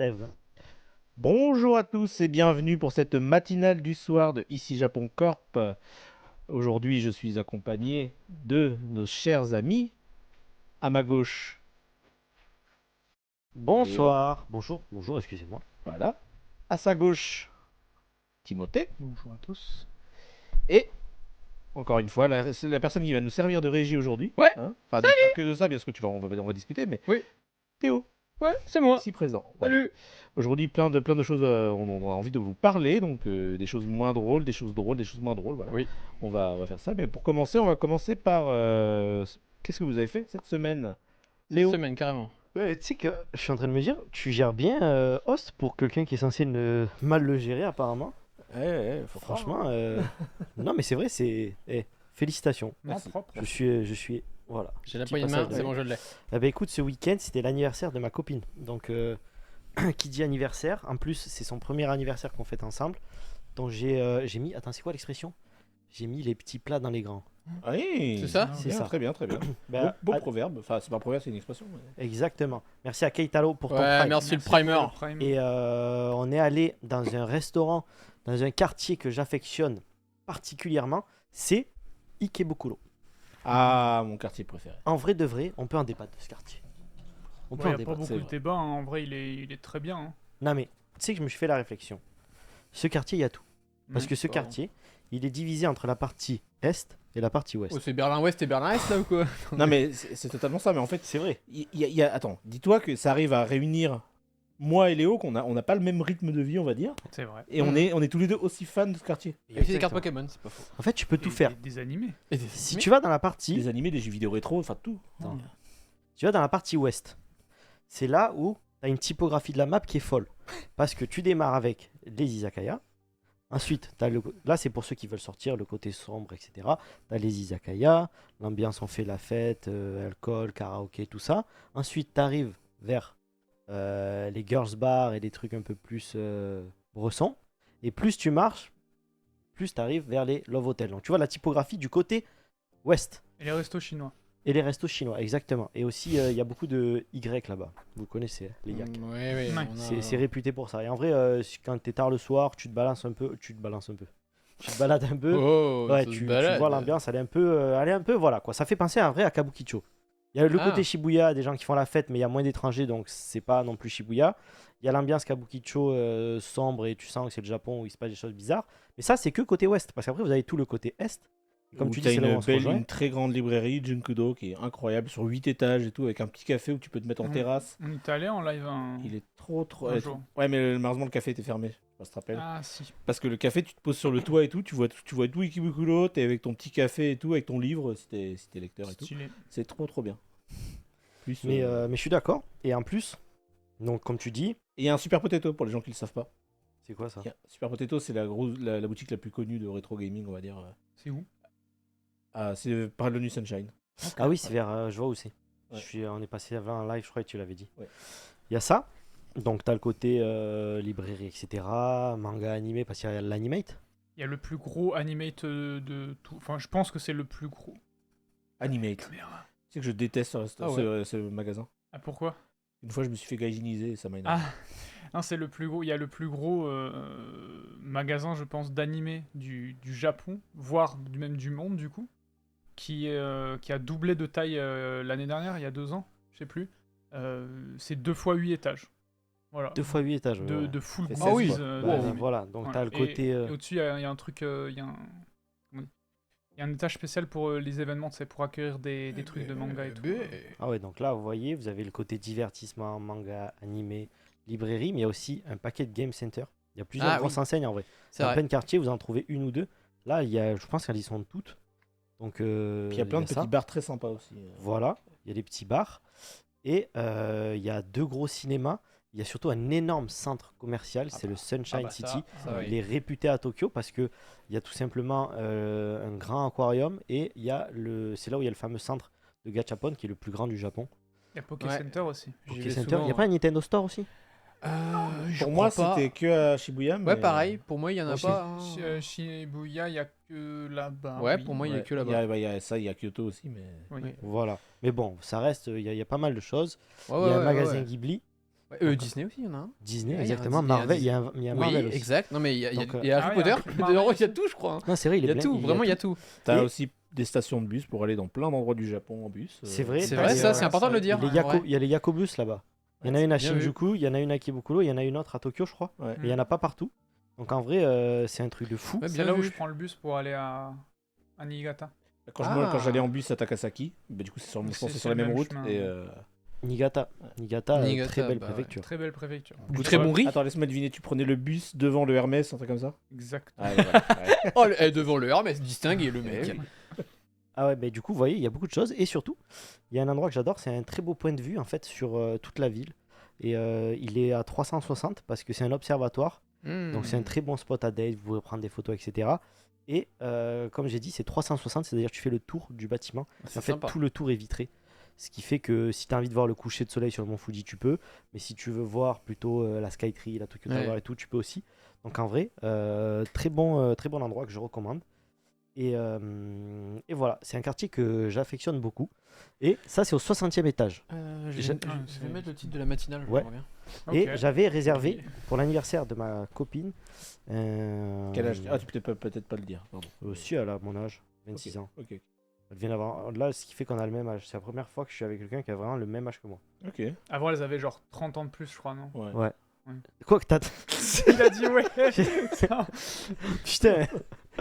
Trêve. Bonjour à tous et bienvenue pour cette matinale du soir de Ici Japon Corp. Aujourd'hui, je suis accompagné de nos chers amis. À ma gauche, Bonsoir. Bonjour, excusez-moi. voilà. À sa gauche, Timothée. Bonjour à tous. Et, encore une fois, c'est la personne qui va nous servir de régie aujourd'hui. Ouais. Enfin, pas que de ça, bien sûr, on va discuter, mais Oui. Théo, Ouais, c'est moi. ici présent. Voilà. Salut. Aujourd'hui, plein de choses, on a envie de vous parler, donc des choses moins drôles, des choses drôles, des choses moins drôles. Voilà. Oui. On va faire ça, mais pour commencer, on va commencer par qu'est-ce que vous avez fait cette semaine, Léo? Semaine, carrément. Ouais, tu sais que je suis en train de me dire, tu gères bien Host pour quelqu'un qui est censé mal le gérer apparemment. Faut Franchement, non mais c'est vrai, félicitations. Non, Merci. propre. Je suis, voilà. J'ai la Petit poignée de main, passage, c'est ouais. bon, je l'ai. Eh ben écoute, ce week-end c'était l'anniversaire de ma copine, donc qui dit anniversaire, en plus c'est son premier anniversaire qu'on fête ensemble, donc j'ai mis, attends c'est quoi l'expression? J'ai mis les petits plats dans les grands. Oui, C'est ça C'est bien, ça. très bien, très bien. Ben, Beau ah, proverbe, enfin c'est pas un proverbe, c'est une expression. Mais... exactement. Merci à Keitaro pour ton Ouais, prime. merci le primer. Et on est allé dans un restaurant, dans un quartier que j'affectionne particulièrement, c'est Ikebukuro. Ah, mon quartier préféré. En vrai de vrai, on peut en débattre de ce quartier. On peut Il en n'y a pas débattre. beaucoup c'est de vrai. débats, hein. En vrai, il est très bien. Hein. Non mais, tu sais que je me suis fait la réflexion. Ce quartier, il y a tout. Parce que ce Bon. quartier, il est divisé entre la partie est et la partie ouest. Oh, c'est Berlin-Ouest et Berlin-Est là ou quoi? Non mais c'est totalement ça, mais en fait, C'est vrai. attends, dis-toi que ça arrive à réunir moi et Léo, on n'a pas le même rythme de vie, on va dire, C'est vrai. et on est tous les deux aussi fans de ce quartier. Il y a aussi des cartes Exactement. Pokémon, c'est pas faux. En fait, tu peux tout Et faire. Des animés. Et des Si tu vas dans la partie, Des animés, des jeux vidéo rétro, enfin tout. Attends. tu vas dans la partie ouest. C'est là où tu as une typographie de la map qui est folle. Parce que tu démarres avec les izakaya. Ensuite, là c'est pour ceux qui veulent sortir, le côté sombre, etc. Tu as les izakaya, l'ambiance, on fait la fête, alcool, karaoké, tout ça. Ensuite, tu arrives vers les girls bars et des trucs un peu plus bressons. Et plus tu marches, plus tu arrives vers les love hotels. Donc tu vois la typographie du côté ouest. Et les restos chinois. Et les restos chinois, exactement. Et aussi, il y a beaucoup de Y là-bas. Vous connaissez, hein, les yak. Ouais, Ouais. on a- C'est réputé pour ça. Et en vrai, quand t'es tard le soir, tu te balances un peu. Tu te balades un peu. Oh, Ouais, ça se tu balade. vois l'ambiance, elle est un peu, voilà quoi. Ça fait penser en vrai à Kabukicho. Il y a le Ah. côté Shibuya, des gens qui font la fête, mais il y a moins d'étrangers, donc c'est pas non plus Shibuya. Il y a l'ambiance Kabukicho sombre et tu sens que c'est le Japon où il se passe des choses bizarres. Mais ça, c'est que côté ouest, parce qu'après vous avez tout le côté est. Et comme Où tu t'as dis, c'est là où une on se rejoint. une très grande librairie, Junkudo, qui est incroyable, sur 8 étages et tout, avec un petit café où tu peux te mettre en Mm. terrasse. On est allé en live Il est trop. un jour. Ouais, mais malheureusement, le café était fermé. Je sais pas si tu te rappelles. Ah si. Parce que le café, tu te poses sur le toit et tout, tu vois tout Ikebukuro, t'es avec ton petit café et tout, avec ton livre, si t'es lecteur et tout. Stylé. C'est trop bien. Plus, Mais je suis d'accord. Et en plus, donc comme tu dis, et il y a un Super Potato pour les gens qui le savent pas. c'est quoi ça? Super Potato, c'est la boutique la plus connue de rétro gaming, on va dire. C'est où? Ah, c'est par le New Sunshine. Ah oui, c'est vers, je vois où c'est. Ouais. On est passé avant un live, je crois que tu l'avais dit. Ouais. Il y a ça. Donc t'as le côté librairie, etc. Manga animé, parce qu'il y a l'animate. Il y a le plus gros animate de tout. Enfin, je pense que c'est le plus gros. Animate. Merde. Tu sais que je déteste Ah ouais. ce magasin. Ah pourquoi? Une fois, je me suis fait gaijiniser et ça m'a énervé. Ah. Non, c'est le plus gros. Il y a le plus gros magasin, je pense, d'animé du Japon, voire même du monde du coup, qui a doublé de taille l'année dernière, il y a 2 ans, je sais plus. C'est 2 fois 8 étages. Voilà. 2 fois 8 étages. ouais. De full Fait goodies, 16 fois. Bah, d'animé. voilà, donc Voilà. t'as le côté. Et au-dessus, il y a un truc. Il y a un. comment dire, il y a un étage spécial pour les événements, c'est pour accueillir des trucs de manga et tout. Ah ouais, donc là, vous voyez, vous avez le côté divertissement, manga, animé, librairie, mais il y a aussi un paquet de game center. Il y a plusieurs Ah grosses oui. enseignes en vrai. C'est En vrai. plein quartier, vous en trouvez une ou deux. Là, je pense qu'elles y sont toutes. Donc, Puis il y a plein de ça. petits bars très sympas aussi. Voilà, il y a des petits bars. Et il y a 2 gros cinémas. Il y a surtout un énorme centre commercial, c'est le Sunshine bah, City. ça, oui. Il est réputé à Tokyo parce que il y a tout simplement un grand aquarium et c'est là où il y a le fameux centre de Gachapon qui est le plus grand du Japon. Il y a Poké Ouais. Center aussi. J'y Poké vais Center. souvent, Il n'y a pas un Nintendo Store aussi? je Pour moi, crois pas. c'était que à Shibuya. Ouais, mais- pareil. Pour moi, il y en a Aussi. pas. hein. Shibuya, il y a que là-bas. Ouais, oui. pour moi, il y a Ouais, que là-bas. Il y a ça, il y a Kyoto aussi, mais. Oui. Oui. Voilà. Mais bon, ça reste, il y a pas mal de choses. Ouais, Il y a ouais, un ouais, magasin ouais. Ghibli. Disney aussi, il y en a un. Disney, Ouais, il y a un exactement. Di- il y a un Marvel, Dis- il y a Marvel Oui, aussi. exact. Non, mais il y a Donc, il y a ah Harry oui, Potter. Marvel. Il y a tout, je crois. Hein. Non, c'est vrai, il Il y est a plein. tout, vraiment, il y a tout. T'as Et- aussi des stations de bus pour aller dans plein d'endroits du Japon en bus. C'est vrai, C'est t'as vrai, les, ça, euh, c'est important de le dire. Les Ouais. Yako- il y a les Yakobus là-bas. Il y en a une à Bien vu. Shinjuku, il y en a une à Kibokuro, il y en a une autre à Tokyo, je crois. Ouais. Mais il n'y en a pas partout. Donc en vrai, c'est un truc de fou. Ouais, C'est bien là où vu. je prends le bus pour aller à Niigata. Quand j'allais en bus à Takasaki, bah, du coup, je pense que c'est sur la le même même route. chemin. Et, Niigata, Niigata, très belle bah, préfecture. Très belle préfecture. Goût très bon riz. Attends, laisse-moi deviner, tu prenais le bus devant le Hermès, un truc comme ça? Exact. Ah, ouais, ouais. Oh, devant le Hermès, distingué le mec. Ah ouais, mais du coup, vous voyez, il y a beaucoup de choses. Et surtout, il y a un endroit que j'adore, c'est un très beau point de vue en fait sur toute la ville. Et il est à 360 parce que c'est un observatoire. Donc c'est un très bon spot à date, vous pouvez prendre des photos, etc. Et comme j'ai dit, c'est 360, c'est-à-dire tu fais le tour du bâtiment. C'est En fait, sympa. tout le tour est vitré. Ce qui fait que si tu as envie de voir le coucher de soleil sur le mont Fuji, tu peux. Mais si tu veux voir plutôt la Skytree, la Tokyo Tower Ouais. et tout, tu peux aussi. Donc en vrai, très bon endroit que je recommande. Et voilà, c'est un quartier que j'affectionne beaucoup. Et ça, c'est au 60e étage. Je vais mettre le titre de la matinale. je Ouais. reviens. Et Ok. j'avais réservé pour l'anniversaire de ma copine. Quel âge? Ah, tu peux peut-être pas le dire. Pardon. Aussi, elle a mon âge, 26 ans. Ok. Elle vient d'avoir. Là, ce qui fait qu'on a le même âge. C'est la première fois que je suis avec quelqu'un qui a vraiment le même âge que moi. Ok. Avant, elles avaient genre 30 ans de plus, je crois, non? Ouais. Ouais. Quoi que t'as. Il a dit ouais. Putain,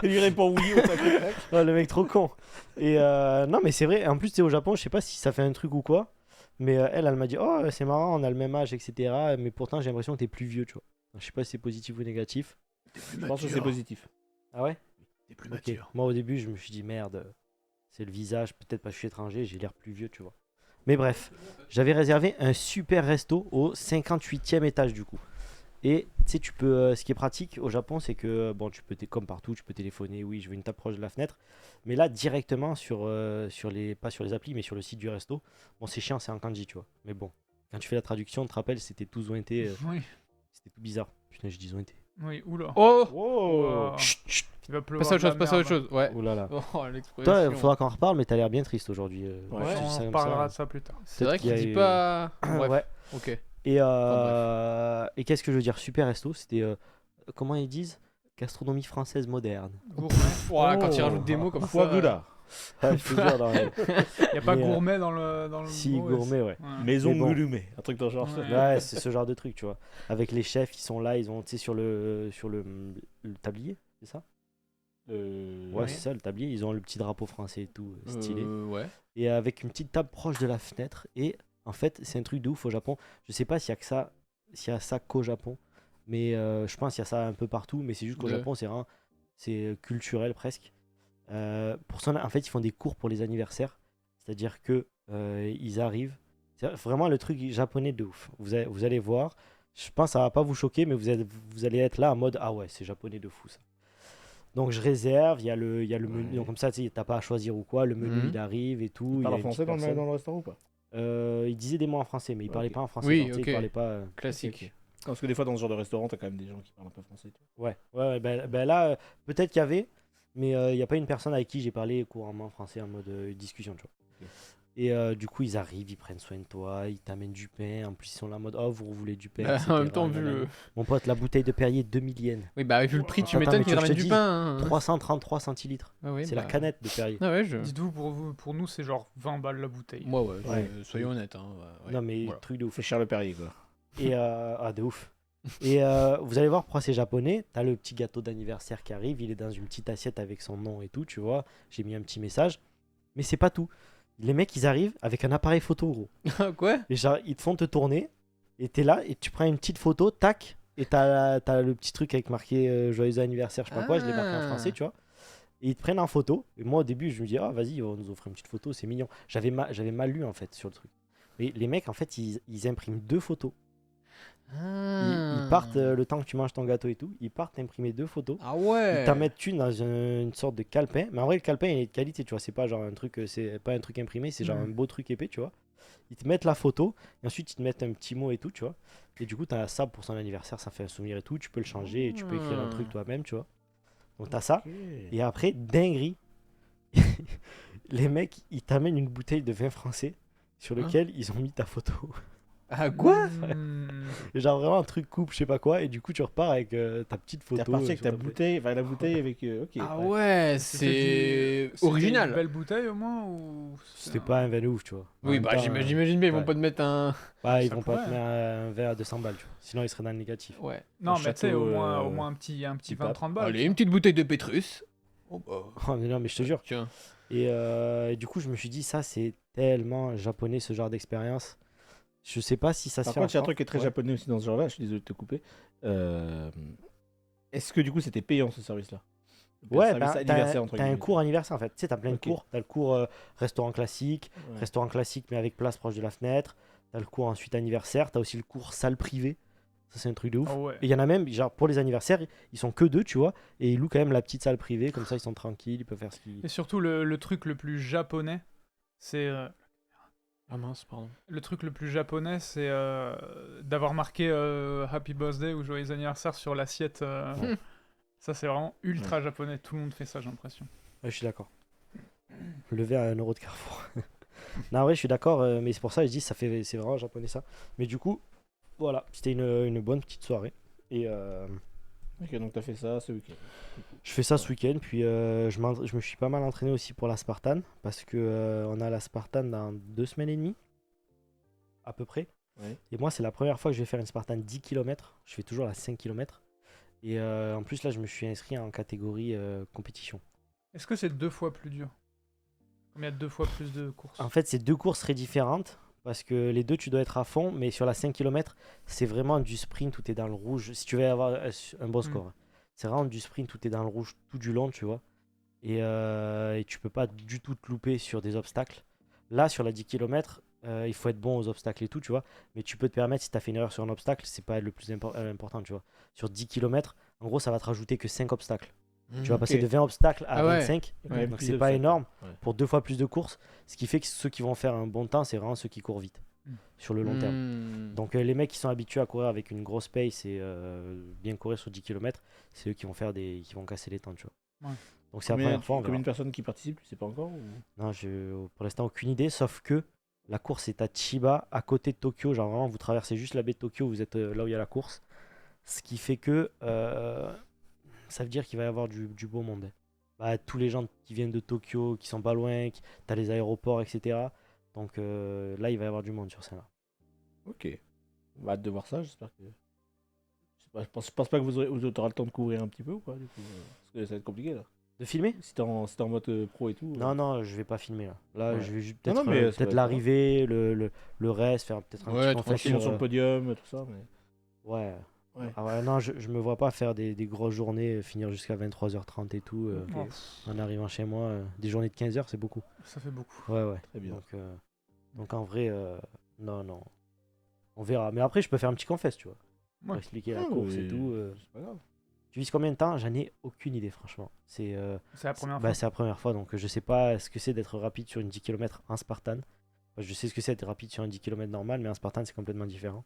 Il lui répond oui au tac au tac. oh, le mec trop con. Et non, mais c'est vrai. En plus, tu sais, au Japon, je sais pas si ça fait un truc ou quoi. Mais elle m'a dit, oh, c'est marrant, on a le même âge, etc. Mais pourtant, j'ai l'impression que t'es plus vieux, tu vois. Je sais pas si c'est positif ou négatif. Je pense que c'est positif. Ah ouais? T'es plus Ok. Moi, au début, je me suis dit, merde, c'est le visage, peut-être parce que je suis étranger, j'ai l'air plus vieux, tu vois. Mais bref, j'avais réservé un super resto au 58e étage, du coup. Et tu sais, tu peux. Ce qui est pratique au Japon, c'est que, bon, tu peux, comme partout, tu peux téléphoner, oui, je veux une table proche de la fenêtre. Mais là, directement sur les. Pas sur les applis, mais sur le site du resto. Bon, c'est chiant, c'est en kanji, tu vois. Mais bon, quand tu fais la traduction, tu te rappelles, c'était tout zointé. Oui. C'était tout bizarre. Putain, je dis zointé. Oui, oula. Oh Wow. Chut, chut. Il va pleuvoir. Passe à autre de la chose, passe à autre merde. chose. Ouais. Oh là là. Oh, l'expression. Toi, il faudra qu'on en reparle, mais t'as l'air bien triste aujourd'hui. Ouais, tu dis ça On comme parlera ça. de ça plus tard. C'est vrai Peut-être qu'il qu'il y a dit eu- pas. Bref. Ouais. Ok. Et qu'est-ce que je veux dire? Super resto, c'était. Comment ils disent? Gastronomie française moderne. Gourmet. Voilà, quand il Oh. rajoute des mots comme Foie ça. gras. Ouais, je te jure, dans les- Il n'y a pas Mais, gourmet dans le Si, mot, gourmet, ouais. Maison Mais bon. gourmet. Un truc dans le genre. Ouais. Ouais, c'est ce genre de truc, tu vois. Avec les chefs, ils sont là, ils ont, tu sais, sur le tablier, c'est ça? Ouais, c'est ça, le tablier. Ils ont le petit drapeau français et tout, stylé. Ouais. Et avec une petite table proche de la fenêtre. Et en fait, c'est un truc de ouf au Japon. Je sais pas s'il y a que ça, s'il y a ça qu'au Japon, mais je pense qu'il y a ça un peu partout. Mais c'est juste qu'au Ouais. Japon, c'est vraiment, c'est culturel presque. En fait, ils font des cours pour les anniversaires. C'est-à-dire que ils arrivent. C'est vraiment le truc japonais de ouf. Vous allez voir. Je pense que ça va pas vous choquer, mais vous allez être là en mode ah ouais, c'est japonais de fou ça. Donc je réserve, il y a le menu, Ouais. donc comme ça tu sais, t'as pas à choisir ou quoi, le menu Mhm. il arrive et tout. Il il y a parle une français petite dans personne. le restaurant ou pas? Il disait des mots en français, mais il parlait Ok. pas en français. Oui, genre, tu sais, ok. il parlait pas. Classique. Ok. Parce que des fois, dans ce genre de restaurant, t'as quand même des gens qui parlent un peu français. Tu Ouais, ben là, peut-être qu'il y avait, mais il n'y a pas une personne avec qui j'ai parlé couramment français en mode discussion, tu vois. Ok. Et du coup, ils arrivent, ils prennent soin de toi, ils t'amènent du pain. En plus, ils sont là en mode oh, vous voulez du pain. Bah, etc. en même temps, vu Nanana. le. Mon pote, la bouteille de Perrier, 2000 yens. Oui, bah, vu le prix, tu Attends, m'étonnes mais qu'ils tu veux que ramènent je te du dise pain. hein. 333 centilitres. Ah oui, C'est bah. la canette de Perrier. Ah ouais, je. Dites-vous, pour nous, c'est genre 20 balles la bouteille. Moi, ouais, Ouais. soyons honnêtes. Hein, ouais, Non, mais voilà. truc de ouf. C'est Charles Perrier, quoi. Et de ouf. Et vous allez voir pourquoi c'est japonais. T'as le petit gâteau d'anniversaire qui arrive, il est dans une petite assiette avec son nom et tout, tu vois. J'ai mis un petit message. Mais c'est pas tout. Les mecs, ils arrivent avec un appareil photo, gros. Quoi? Et genre, ils te font te tourner. Et t'es là, et tu prends une petite photo, tac. Et t'as le petit truc avec marqué joyeux anniversaire, je sais pas quoi. Je l'ai marqué en français, tu vois. Et ils te prennent en photo. Et moi, au début, je me dis, ah, vas-y, on va nous offrir une petite photo, c'est mignon. J'avais mal lu, en fait, sur le truc. Mais les mecs, en fait, ils impriment 2 photos. Ils partent, le temps que tu manges ton gâteau et tout, ils partent imprimer 2 photos. Ah ouais. Ils t'en mettent une dans une sorte de calepin. Mais en vrai, le calepin, il est de qualité, tu vois. C'est pas genre un truc, c'est pas un truc imprimé, c'est genre un beau truc épais, tu vois. Ils te mettent la photo, et ensuite ils te mettent un petit mot et tout, tu vois. Et du coup, t'as ça pour son anniversaire, ça fait un souvenir et tout. Tu peux le changer et tu peux écrire un truc toi-même, tu vois. Donc t'as ça. Et après, dinguerie, les mecs, ils t'amènent une bouteille de vin français sur lequel ils ont mis ta photo. Ah, quoi? Et genre vraiment un truc coupe, je sais pas quoi, et du coup tu repars avec ta petite T'es photo. reparti avec sur ta ta play. bouteille, enfin la bouteille avec. Ok. Ah ouais. ouais, C'était c'est une original. belle bouteille au moins ou C'était pas un vin de ouf, tu vois. En Oui, même bah temps, j'imagine bien, ils vont ouais. pas te mettre un. Bah, ils Ça vont pas te pourrait, mettre un verre à 200 balles, tu vois. Sinon, ils seraient dans le négatif. Ouais. Non, Un mais tu sais, château, au moins un petit petit 20-30 balles. Allez, tu une petite bouteille de Pétrus. Oh bah. Oh, mais non, mais je te jure. Tiens. Et du coup, je me suis dit, ça, c'est tellement japonais, ce genre d'expérience. Je sais pas si ça se Par fait contre, il y a un en truc qui est très France. japonais aussi dans ce genre-là. Je suis désolé de te couper. Est-ce que du coup c'était payant ce service-là? Ouais, Service bah, anniversaire, entre t'as un guillemets. cours anniversaire en fait. Tu sais, t'as plein de Ok. cours. T'as le cours restaurant classique, Ouais. mais avec place proche de la fenêtre. T'as le cours ensuite anniversaire. T'as aussi le cours salle privée. Ça, c'est un truc de ouf. vois. Ah ouais. Et il y en a même, genre pour les anniversaires, ils sont que deux, tu vois. Et ils louent quand même la petite salle privée. Comme ça, ils sont tranquilles, ils peuvent faire ce qu'ils. Et surtout, le truc le plus japonais, c'est. Ah mince, pardon. Le truc le plus japonais, c'est d'avoir marqué Happy Birthday ou Joyeux anniversaire sur l'assiette. Ouais. Ça, c'est vraiment ultra japonais. Tout le monde fait ça, j'ai l'impression. Ouais, je suis d'accord. Le verre à 1€ de Carrefour. Non, ouais, je suis d'accord, mais c'est pour ça que je dis c'est vraiment japonais ça. Mais du coup, voilà, c'était une bonne petite soirée. Et Ok, donc t'as fait ça ce week-end. je fais ça ce week-end, puis je me suis pas mal entraîné aussi pour la Spartan, parce que on a la Spartan dans 2 semaines et demie, à peu près. Ouais. Et moi, c'est la première fois que je vais faire une Spartan 10 km. Je fais toujours la 5 km. Et en plus, là, je me suis inscrit en catégorie compétition. Est-ce que c'est 2 fois plus dur? Comme il y a 2 fois plus de courses. En fait, c'est 2 courses très différentes. Parce que les deux, tu dois être à fond. Mais sur la 5 km, c'est vraiment du sprint où tu es dans le rouge. Si tu veux avoir un bon score. C'est vraiment du sprint où tu es dans le rouge tout du long, tu vois. Et tu peux pas du tout te louper sur des obstacles. Là, sur la 10 km, il faut être bon aux obstacles et tout, tu vois. Mais tu peux te permettre, si tu as fait une erreur sur un obstacle, c'est pas le plus important, tu vois. Sur 10 km, en gros, ça va te rajouter que 5 obstacles. Tu vas passer Ok. de 20 obstacles à Ah ouais. 25. Il y a quand même Donc plus c'est de pas fun, énorme quoi. Ouais. pour 2 fois plus de courses. Ce qui fait que ceux qui vont faire un bon temps, c'est vraiment ceux qui courent vite sur le long terme. Hmm. Donc les mecs qui sont habitués à courir avec une grosse pace et bien courir sur 10 km, c'est eux qui vont qui vont casser les temps, tu vois. Ouais. Donc c'est la Combien, première fois. On combien verra. de personnes qui participent, tu sais pas encore ou... Non, pour l'instant aucune idée, sauf que la course est à Chiba, à côté de Tokyo. Genre vraiment, vous traversez juste la baie de Tokyo, vous êtes là où il y a la course. Ce qui fait que ça veut dire qu'il va y avoir du beau monde. Bah, tous les gens qui viennent de Tokyo, qui sont pas loin, t'as les aéroports, etc. Donc là, il va y avoir du monde sur celle-là. Ok. On va hâte de voir ça, j'espère que. Je pense pas que vous aurez le temps de couvrir un petit peu ou quoi, du coup. Parce que ça va être compliqué là. De filmer? Si t'es en mode pro et tout. Non, non, je vais pas filmer là. Là, Ouais. je vais juste Non, peut-être non, mais c'est peut-être pas l'arrivée, le reste, faire peut-être un Ouais, petit tranquille. confesse Sinon sur, sur le podium, tout ça. Mais... Ouais. Ouais. Ah ouais, non, je me vois pas faire des grosses journées, finir jusqu'à 23h30 et tout, Oh, en arrivant chez moi. Des journées de 15 heures, c'est beaucoup. ça fait beaucoup. Ouais, ouais. Très bien. Donc en vrai, non, non. On verra. Mais après, je peux faire un petit confesse, tu vois. Pour Ouais. expliquer la Ah, course oui. et tout. C'est pas grave. Tu vises combien de temps? J'en ai aucune idée, franchement. C'est la première Bah, fois. c'est la première fois, donc je sais pas ce que c'est d'être rapide sur une 10 km en Spartan. Enfin, je sais ce que c'est d'être rapide sur un 10 km normal, mais un Spartan, c'est complètement différent.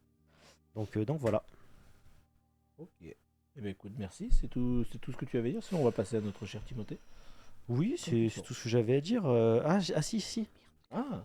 Donc voilà. Ok. Eh ben écoute, merci. C'est tout ce que tu avais à dire. Sinon, on va passer à notre cher Timothée. Oui, c'est tout ce que j'avais à dire. Si. Ah.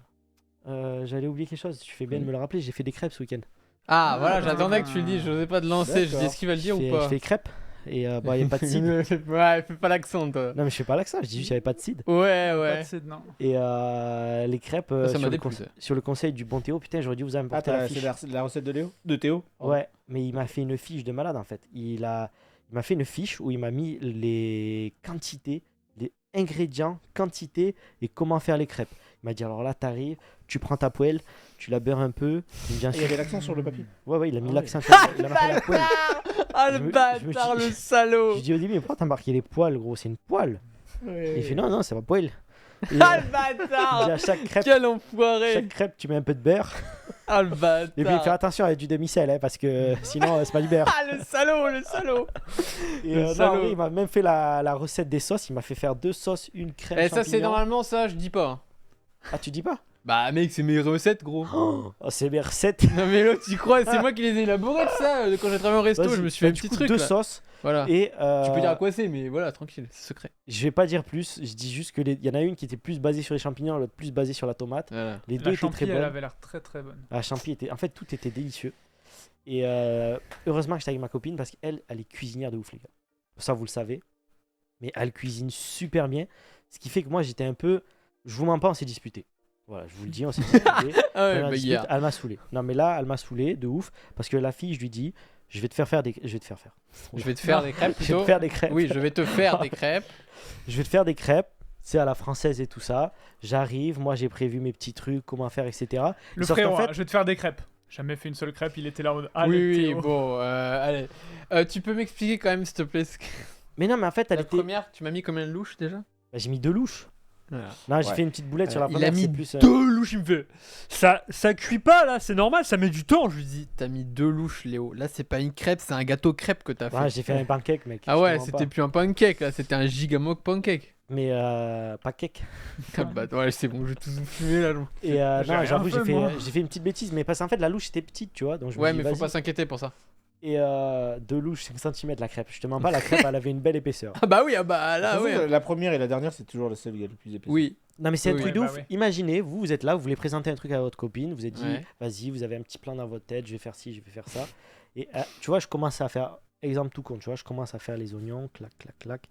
J'allais oublier quelque chose. Tu fais bien de me le rappeler. J'ai fait des crêpes ce week-end. Ah, Ah, voilà, j'attendais que tu le dises, je n'osais pas te lancer, je dis est-ce qu'il va le dire ou Je pas? fais des crêpes et bah, il n'y a pas de cidre. Ouais, fais pas l'accent, toi. Non, mais je fais pas l'accent. Je dis juste qu'il n'y avait pas de cidre. Ouais, Pas ouais. de cidre, non. Et les crêpes, Ça m'a déplu, ça. sur le conseil du bon Théo, putain, j'aurais dû vous Ah, apporter la c'est fiche. la recette de Léo? De Théo? Ouais, mais il m'a fait une fiche de malade en fait. Il m'a fait une fiche où il m'a mis les quantités, les ingrédients, quantités et comment faire les crêpes. Il m'a dit alors là, t'arrives, tu prends ta poêle, tu la beurres un peu. Bien Et il y avait l'accent sur le papier. Ouais, il a mis Ah l'accent. ouais. Il a marqué la poêle. Ah, Je le me- bâtard, je me suis- le salaud. Je dis au début, mais pourquoi t'as marqué les poils, gros? C'est une poêle. Il fait non, c'est pas poêle. Et, Ah, le il dit bâtard. à Quel enfoiré. chaque crêpe, tu mets un peu de beurre. Ah, le bâtard. Et puis fais attention avec du demi-sel, hein, parce que sinon, c'est pas du beurre. Ah, le salaud, le salaud. Et Le non, salaud. oui, il m'a même fait la recette des sauces. Il m'a fait faire 2 sauces, une crème. Et ça, c'est champignon. normalement ça, je dis pas. Ah, tu dis pas? Bah, mec, c'est mes recettes, gros. Oh, c'est mes recettes. Non, mais l'autre, tu crois, c'est moi qui les ai élaborées, ça. Quand j'ai travaillé au resto, Vas-y. je me suis fait un Du petit coup, truc. 2 là. sauces. Voilà. Et Tu peux dire à quoi c'est, mais voilà, tranquille, c'est secret. je vais pas dire plus. Je dis juste que il y en a une qui était plus basée sur les champignons, l'autre plus basée sur la tomate. Voilà. Les deux La étaient très champi, elle bonnes. avait l'air très très bonne. La champi était. En fait, tout était délicieux. Et heureusement que j'étais avec ma copine parce qu'elle, elle est cuisinière de ouf, les gars. Ça, vous le savez. Mais elle cuisine super bien. Ce qui fait que moi, j'étais un peu. Je vous mens pas, on s'est disputé. Voilà, je vous le dis, on s'est disputé. Ah ouais, Pendant la dispute, bagarre. elle m'a saoulé. Non, mais là, elle m'a saoulé de ouf. Parce que la fille, je lui dis, je vais te faire des. Je vais te faire faire. Je vais te faire des crêpes Je vais plutôt. te faire des crêpes. Oui, je vais te faire des crêpes. Je vais te faire des crêpes. C'est à la française et tout ça. J'arrive, moi j'ai prévu mes petits trucs, comment faire, etc. Le Sauf qu'en frérot, fait- hein, je vais te faire des crêpes. Jamais fait une seule crêpe, il était là en mode. Oui, Allez, oui, Théo. bon, allez. Tu peux m'expliquer quand même, s'il te plaît, Mais non, mais en fait, elle la était. première, tu m'as mis combien de louches déjà? Bah, j'ai mis 2 louches. Voilà. Non, j'ai Ouais. fait une petite boulette sur la Il première. a mis c'est plus, 2 louches, il me fait. Ça cuit pas là, c'est normal, ça met du temps, je lui dis. T'as mis 2 louches, Léo. Là, c'est pas une crêpe, c'est un gâteau crêpe que t'as fait. Ouais, j'ai fait un pancake, mec. Ah je ouais, te mens c'était pas. plus un pancake, là, c'était un gigamock pancake. Mais pas cake. Ah bah, ouais, c'est bon, je vais tout vous fumer là. Et J'ai non, rien j'avoue, fait, moi. j'ai fait une petite bêtise. Mais parce qu'en fait, la louche était petite, tu vois. Donc je me Ouais, dis, mais faut vas-y. pas s'inquiéter pour ça. Et 2 louches, 5 cm la crêpe. Je te mens pas, la crêpe, elle avait une belle épaisseur. Ah bah oui, ah bah De là, toute façon, ouais. la première et la dernière, c'est toujours celle qui est le plus épais. Oui, Non, mais c'est un Oui, truc oui. de Bah ouf. oui. Imaginez, vous êtes là, vous voulez présenter un truc à votre copine, vous êtes dit, Ouais. vas-y, vous avez un petit plan dans votre tête, je vais faire ci, je vais faire ça. Et tu vois, je commence à faire, exemple tout con, tu vois, je commence à faire les oignons, clac, clac, clac.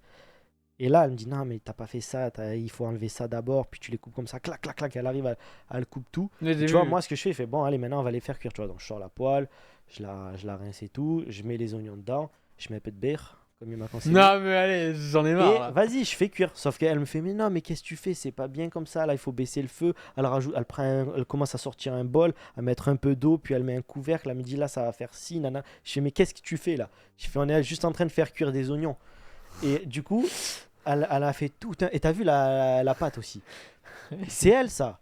Et là, elle me dit, non, mais t'as pas fait ça, il faut enlever ça d'abord, puis tu les coupes comme ça, clac, clac, clac. Elle arrive, elle coupe tout. les Et tu vois, moi, ce que je fais, je fais, bon, allez, maintenant, on va les faire cuire, tu vois. Donc, je sors la poêle, je la rince et tout, je mets les oignons dedans, je mets un peu de beurre, comme il m'a conseillé. Non, mais allez, j'en ai marre. Et là. vas-y, je fais cuire. Sauf qu'elle me fait, mais non, mais qu'est-ce que tu fais? C'est pas bien comme ça. Là, il faut baisser le feu. Elle rajoute, elle commence à sortir un bol, à mettre un peu d'eau, puis elle met un couvercle. Elle me dit, là, ça va faire ci, nana. Je fais, mais qu'est-ce que tu fais là? Je fais, on est juste en train de faire cuire des oignons. Et du coup, elle a fait tout un. Et t'as vu la pâte aussi? C'est elle, ça.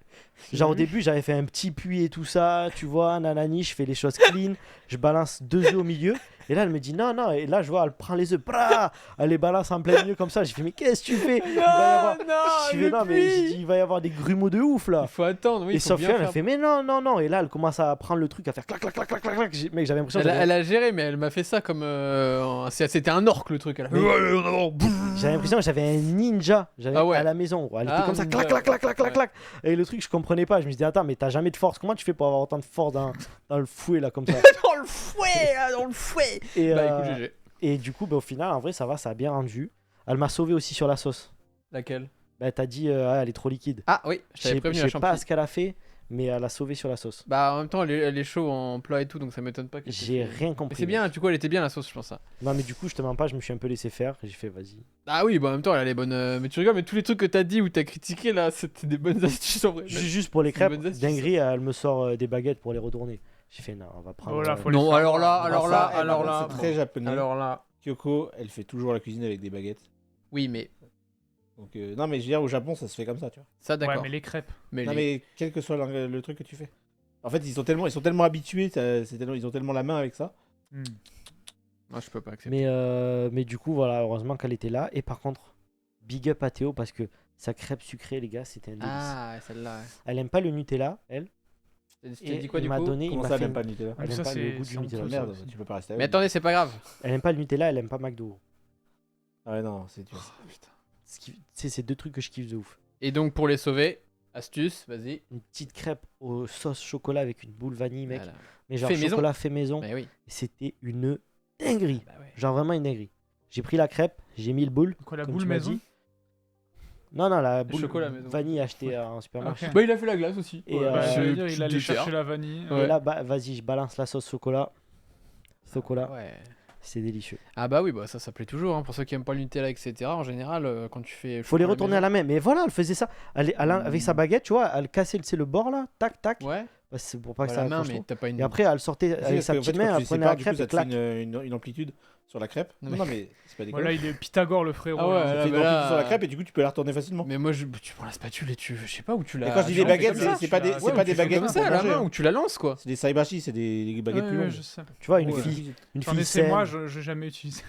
Genre au début, j'avais fait un petit puits et tout ça, tu vois, nanani, je fais les choses clean, je balance 2 œufs au milieu. Et là, elle me dit non, non. Et là, je vois, elle prend les œufs, brah, elle les balance en plein milieu comme ça. J'ai fait, mais qu'est-ce que tu fais? Il va y avoir- Non, Je fais, non, mais j'ai dit, il va y avoir des grumeaux de ouf là. Il faut attendre, oui. Et il faut Sophia, bien elle faire. fait, mais non, non, non. Et là, elle commence à prendre le truc, à faire clac, clac, clac, clac, clac, clac. Mec, j'avais l'impression. Elle a géré, mais elle m'a fait ça comme. C'était un orque le truc. Elle a fait. J'avais l'impression que j'avais un ninja Ah ouais. à la maison. Gros. Elle était Ah, comme ça, ninja. clac, clac, clac, clac, clac, Ouais. clac. Et le truc, je comprenais pas. Je me suis dit, attends, mais t'as jamais de force. Comment tu fais pour avoir autant de force dans le fouet là, comme ça? Dans le fouet, là, dans le fouet. Et, Bah écoute, GG. et du coup, bah, au final, en vrai, ça va, ça a bien rendu. Elle m'a sauvé aussi sur la sauce. Laquelle? Bah, t'as dit, ah, elle est trop liquide. Ah oui, je Je t'avais sais prévenu je la sais pas champi. ce qu'elle a fait, mais elle a sauvé sur la sauce. Bah en même temps, elle est chaude en plat et tout, donc ça m'étonne pas qu'elle t'ait J'ai fait- rien Mais compris. c'est bien, du coup, elle était bien la sauce, je pense ça. Non, mais du coup, je te mens pas, je me suis un peu laissé faire. J'ai fait, vas-y. Ah oui, bah en même temps, elle a les bonnes. Mais tu rigoles, mais tous les trucs que t'as dit ou t'as critiqué là, c'était des bonnes astuces en vrai. Juste pour les c'est une crêpes, bonne astuce, dinguerie, elle me sort des baguettes pour les retourner. J'ai fait, non, on va prendre. Voilà, faut les Non, faire. alors là, Alors alors ça, là, eh ben, alors là. C'est très japonais. Alors là. Kyoko, elle fait toujours la cuisine avec des baguettes. Oui, mais Donc, non, mais je veux dire, au Japon, ça se fait comme ça, tu vois. ça, Ouais, d'accord. mais les crêpes. mais Non, les- mais quel que soit le truc que tu fais. En fait, ils sont tellement habitués, ils ont tellement la main avec ça. Hmm. Moi, je peux pas accepter. Mais du coup, voilà, heureusement qu'elle était là. Et par contre, big up à Théo parce que sa crêpe sucrée, les gars, c'était un délice. Ah, celle-là. Elle aime pas le Nutella, elle. Je t'ai Et dit quoi il du m'a coup donné, il Comment m'a ça, fait elle aime pas le Nutella Elle Mais aime ça, pas le c'est- goût c'est du honteux, Nutella. ça Merde, aussi. tu peux pas rester Mais avec. attendez, c'est pas grave. Elle aime pas le Nutella, elle aime pas McDo. Ah ouais, non, c'est dur. Tu sais, c'est 2 trucs que je kiffe de ouf. Et donc, pour les sauver, astuce, vas-y. Une petite crêpe aux sauces chocolat avec une boule vanille, mec. Voilà. Mais genre Fait maison. chocolat fait maison. Bah oui. C'était une dinguerie. Bah ouais. Genre vraiment une dinguerie. J'ai pris la crêpe, j'ai mis le boule. Quoi, la comme boule tu m'as maison? dit. Non, non, la boule chocolat maison. vanille achetée en supermarché. Ok. Bah, il a fait la glace aussi. Et, Bah, euh, je veux c'est dire, il petit allait dessert. chercher la vanille. Ouais. Et là, vas-y, je balance la sauce chocolat. Chocolat, Ouais. c'est délicieux. Ah bah oui, bah ça plaît toujours. Hein. Pour ceux qui aiment pas le Nutella, etc. En général, quand tu fais. Faut les retourner à la main. Mais voilà, elle faisait ça. Avec sa baguette, tu vois, elle cassait le bord là, tac, tac. Ouais. Bah, c'est pour pas que Pas ça la main, accroche mais trop. t'as pas une. Et après, elle sortait Si, avec parce sa qu'en fait, petite quand main, tu elle les prenait sépares, la du coup, crêpe ça et te clac. fait une amplitude sur la crêpe. Non, Non, non, mais c'est pas dégueu. Voilà, il est Pythagore le frérot. Ah ouais, là. Ça là, fait une bah là- amplitude sur la crêpe et du coup, tu peux la retourner facilement. Mais moi, tu prends la spatule et tu. Je sais pas où tu la. Et quand je dis tu des la baguettes, fais comme ça. c'est pas des, Ouais, c'est pas ou des tu fais baguettes Comme pour ça, à la manger, main, hein. ou tu la lances quoi. C'est des saibashi, c'est des baguettes Ouais, plus ouais, longues. je sais. Tu vois, une Ouais. fille, une J'en fille ai essayé saine. moi, j'ai jamais utilisé.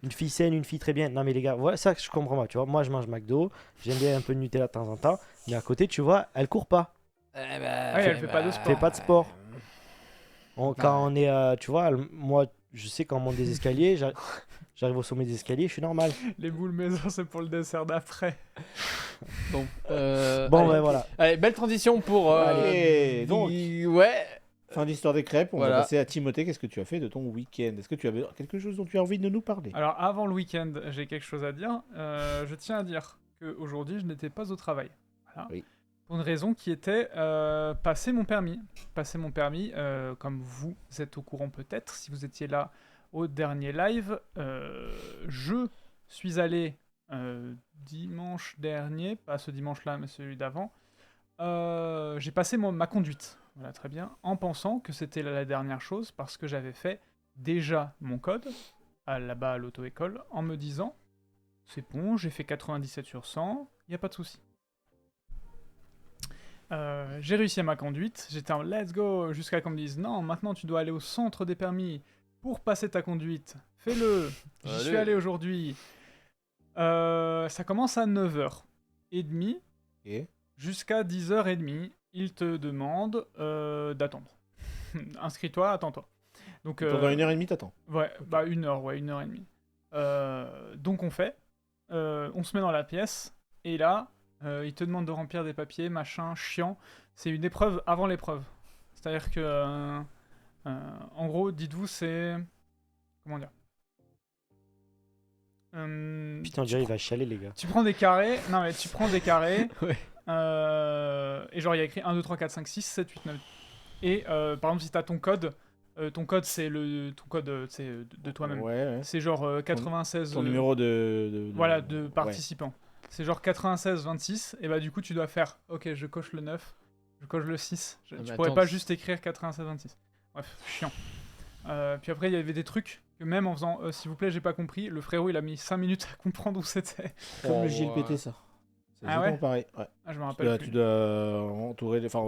Une fille saine, une fille très bien. Non mais les gars, voilà ça que je comprends pas, tu vois. Moi je mange McDo, j'aime bien un peu de Nutella de temps en temps, mais à côté, tu vois, elle court pas. Ouais, elle fait pas de sport. Fait pas de sport. Bah, Quand on est, tu vois, moi je sais quand on monte des escaliers, j'arrive au sommet des escaliers, je suis normal. Les boules maison, c'est pour le dessert d'après. Bon, Bon allez. ouais voilà. Allez, belle transition pour. Allez, donc. Ouais. Fin d'histoire des crêpes, on Voilà. va passer à Timothée. Qu'est-ce que tu as fait de ton week-end? Est-ce que tu avais quelque chose dont tu as envie de nous parler? Alors, avant le week-end, j'ai quelque chose à dire. Je tiens à dire qu'aujourd'hui, je n'étais pas au travail. Voilà. Oui. Pour une raison qui était passer mon permis. Passer mon permis, comme vous êtes au courant peut-être, si vous étiez là au dernier live, je suis allé dimanche dernier, pas ce dimanche-là, mais celui d'avant. J'ai passé ma conduite, voilà, très bien, en pensant que c'était la dernière chose parce que j'avais fait déjà mon code là-bas à l'auto-école en me disant c'est bon, j'ai fait 97 sur 100, il n'y a pas de souci. J'ai réussi à ma conduite, j'étais en let's go jusqu'à qu'on me dise non, maintenant tu dois aller au centre des permis pour passer ta conduite, fais-le. J'y suis allé aujourd'hui. Ça commence à 9h30 Et jusqu'à 10h30. Il te demande d'attendre. Inscris-toi, attends-toi. Donc, pendant 1h30, t'attends. ouais, bah 1h, ouais, 1h30. Donc on fait, on se met dans la pièce, et là, il te demande de remplir des papiers, machin, chiant. C'est une épreuve avant l'épreuve. C'est-à-dire que, en gros, dites-vous, c'est... Comment dire Putain, déjà il va chialer les gars. Tu prends des carrés, non mais tu prends des carrés, Ouais. et genre il y a écrit 1, 2, 3, 4, 5, 6, 7, 8, 9. Et par exemple, si t'as ton code c'est ton code c'est de toi-même. Ouais, ouais. C'est genre 96. Ton numéro Voilà, de participant. C'est genre 96, 26, et bah du coup tu dois faire, ok, je coche le 9, je coche le 6. Ah, Tu mais pourrais attends, pas c'est- juste écrire 96, 26. Bref, chiant. Puis après, il y avait des trucs que même en faisant s'il vous plaît, j'ai pas compris, le frérot il a mis 5 minutes à comprendre où c'était. Comme Oh, le JLPT, ça. C'est Ah ouais exactement pareil. Ouais. Ah, je me Tu rappelle dois, plus. tu dois entourer, enfin,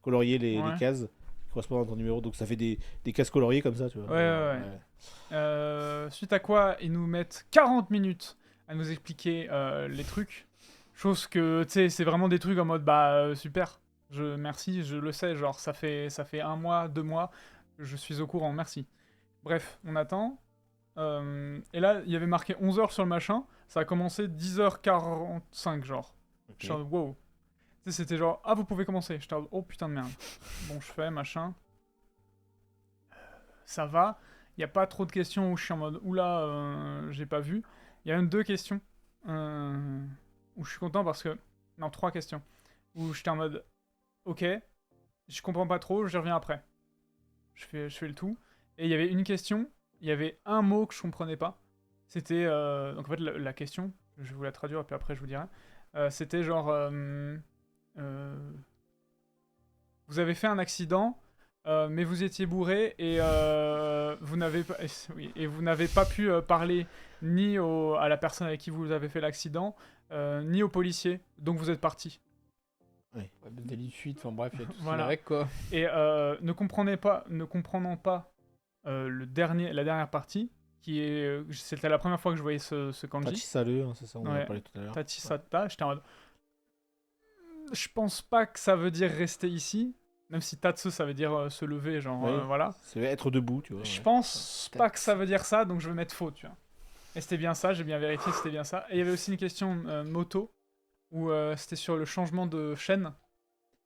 colorier les Ouais. cases qui correspondent à ton numéro. Donc ça fait des cases coloriées comme ça, tu vois. Ouais. Suite à quoi, ils nous mettent 40 minutes à nous expliquer les trucs. Chose que, tu sais, c'est vraiment des trucs en mode, bah, super. Merci, je le sais, genre, ça fait 1 mois, 2 mois, je suis au courant, merci. Bref, on attend. Et là, il y avait marqué 11h sur le machin, ça a commencé 10h45, genre. Ok. Je suis en mode, wow. Tu sais, c'était genre, ah, vous pouvez commencer. J'étais en mode, oh putain de merde. Bon, je fais, machin. Ça va. Il n'y a pas trop de questions où je suis en mode, oula, j'ai pas vu. Il y a même 2 questions où je suis content parce que. Non, 3 questions. Où j'étais en mode, ok, je comprends pas trop, je reviens après. Je fais le tout. Et il y avait une question, il y avait un mot que je comprenais pas. C'était. Donc en fait, la question, je vais vous la traduire et puis après je vous dirai. C'était genre. Vous avez fait un accident, mais vous étiez bourré et vous n'avez pas, oui, et vous n'avez pas pu parler ni à la personne avec qui vous avez fait l'accident, ni au policier, donc vous êtes parti. Ouais, délit de fuite, enfin bref, il y a tout Voilà. avec quoi. Et ne comprenant pas la dernière partie, qui est, c'était la première fois que je voyais ce kanji. Tachisaru, hein, c'est ça, on en a Ouais. parlé tout à l'heure. Tachisata, j'étais en mode. Je pense pas que ça veut dire rester ici, même si tatsu ça veut dire se lever, genre Oui. voilà. C'est être debout, tu vois. Je ouais. pense pas que ça veut dire ça, donc je vais mettre faux, tu vois. Et c'était bien ça, j'ai bien vérifié, c'était bien ça. Et il y avait aussi une question moto, où c'était sur le changement de chaîne.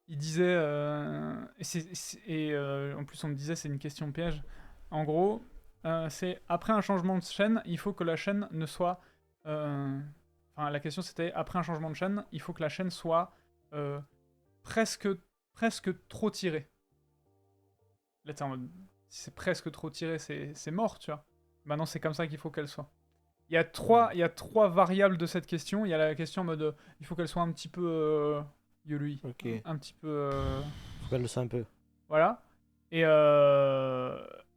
Il disait, en plus on me disait c'est une question piège. En gros, c'est après un changement de chaîne, il faut que la chaîne ne soit... Enfin, la question c'était, après un changement de chaîne, il faut que la chaîne soit presque trop tirée. Là t'es en mode, si c'est presque trop tiré, c'est mort, tu vois. Maintenant c'est comme ça qu'il faut qu'elle soit. Il y a trois variables de cette question. Il y a la question en mode, il faut qu'elle soit un petit peu... Yului. Ok. Un petit peu... Faut qu'elle le sait un peu. Voilà. Et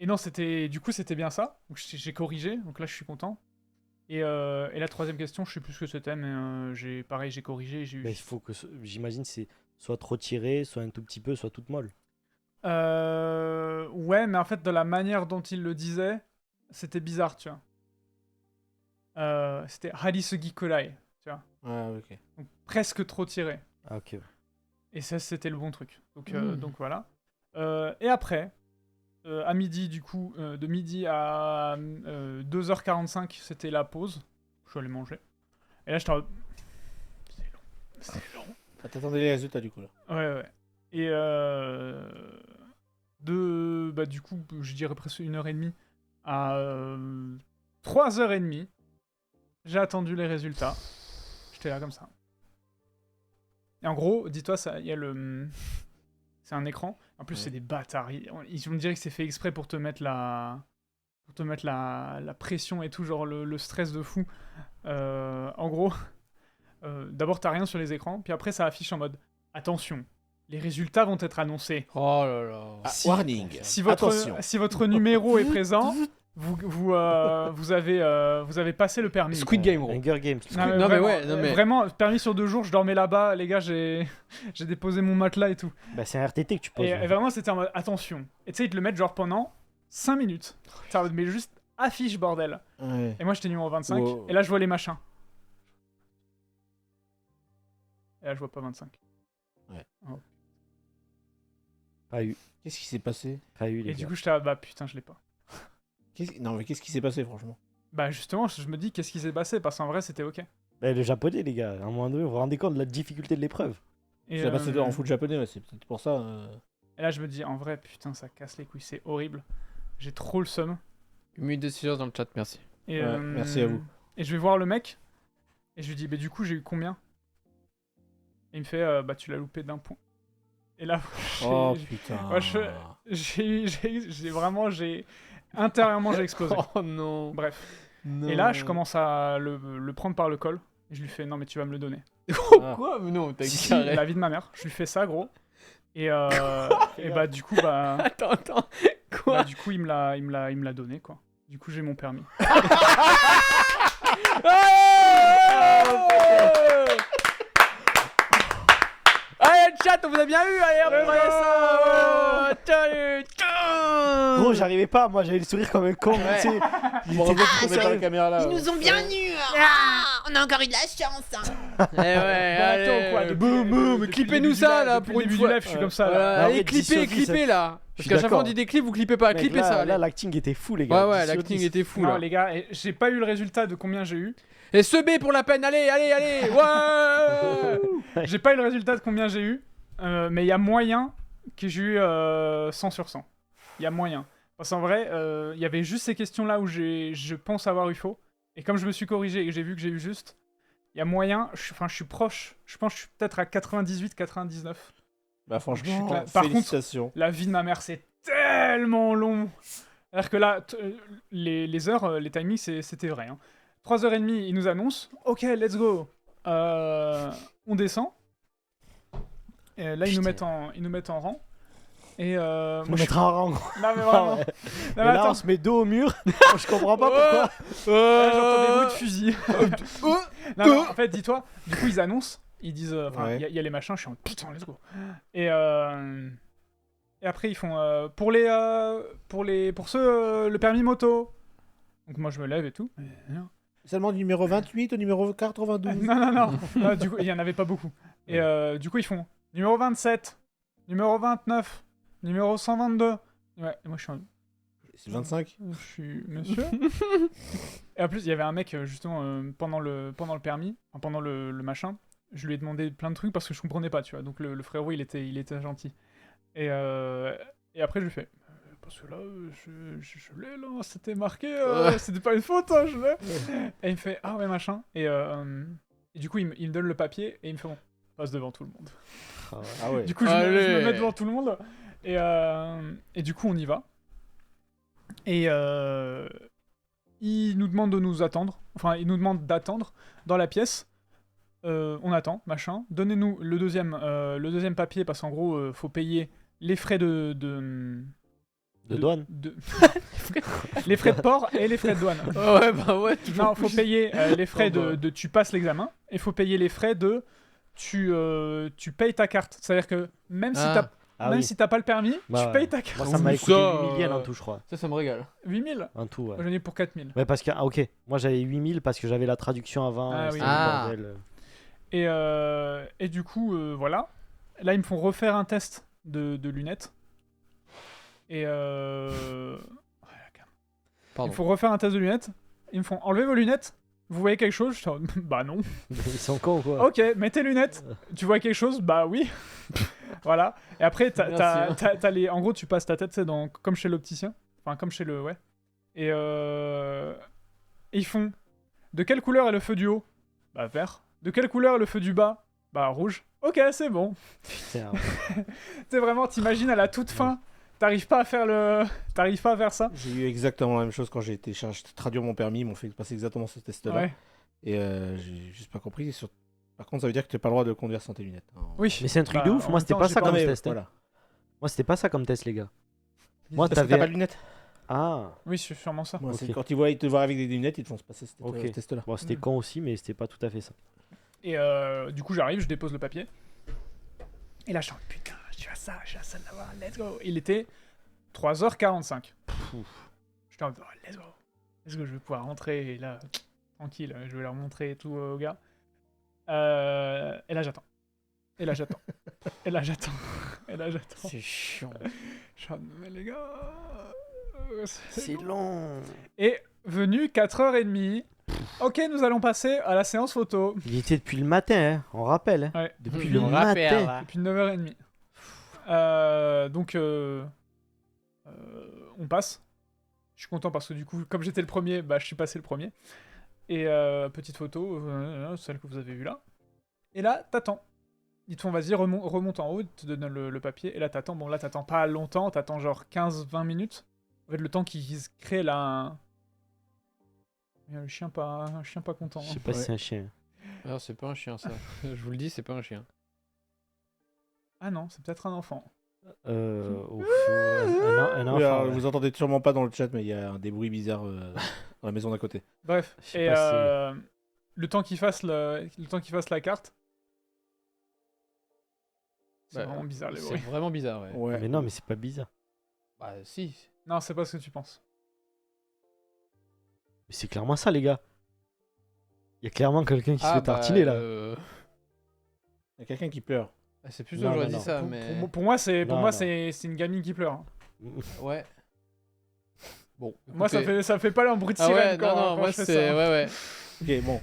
non, c'était... Du coup, c'était bien ça. Donc j'ai corrigé. Donc là, je suis content. Et la troisième question, je sais plus ce que c'était, mais j'ai corrigé et j'ai eu... Mais il faut que, j'imagine, c'est soit trop tiré, soit un tout petit peu, soit toute molle. Ouais, mais en fait, de la manière dont il le disait, c'était bizarre, tu vois. C'était Harisugi Kurai, Ah, ok. donc presque trop tiré. Ah, ok. Et ça, c'était le bon truc. Donc, Mmh. donc voilà. Et après, à midi, du coup, de midi à 2h45, c'était la pause. Je suis allé manger. Et là, j'étais en mode, c'est long. Ah, t'attendais les résultats du coup là. Ouais. Et du coup, je dirais presque 1h30 à 3h30, j'ai attendu les résultats. J'étais là comme ça. Et en gros, dis-toi, il y a le. C'est un écran. En plus, Ouais. c'est des bâtards. Ils me diraient que c'est fait exprès pour te mettre la. Pour te mettre la pression et tout, genre le stress de fou. En gros, d'abord, t'as rien sur les écrans, puis après, ça affiche en mode attention, les résultats vont être annoncés. Oh là là. Ah, Si- warning. Si Attention. votre numéro est présent, vous avez passé le permis. Squid Game, gros. Hunger Games. Non, mais vraiment, ouais, non, mais- vraiment, permis sur 2 jours, je dormais là-bas, les gars, j'ai déposé mon matelas et tout. Bah, c'est un RTT que tu poses. Et vraiment, c'était en mode attention. Et tu sais, ils te le mettent genre pendant 5 minutes. T'es en mode, mais juste affiche, bordel. Ouais. Et moi, j'étais numéro 25. Wow. Et là, je vois les machins. Et là, je vois pas 25. Pas eu. Qu'est-ce qui s'est passé? Pas eu, les Et gars. du coup, j'étais là, bah putain, je l'ai pas. Non, mais qu'est-ce qui s'est passé franchement? Bah justement, je me dis, qu'est-ce qui s'est passé? Parce qu'en vrai, c'était ok. Bah, le japonais, les gars, à un moment donné, vous vous rendez compte de la difficulté de l'épreuve. Et, C'est passé en euh, foot japonais, ouais, c'est peut-être pour ça. et là, je me dis, en vrai, putain, ça casse les couilles, c'est horrible. J'ai trop le seum. 1 minute de silence dans le chat, merci. Et, Ouais, merci à vous. Et je vais voir le mec. Et je lui dis, bah du coup, j'ai eu combien? Et il me fait, bah tu l'as loupé d'1 point. Et là, Oh j'ai- putain. Ouais, intérieurement, j'ai explosé. Oh non. Bref. Non. Et là, je commence à le prendre par le col. Et je lui fais, non, mais tu vas me le donner. Ah. Quoi? Mais non, t'as Si, carré. la vie de ma mère. Je lui fais ça, gros. Et bah, du coup, Attends. Quoi? bah, du coup, il me l'a donné, quoi. Du coup, j'ai mon permis. Allez, le chat, on vous a bien eu. Allez, on va ça. Salut. Gros, j'arrivais pas, moi j'avais le sourire comme un con. Ouais. Tu sais, il Bon, était regarde, trop on met pas la caméra là. Ils nous ont bien nus. On a encore eu de la chance. Eh ouais, Attends, quoi, allez. depuis- Boum, boum. depuis le Clippez-nous début du ça live- là depuis pour le une début fois. du live, je suis comme ça, là. Voilà, Non, allez, mais 10 sur 10, clippez là. Je Parce suis qu'à chaque fois on d'accord. dit des clips, vous clippez pas. Mec, Clippez là, ça. là, allez. l'acting était fou, les gars. Ouais, 10 sur l'acting 10. était fou Non, là. les gars, j'ai pas eu le résultat de combien j'ai eu. Et ce B pour la peine, allez. Ouais. J'ai pas eu le résultat de combien j'ai eu. Mais il y a moyen que j'ai eu 100 sur 100. Il y a moyen. Parce qu'en vrai, il y avait juste ces questions-là où je pense avoir eu faux. Et comme je me suis corrigé et que j'ai vu que j'ai eu juste, il y a moyen. Je suis proche. Je pense que je suis peut-être à 98, 99. Bah Je franchement, suis clair. Par contre, félicitations. La vie de ma mère, c'est tellement long. C'est-à-dire que là, les heures, les timings, c'était vrai. 3h30, ils nous annoncent. Ok, let's go. On descend. Et là, ils nous mettent en rang. Et Faut moi, je suis... mettre un rang. Non, mais vraiment. Non, Et mais là, attends. on se met dos au mur. Je comprends pas pourquoi. Ouais, j'entends des bruits de fusil. Non, non, en fait, dis-toi, du coup, ils annoncent, ils disent, enfin, il Ouais. y a les machins, je suis en putain, let's go. Et après, ils font, pour ceux, le permis moto. Donc moi, je me lève et tout. Seulement du numéro 28 au numéro 92. Non. Du coup, il y en avait pas beaucoup. Et du coup, ils font numéro 27, numéro 29, numéro 122. Ouais, et moi, je suis en... C'est 25. Je suis monsieur. Et en plus, il y avait un mec, justement, pendant le permis, enfin, pendant le machin, je lui ai demandé plein de trucs parce que je comprenais pas, tu vois. Donc le frérot, il était gentil. Et après, je lui fais, parce que là, je l'ai, là, c'était marqué, c'était pas une faute, hein, je l'ai. Et il me fait, ah ouais, machin. Et du coup, il me donne le papier et il me fait, bon, passe devant tout le monde. Ah ouais. Du coup, je me Allez. mets devant tout le monde. Et du coup, on y va. Et il nous demande de nous attendre. Enfin, il nous demande d'attendre dans la pièce. On attend, machin. Donnez-nous le deuxième papier parce qu'en gros, faut payer les frais de douane. les frais de port et les frais de douane. Ouais, bah ouais, toujours. Non, faut payer les frais Oh bah. de tu passes l'examen et faut payer les frais de tu payes ta carte. C'est-à-dire que même si Ah. t'as Ah même oui. si t'as pas le permis, Bah tu ouais. payes ta carte. Moi, ça Oui, m'a coûté ça, 8 000 yens en tout, je crois. Ça me régale. 8000. En tout, ouais. J'en ai pour 4000. Ouais, parce que, ah, ok. Moi, j'avais 8 000 parce que j'avais la traduction avant. Ah oui. c'était Ah. le bordel. Et du coup, voilà. Là, ils me font refaire un test de lunettes. Et ouais, la cam. Il Pardon. faut refaire un test de lunettes. Ils me font enlever vos lunettes. Vous voyez quelque chose? Je suis en mode, bah non. Ils sont cons, quoi. Ok, mets tes lunettes. Tu vois quelque chose? Bah oui. Voilà. Et après, Merci, hein. t'as les... en gros, tu passes ta tête, c'est comme chez l'opticien. Enfin, comme chez le... Ouais. Et ils font... De quelle couleur est le feu du haut? Bah vert. De quelle couleur est le feu du bas? Bah rouge. Ok, c'est bon. Putain. C'est vraiment, t'imagines à la toute fin, t'arrives pas à faire ça. J'ai eu exactement la même chose quand j'ai été traduire mon permis. Ils m'ont fait passer exactement ce test-là. Ouais. Et j'ai juste pas compris. Par contre, ça veut dire que tu n'as pas le droit de conduire sans tes lunettes. Oui. Mais c'est un truc Bah, de ouf. en Moi, même c'était temps, pas j'ai ça pas- comme mais test. hein. voilà. Moi, c'était pas ça comme test, les gars. Moi, Parce que t'as t'avais. pas de lunettes. Ah. Oui, c'est sûrement ça. Moi, c'est Ok. quand ils te voient avec des lunettes, ils te font se passer ce Ok. test-là. Bon, c'était con aussi, mais c'était pas tout à fait ça. Et du coup, j'arrive, je dépose le papier. Et là, je suis en mode, putain, je suis à ça de l'avoir, let's go. Il était 3h45. J'étais en mode, oh, let's go. Let's go, je vais pouvoir rentrer. Et là, tranquille, je vais leur montrer et tout aux gars. Et là, j'attends. Et là, j'attends. Et là, j'attends. Et là, j'attends. C'est chiant. Je suis en mode, mais les gars. C'est long. Et venu 4h30. Ok, nous allons passer à la séance photo. Il était depuis le matin, hein, on rappelle. Hein. Ouais. Depuis Je le me rappelle, matin. là. Depuis 9h30. Donc, on passe. Je suis content parce que du coup, comme j'étais le premier, bah, je suis passé le premier. Et petite photo, celle que vous avez vue là. Et là, t'attends. Ils te font, vas-y, remonte en haut, ils te donnent le papier. Et là, t'attends. Bon, là, t'attends pas longtemps, t'attends genre 15-20 minutes. En fait, le temps qu'ils créent là un... Il y a un chien pas content. Je hein. sais pas si Ouais. c'est un chien. Alors, c'est pas un chien, ça. Je vous le dis, c'est pas un chien. Ah non, c'est peut-être un enfant. Ouf, un enfant. Oui, alors, ouais. vous entendez sûrement pas dans le chat, mais il y a des bruits bizarres dans la maison d'à côté. Bref, Je sais et pas le temps qu'il fasse la carte, c'est Bah, vraiment bizarre les C'est bruits. vraiment bizarre, ouais. Ouais. Mais non, mais c'est pas bizarre. Bah, si. Non, c'est pas ce que tu penses. Mais c'est clairement ça, les gars. Il y a clairement quelqu'un qui se Ah, fait tartiner là. Il y a quelqu'un qui pleure. C'est plus Non, j'aurais non, dit non. ça, Pour, mais. pour moi, c'est Non, non. une gamine qui pleure. hein. Ouais. Bon. Moi, écoutez. ça fait pas l'embrouille de Ah sirène ouais, quand, non, quand moi je fais c'est. ça. Ouais, ouais. Ok, bon.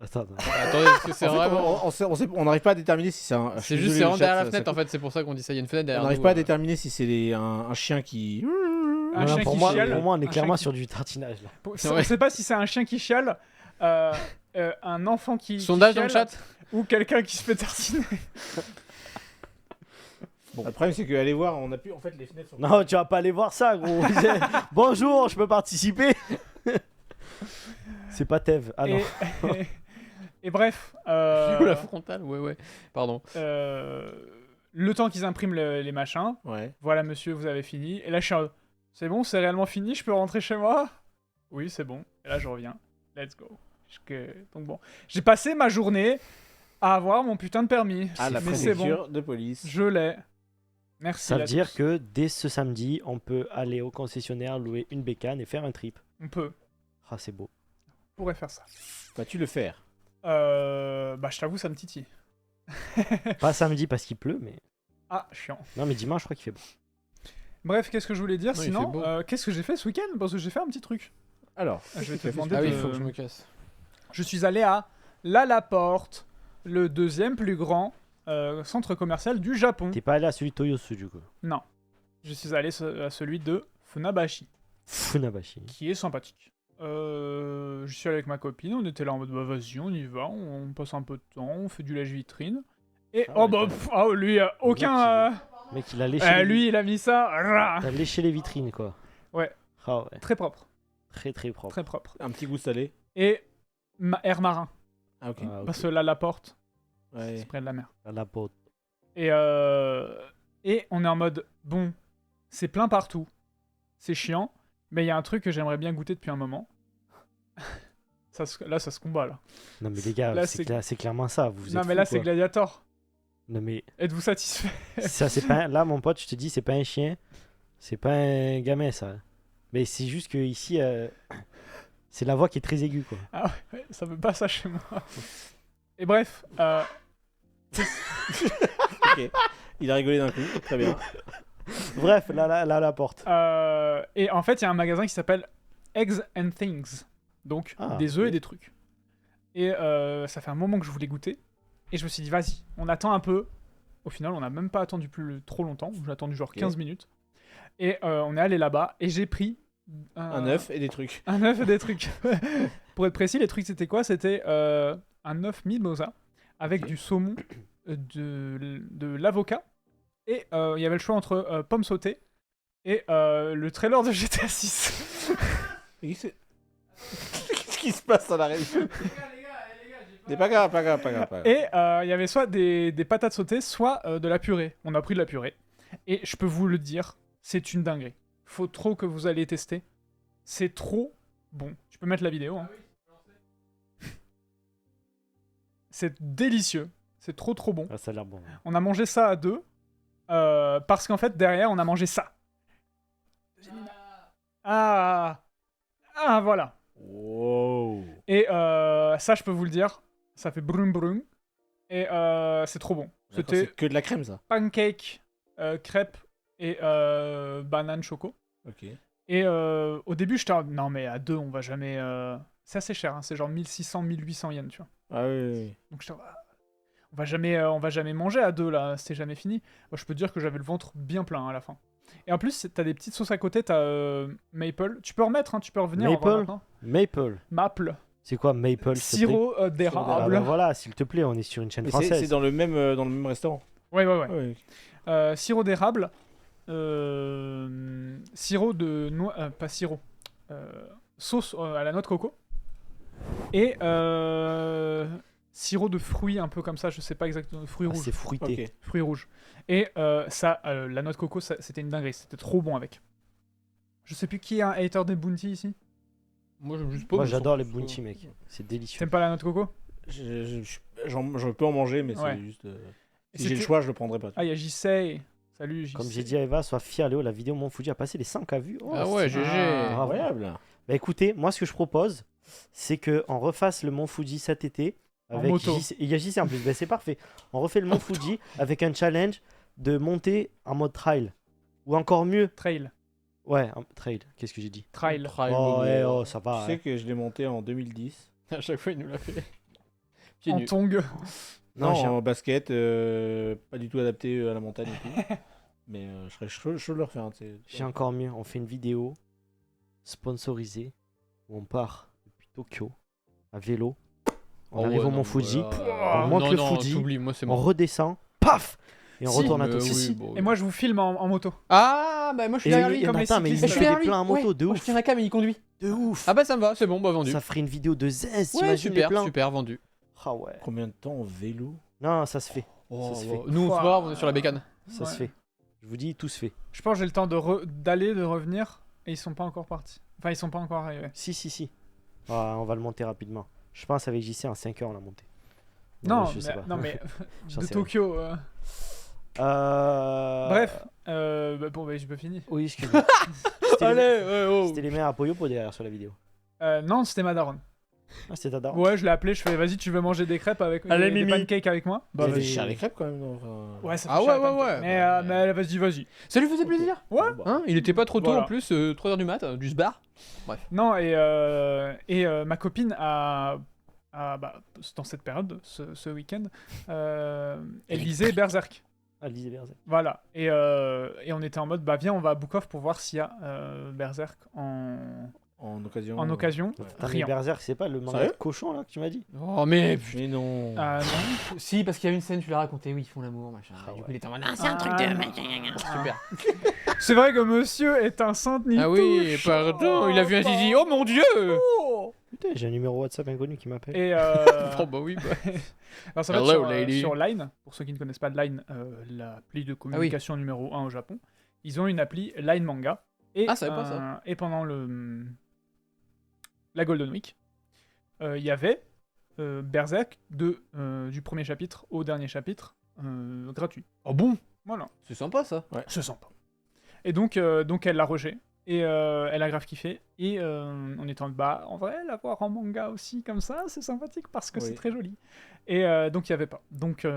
Attends, attends. Attendez, parce que c'est En fait, vraiment. on n'arrive pas à déterminer si c'est un. je suis C'est juste, désolé, c'est le rentre chat, derrière la ça fenêtre en coupe. fait, c'est pour ça qu'on dit ça. Il y a une fenêtre derrière On n'arrive nous, pas à déterminer si c'est un chien qui. Un Non, chien pour qui moi, chiale. pour moi, on est un clairement chien sur du tartinage là. qui- Ouais. On sait pas si c'est un chien qui chiale, un enfant qui Sondage dans le chiale, chat. ou quelqu'un qui se fait tartiner. Bon. Le problème, c'est qu'aller voir, on a pu. En fait, les fenêtres sont. Non, tu vas pas aller voir ça, gros. Bonjour, je peux participer. C'est pas Tev. Ah non. Et bref, Ou la frontale, ouais, ouais. Pardon. le temps qu'ils impriment les machins, Ouais. voilà monsieur, vous avez fini. Et là, je suis en- c'est bon, c'est réellement fini, je peux rentrer chez moi? Oui, c'est bon. Et là, je reviens. Let's go. Donc bon, j'ai passé ma journée à avoir mon putain de permis. Ah, la mais c'est bon, préfecture de police. je l'ai. Merci. Ça veut à dire tous. que dès ce samedi, on peut aller au concessionnaire, louer une bécane et faire un trip. On peut. Ah, c'est beau. On pourrait faire ça. Vas-tu le faire? Bah, je t'avoue, ça me titille. Pas samedi parce qu'il pleut, mais. Ah, chiant. Non, mais dimanche, je crois qu'il fait beau. Bref, qu'est-ce que je voulais dire Non, il sinon fait beau. qu'est-ce que j'ai fait ce week-end? Parce que j'ai fait un petit truc. Alors, Je vais te qu'est-ce que tu demander Ah oui, de- il faut que je me casse. Je suis allé à Laporte, le deuxième plus grand centre commercial du Japon. T'es pas allé à celui de Toyosu, du coup. Non. Je suis allé à celui de Funabashi, Funabashi. qui est sympathique. Je suis allé avec ma copine, on était là en mode bah vas-y, on y va, on passe un peu de temps, on fait du lèche-vitrine. Et Ah oh ouais, bah, t'as- pff, oh, lui, aucun. Mec, il a léché. Lui, il a mis ça. Rah. T'as léché les vitrines, quoi. Ouais. Ah ouais. Très propre, Très, très propre. très propre. un petit goût salé. Et Air Marin, Ah, ok. Ah, ok. parce que là, Laporte, Ouais. c'est près de la mer. À la pote. Et on est en mode, bon, c'est plein partout, c'est chiant, mais il y a un truc que j'aimerais bien goûter depuis un moment. Là, ça se combat, là. Non mais les gars, Là, c'est clairement ça. Vous Non, êtes mais là, fous, c'est quoi. Gladiator. Non mais Êtes-vous satisfait? ça c'est pas là mon pote, je te dis c'est pas un chien, c'est pas un gamin ça. Mais c'est juste que ici c'est la voix qui est très aiguë quoi. Ah ouais, ça veut pas ça chez moi. Et bref, Ok. Il a rigolé d'un coup, très bien. Bref, là la porte. et en fait, il y a un magasin qui s'appelle Eggs and Things. Donc, Ah, des œufs ok. et des trucs. Et ça fait un moment que je voulais goûter. Et je me suis dit, vas-y, on attend un peu. Au final, on n'a même pas attendu trop longtemps. J'ai attendu genre 15 minutes. Et on est allé là-bas. Et j'ai pris Un œuf et des trucs. un œuf et des trucs. Pour être précis, les trucs, c'était quoi? C'était un œuf mimosa avec du saumon, de l'avocat. Et il y avait le choix entre pommes sautées et le trailer de GTA 6. Qu'est-ce qui se passe à la réunion? C'est pas grave, pas grave, pas grave. Pas grave. Et il y avait soit des patates sautées, soit de la purée. On a pris de la purée. Et je peux vous le dire, c'est une dinguerie. Faut trop que vous allez tester. C'est trop bon. Tu peux mettre la vidéo. Hein. C'est délicieux. C'est trop bon. Ah, ça a l'air bon. On a mangé ça à deux. Parce qu'en fait, derrière, on a mangé ça. Ah, voilà. Wow. Et ça, je peux vous le dire. Ça fait brum brum. Et c'est trop bon. D'accord, C'était c'est que de la crème, ça. pancake, crêpe et banane choco. Ok. Et au début, j'étais en- non mais à deux, on va jamais. C'est assez cher, hein, c'est genre 1600, 1800 yens, tu vois. Ah oui, oui. Donc j'étais en- on va jamais manger à deux là, c'est jamais fini. Moi, je peux te dire que j'avais le ventre bien plein à la fin. Et en plus, t'as des petites sauces à côté, t'as maple. Tu peux remettre, hein, tu peux revenir. en Maple vrai, maintenant. Maple. Maple. C'est quoi maple s'il te plaît Sirop Ah d'érable. bah voilà, s'il te plaît, on est sur une chaîne Mais c'est française. dans le même restaurant. Ouais. Ouais. Sirop d'érable. Sirop de noix. Pas sirop. Sauce à la noix de coco. Et sirop de fruits un peu comme ça, je sais pas exactement. Fruits Ah, rouges. c'est fruité. Ok. Fruits rouges. Et ça, la noix de coco, c'était une dinguerie. C'était trop bon avec. Je sais plus qui est un hater des bounty ici. Moi, j'aime juste pas. Moi mais j'adore je les trouve bounty ça- mec, c'est délicieux. T'aimes pas la noix de coco? Je peux en manger, mais Ouais. c'est juste. Et Si j'ai le c'était- choix, je le prendrai pas. Ah, il y a JC. Salut JC. Comme j'ai dit à Eva, sois fier Léo, la vidéo Mon Fuji a passé les 100K vues. Oh, Ah ouais, c'est- GG. bravo. Incroyable. Bah écoutez, moi ce que je propose, c'est qu'on refasse le Mont Fuji cet été. En Avec moto. Il y a JC en plus, bah, c'est parfait. On refait le Mont Fuji avec un challenge de monter en mode trail. Ou encore mieux, Trail. ouais, trail, qu'est-ce que j'ai dit Trail. Oh, ouais, oh, ça Tu va. sais que je l'ai monté en 2010. À chaque fois, il nous l'a fait. Pieds En nus. tongue. Non, j'ai- en basket, pas du tout adapté à la montagne et tout. Mais je serais chaud de le refaire. J'ai encore mieux, on fait une vidéo sponsorisée où on part depuis Tokyo à vélo. On Oh arrive ouais, au non, Mont Fuji, voilà. on monte Non, le non, Fuji, t'oublies, moi c'est on mort. redescend, paf Et on Si, retourne à mais Tokyo. oui, bon, Et moi, je vous filme en moto. Ah, bah moi je suis Et derrière il- lui. et comme les attends, mais il cyclistes. fait Je suis des derrière lui. plans en moto Ouais. de Moi, je ouf. tiens la cam et il conduit. De ouf. Ah bah ça me va, c'est bon, bah vendu. Ça ferait une vidéo de zest, Ouais, t'imagines les super, plans super, vendu. Ah ouais. Combien de temps en vélo? Non, ça se fait. Oh, se bah, fait. Nous on se Ouah. voit, on est sur la bécane. Ça se Ouais. fait. Je vous dis, tout se fait. Je pense que j'ai le temps d'aller, de revenir. Et ils sont pas encore partis. Enfin, ils sont pas encore arrivés. Si. Ah, on va le monter rapidement. Je pense avec JC en 5 heures on l'a monté. Non, je sais pas. non, mais J'en de sais Tokyo. rien. Bref, bon, bah, j'ai pas fini. Oui, excuse-moi. C'était Allez, les- ouais, oh. C'était les meilleurs à Poyopo derrière sur la vidéo. Non, c'était ma daronne. Ah, c'était ta daronne. Ouais, je l'ai appelé, je fais vas-y, tu veux manger des crêpes avec Allez, des Mimi. pancakes avec moi? Bah, Il y C'est avait- vas-y. cher les crêpes quand même. Non, enfin... Ouais, ça fait Ah cher, ouais, les ouais, pancakes. ouais. Mais elle, vas-y. Ça lui faisait plaisir. Ouais. Bon, bah. Hein, il était pas trop tôt Voilà. en plus, 3h du mat, du sbar. Non, et ma copine bah, dans cette période, ce week-end, elle lisait Berserk. Ah, lisez Berserk. Voilà. Et on était en mode, bah viens, on va à Book Off pour voir s'il y a Berserk En occasion. en occasion. Attends, mais Rien. Berserk, c'est pas le manga Sérieux de cochon là que tu m'as dit Oh mais... Mais non. Ah non. Si, parce qu'il y a une scène, tu l'as raconté, oui, ils font l'amour, machin. Ah Et du coup, ouais. il était en mode... Ah, c'est un truc de. Super. C'est vrai que monsieur est un saint ni Ah oui, touche. pardon, il a vu un zizi. Oh mon dieu. Putain, j'ai un numéro WhatsApp inconnu qui m'appelle. Et Oh bah oui, bah. alors, ça va être Hello, sur, lady. sur Line, pour ceux qui ne connaissent pas Line, l'appli de communication numéro 1 au Japon, ils ont une appli Line Manga. Et, Ah, ça savais pas, ça. Et pendant la Golden Week, il y avait Berserk du premier chapitre au dernier chapitre gratuit. Oh bon? Voilà, C'est sympa ça. c'est sympa. Et donc elle l'a rejet. Et elle a grave kiffé. Et on était en vrai, l'avoir en manga aussi comme ça, c'est sympathique parce que Oui. c'est très joli. Et donc il n'y avait pas. Donc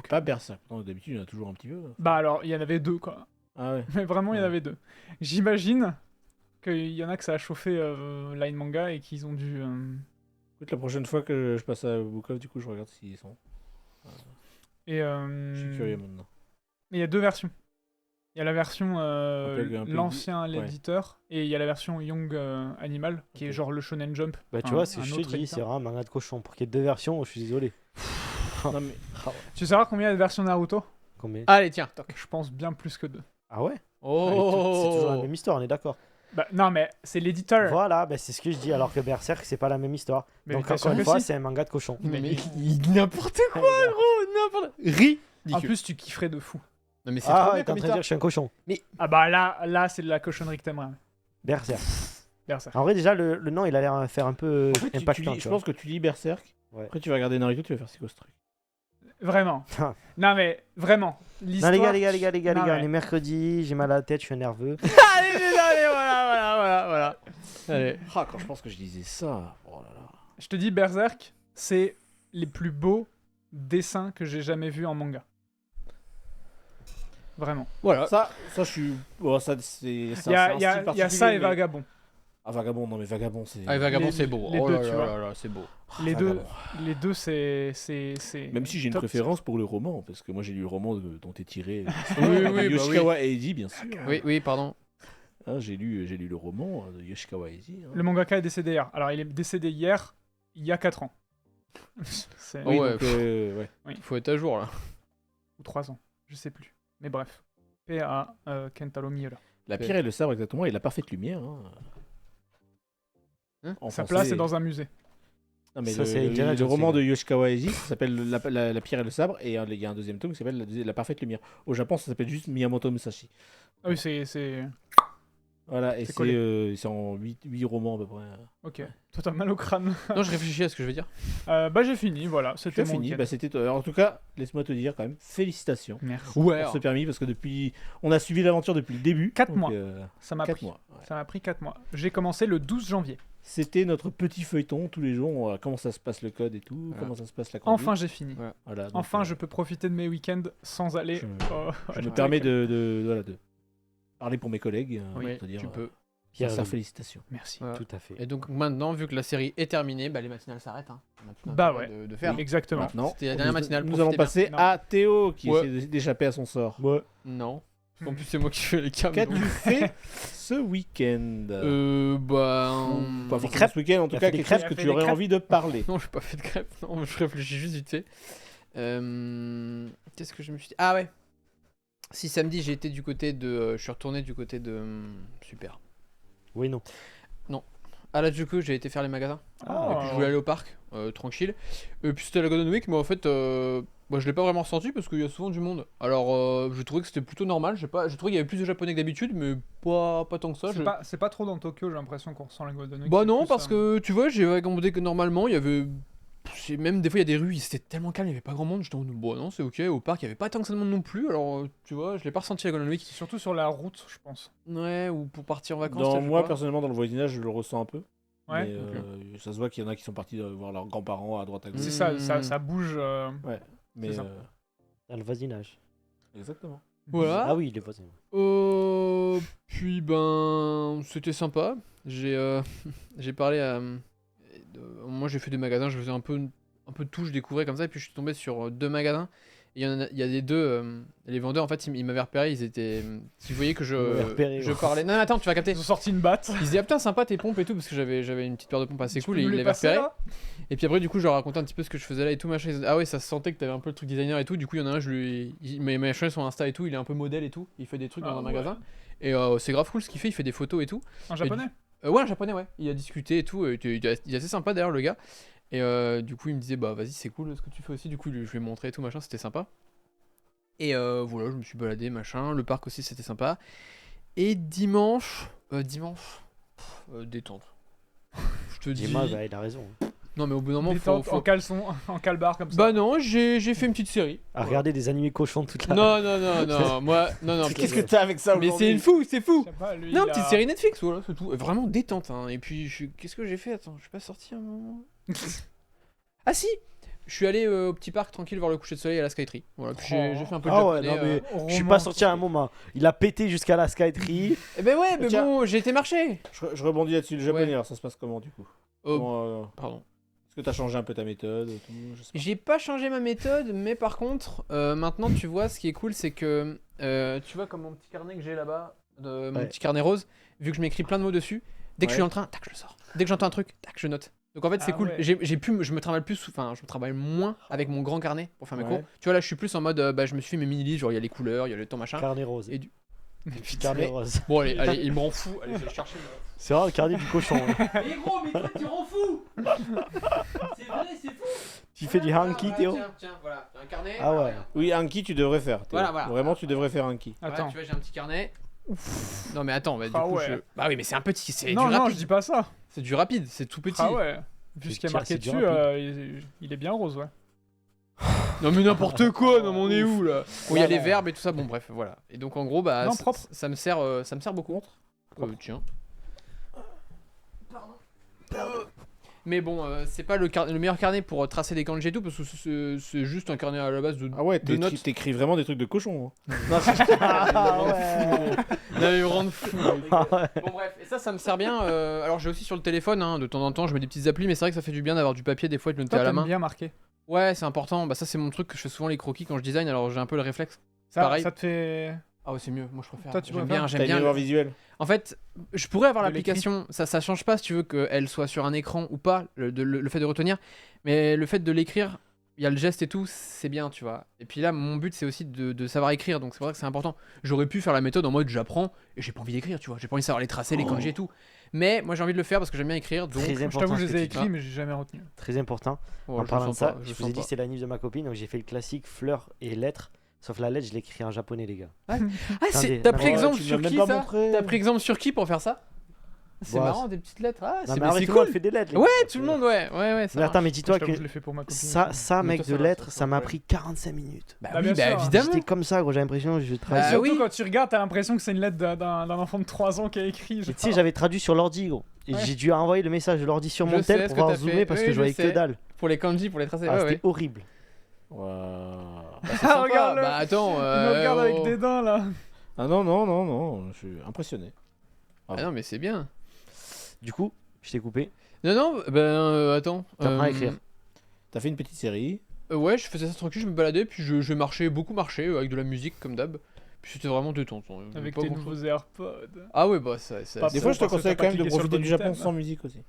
Pas Berserk. Non, d'habitude, il y en a toujours un petit peu. bah alors il y en avait 2 quoi. Ah ouais. Mais vraiment il y en Ouais. avait 2. J'imagine qu'il y en a que ça a chauffé Line Manga et qu'ils ont dû. Écoute, la prochaine fois que je passe à Book Off, du coup, je regarde s'ils sont. Et Je suis curieux maintenant. il y a 2 versions. Il y a la version Un peu l'ancien ouais. l'éditeur et il y a la version Young Animal qui est Ok. genre le Shonen Jump. Bah, tu un- vois, c'est un ce que je te autre dis, c'est éditeur. vraiment un manga de cochon. Pour qu'il y ait 2 versions, je suis désolé. Non, mais Tu sauras combien il y a de versions Naruto? Combien Allez, tiens, toc. Je pense bien plus que 2. Ah ouais? Oh. C'est toujours la même histoire, on est d'accord. Bah non mais c'est l'éditeur. Voilà, bah, c'est ce que je dis, alors que Berserk, c'est pas la même histoire. Mais Donc, bien sûr encore une que fois, si. c'est un manga de cochon. Mais Mais- n'importe quoi, gros, n'importe. Ridicule. En plus tu kifferais de fou. Non mais c'est Ah, trop ouais, bien t'es en comme train de dire histoire. que je suis un cochon. Ah bah là c'est de la cochonnerie que t'aimerais. Berserk. Berserk. En vrai, déjà, le nom, il a l'air faire un peu en fait, tu impactant. lis- tu je vois. pense que tu lis Berserk. Ouais. Après, tu vas regarder Naruto, tu vas faire c'est quoi ce truc? Vraiment. Ah. Non mais vraiment. Non, L'histoire. les gars, Non, on mais- est mercredi, j'ai mal à la tête, je suis nerveux. Allez, voilà. Allez. Ah, quand je pense que je lisais ça. Oh là là. Je te dis Berserk, c'est les plus beaux dessins que j'ai jamais vus en manga. Vraiment. Voilà. Ça, je suis. Bon, ça, c'est. Il y a ça et Vagabond. Ah, Vagabond, non, mais Vagabond, c'est. Ah, Vagabond, Les- c'est beau. les Oh deux, là tu là vois. là là, c'est beau. Les Vagabond. Les deux c'est Même si j'ai une top. préférence pour le roman, parce que moi j'ai lu le roman dont est tiré Oui, oui, Yoshikawa Eiji, bien sûr. Oui, pardon. Hein, j'ai lu le roman de Yoshikawa Eiji. Hein. Le mangaka est décédé hier. Alors il est décédé hier, il y a 4 ans. C'est... Oh, Oui, ouais, donc, ouais. Faut être à jour là. Ou 3 ans, je sais plus. Mais bref. Paix à Kentaro Miura. La pierre et le sabre, exactement, et la parfaite lumière. Hein En Sa français. place est dans un musée. Non, mais Ça, c'est le Indiana Jones, roman c'est de Yoshikawa Eiji, ça s'appelle la pierre et le sabre, et il y a un deuxième tome qui s'appelle la parfaite lumière. Au Japon, ça s'appelle juste Miyamoto Musashi. Ah oui, c'est... Voilà, et C'est collé. c'est en 8 romans à peu près. Ok. Toi t'as mal au crâne. Non, je réfléchis à ce que je vais dire. Bah j'ai fini, voilà. Tu C'était as mon fini, week-end. bah, c'était toi. Alors, en tout cas, laisse-moi te dire quand même, félicitations Merci. Ouais. pour ce permis, parce que on a suivi l'aventure depuis le début. 4 donc, mois. Ça m'a 4 pris. mois. Ouais. Ça m'a pris 4 mois. J'ai commencé le 12 janvier. C'était notre petit feuilleton tous les jours. Comment ça se passe le code et tout, Voilà. comment ça se passe la conduite. Enfin j'ai fini. Voilà, donc, Enfin je peux profiter de mes week-ends sans aller... je- au- je me au permets week-end. de parler pour mes collègues. Oui, pour te dire, tu peux. Pierre, sincères félicitations. Merci. Voilà. tout à fait. Et donc maintenant, vu que la série est terminée, bah, les matinales s'arrêtent. Hein. On a plus Bah d'intérêt ouais. de faire. Exactement. Maintenant, C'était la dernière matinale, nous profitez allons bien. passer Non. à Théo qui Ouais. essaie d'échapper à son sort. Non. En plus, c'est moi qui fais les câbles. Qu'as-tu donc. fait ce week-end Bah. Pas Des forcément crêpes. ce week-end, en tout T'as cas fait des quelque chose crêpes que T'as tu fait aurais des crêpes envie de parler. Non, j'ai pas fait de crêpes. Non, je réfléchis juste vite fait. Qu'est-ce que je me suis dit? Ah ouais. Si samedi j'ai été du côté de. Je suis retourné du côté de. Super. Oui, non. À la Juku, j'ai été faire les magasins. Ah. Et puis je voulais aller au parc, tranquille. Et puis c'était la Golden Week, mais en fait, moi je l'ai pas vraiment ressenti parce qu'il y a souvent du monde. Alors j'ai trouvé que c'était plutôt normal. J'ai trouvé qu'il y avait plus de japonais que d'habitude, mais pas tant que ça. C'est pas trop dans Tokyo, j'ai l'impression qu'on ressent la Golden Week. Bah c'est non, plus, parce que tu vois, j'ai vagabondé que normalement, il y avait. Même des fois, il y a des rues, c'était tellement calme, il y avait pas grand monde. J'étais en mode, bon, non, c'est ok. Au parc, il y avait pas tant que ça de monde non plus. Alors, tu vois, je l'ai pas ressenti la Golden Week. C'est surtout sur la route, je pense. Ouais, ou pour partir en vacances. Dans ça, je sais moi, pas. personnellement, dans le voisinage, je le ressens un peu. Ouais. Mais, ça se voit qu'il y en a qui sont partis voir leurs grands-parents à droite à gauche. C'est ça bouge. Mais, c'est ça. Dans le voisinage. exactement. Voilà. Ah oui, les voisins. Puis ben, c'était sympa. J'ai parlé à. Moi, j'ai fait des magasins, je faisais un peu de tout, je découvrais comme ça, et puis je suis tombé sur 2 magasins. Et il y a des deux. Les vendeurs, en fait, ils m'avaient repéré, ils étaient. Si vous voyez que Ils m'avaient repéré, je ouais. parlais. Non, mais attends, tu vas capter. Ils ont sorti une batte. Ils se disaient, ah putain, sympa tes pompes et tout, parce que j'avais une petite paire de pompes assez cool, et ils l'avaient passer, repéré. là Et puis après, du coup, je leur racontais un petit peu ce que je faisais là et tout, machin. Ils disaient, ah ouais, ça se sentait que t'avais un peu le truc designer et tout. Du coup, il y en a un, il m'a changé son Insta et tout, il est un peu modèle et tout. Il fait des trucs dans Ah un ouais. magasin. Et c'est grave cool ce qu'il fait, il fait des photos et tout. En japonais. Ouais, un japonais, ouais. Il a discuté et tout. Il est assez sympa d'ailleurs, le gars. Et du coup, il me disait, bah vas-y, c'est cool ce que tu fais aussi. Du coup, je lui ai montré et tout, machin, c'était sympa. Et voilà, je me suis baladé, machin. Le parc aussi, c'était sympa. Et dimanche, détente. Je te dis. Dis-moi, bah, il a raison. Non, mais au bout d'un moment, Détente, faut... en caleçon, en calbar comme ça. Bah non, j'ai fait une petite série. À regarder des animés cochons toute la. Non, moi, non. Qu'est-ce que t'as avec ça Mais aujourd'hui? c'est fou. Je sais pas, lui, Non, il petite a- série Netflix, voilà, c'est tout. Vraiment détente, hein. Et puis, qu'est-ce que j'ai fait? Attends, je suis pas sorti un moment. Ah si! Je suis allé au petit parc tranquille voir le coucher de soleil à la Skytree. Voilà, puis j'ai fait un peu de Ah ouais, japonais. non mais je suis pas roman. sorti à un moment. Il a pété jusqu'à la Skytree. Eh ben ouais, mais Tiens. bon, j'ai été marcher. Je rebondis là-dessus, le japonais, Ouais. alors ça se passe comment du coup? Oh, Comment, pardon. est-ce que t'as changé un peu ta méthode et tout? Je sais pas. J'ai pas changé ma méthode, mais par contre, maintenant tu vois, ce qui est cool, c'est que tu vois comme mon petit carnet que j'ai là-bas, mon Ouais. petit carnet rose, vu que je m'écris plein de mots dessus, dès que je suis Ouais. dans le train, tac, je le sors. Dès que j'entends un truc, tac, je note. Donc en fait, c'est Ah cool. ouais. Je me travaille plus, enfin, je me travaille moins avec mon grand carnet pour faire mes Ouais. cours. Tu vois, là, je suis plus en mode, bah, je me suis fait mes mini-listes, genre il y a les couleurs, il y a le temps machin. Carnet rose. Et du- Carnet rose. Bon, allez, il m'en fout. Allez, je vais chercher. C'est vraiment le carnet du cochon. hein. Mais gros, mais toi, tu rends fou. C'est vrai, c'est fou. Tu fais du hanky, Théo? Tiens, voilà, un carnet. Ah ouais. regarde. Oui, Anki, tu devrais faire. Théo. Voilà. Vraiment, tu devrais faire Anki. Voilà, Attends. tu vois, j'ai un petit carnet. Non, mais attends, bah, du Ah coup, ouais. bah oui, mais c'est un petit, c'est Non, du non, rapide. je dis pas ça. C'est du rapide, c'est tout petit. Ah ouais. Vu ce qui est Tiens, marqué c'est du dessus, rapide. il est bien rose, ouais. Non, mais n'importe quoi, non, mais on est où là? Bon, il y a les verbes et tout ça, bon, bref, voilà. Et donc, en gros, bah, Non, ça- propre. ça me sert beaucoup. Tiens. Mais bon, c'est pas le meilleur carnet pour tracer des kanji et tout, parce que c'est juste un carnet à la base de. Ah ouais, de notes. t'écris vraiment des trucs de cochon. Hein. Ah ouais. Non, mais me rendre fou. Ah ouais. Bon bref, et ça me sert bien. Alors j'ai aussi sur le téléphone, hein, de temps en temps, je mets des petites applis, mais c'est vrai que ça fait du bien d'avoir du papier des fois et de le noter Toi, à la t'aimes main. bien marquer. Ouais, c'est important. Bah ça c'est mon truc que je fais souvent les croquis quand je design, alors j'ai un peu le réflexe. Ça, Pareil. ça te fait. Ah ouais, c'est mieux, moi je préfère. Toi, tu j'aime préfères bien, T'as j'aime une bien. mémoire visuelle. En fait, je pourrais avoir De l'application, ça change pas si tu veux qu'elle soit sur un écran ou pas, le fait de retenir, mais le fait de l'écrire, il y a le geste et tout, c'est bien, tu vois. Et puis là, mon but c'est aussi de savoir écrire, donc c'est pour ça que c'est important. J'aurais pu faire la méthode en mode j'apprends et j'ai pas envie d'écrire, tu vois. J'ai pas envie de savoir les tracer, les kanji et tout. Mais moi j'ai envie de le faire parce que j'aime bien écrire, donc. Très Je important. t'avoue, je ce les ai que tu écrits, mais j'ai jamais retenu. dis. Très important. Ouais, En je parlant de sens ça, pas, je vous sens ai dit pas. que c'est l'anniv de ma copine, donc j'ai fait le classique fleurs et lettres. Sauf la lettre, je l'écris en japonais, les gars. Ah, Attendez, t'as non, pris mais- exemple tu sur m'as même qui pas ça? montré. T'as pris exemple sur qui pour faire ça? C'est Bah, marrant, des petites lettres. Ah, Non, c'est mais arrête, c'est tout le monde cool. fait des lettres. les Ouais, gars. tout le monde, ouais, ça Mais attends, marche. mais dis-toi Je t'avoue, que je l'ai fait pour ma copine. ça, Mais mec, toi, de ça va, lettres, ça ça m'a va. pris 45 minutes. Bah Bah, oui, bien bah sûr. évidemment. J'étais comme ça, gros, j'ai l'impression que je travaillais. Ah Surtout oui. quand tu regardes, t'as l'impression que c'est une lettre d'un enfant de 3 ans qui a écrit. Et genre. tu sais, j'avais traduit sur l'ordi, gros. Et Ouais. j'ai dû envoyer le message de l'ordi sur Je mon sais tel ce pour que pouvoir t'as zoomer fait. parce Oui, que je je voyais sais. que dalle. Pour les kanji, pour les tracer. Ah, ouais, c'était ouais. horrible. Waouh. Ah, regarde-le. Bah attends. Il me regarde avec oh. des dents là. Ah non, je suis impressionné. Ah non, mais c'est bien. Du coup, je t'ai coupé. Non, attends. T'apprends à écrire. T'as fait une petite série. Ouais, je faisais ça tranquille, je me baladais, puis je marchais, beaucoup marché, avec de la musique comme d'hab. Puis c'était vraiment détente. Hein, Avec pas tes grand-chose. nouveaux AirPods. Ah ouais, bah ça. Pas Des fois, je te parce que conseille t'as quand pas même de cliqué sur le profiter bon du Japon item. sans musique aussi.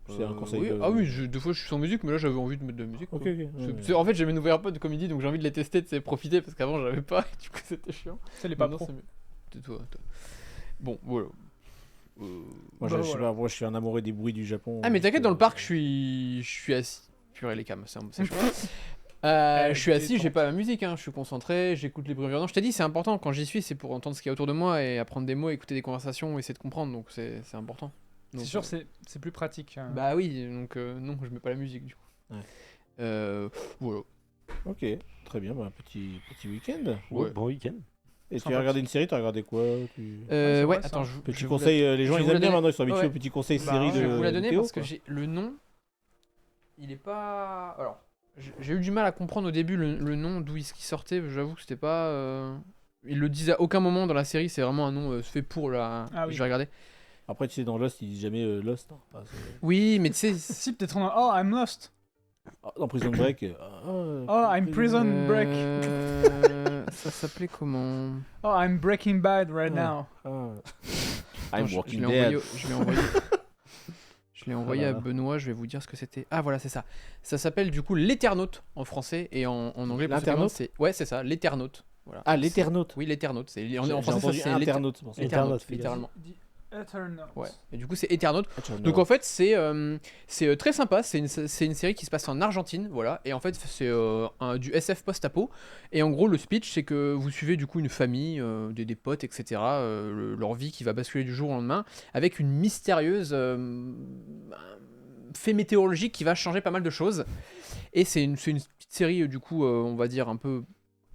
C'est un conseil. Oui. de- Ah oui, des fois je suis sans musique, mais là j'avais envie de mettre de la musique. quoi. Ok, ok. En fait, j'ai mes nouveaux AirPods comme il dit, donc j'ai envie de les tester, de profiter, parce qu'avant j'avais pas, et du coup c'était chiant. C'est les pas Maintenant, pro. c'est mieux. Tais-toi, toi. Bon, voilà. Moi, Bah, je sais voilà. pas, moi, je suis un amoureux des bruits du Japon. Ah mais t'inquiète, donc, dans le parc je suis assis. Purée les cams, c'est chaud. Je suis assis, j'ai pas la musique, hein, je suis concentré, j'écoute les bruits environnants. Je t'ai dit, c'est important, quand j'y suis, c'est pour entendre ce qu'il y a autour de moi et apprendre des mots, écouter des conversations, essayer de comprendre, donc c'est important. C'est Donc, sûr, c'est plus pratique. hein. Bah oui, donc non, je mets pas la musique du coup. Ouais. Voilà. Ok, très bien, bah, petit week-end. Ouais. Bon week-end. Et tu Sympa. as regardé une série, t'as regardé quoi c'est Ouais, vrai, ça. attends, je Petit je vous la- conseil, les gens je ils vous aiment la bien donne- maintenant, ils sont habitués Ouais. aux petits conseils Bah, séries ouais. de. Je vais vous la donner Théo, parce que quoi. j'ai le nom. Il est pas. Alors, j'ai eu du mal à comprendre au début le nom d'où il sortait. J'avoue que c'était pas. Ils le disent à aucun moment dans la série. C'est vraiment un nom fait pour la. Ah oui. Je vais regarder. Après, tu sais, dans Lost, ils disent jamais Lost. Hein. Enfin, c'est- Oui, mais tu sais. Si, peut-être en. Oh, I'm lost. dans Prison Break. Oh, I'm Prison Break. Ça s'appelait comment? Oh, I'm Breaking Bad right Ouais. now. I'm Attends, Walking je Dead. l'ai envoyé. Je l'ai envoyé là à là. Benoît, je vais vous dire ce que c'était. Ah voilà, c'est ça. Ça s'appelle du coup l'Éternaute en français et en anglais. pour ceux qui L'Internaute demandent, c'est ouais, c'est ça, l'Éternaute. Voilà. Ah, l'Éternaute. Oui, l'Éternaute. C'est en J'ai français ça entendu c'est internaute. c'est pour ça. l'Éternaute, Internaute, littéralement. The Eternal. Ouais. Et du coup, c'est Éternaute. Internaute. Donc en fait, c'est très sympa. C'est une série qui se passe en Argentine, voilà. Et en fait, c'est du SF post-apo. Et en gros, le speech, c'est que vous suivez du coup une famille, des potes, etc. Leur vie qui va basculer du jour au lendemain avec une mystérieuse fait météorologique qui va changer pas mal de choses. Et c'est une petite série, du coup, on va dire un peu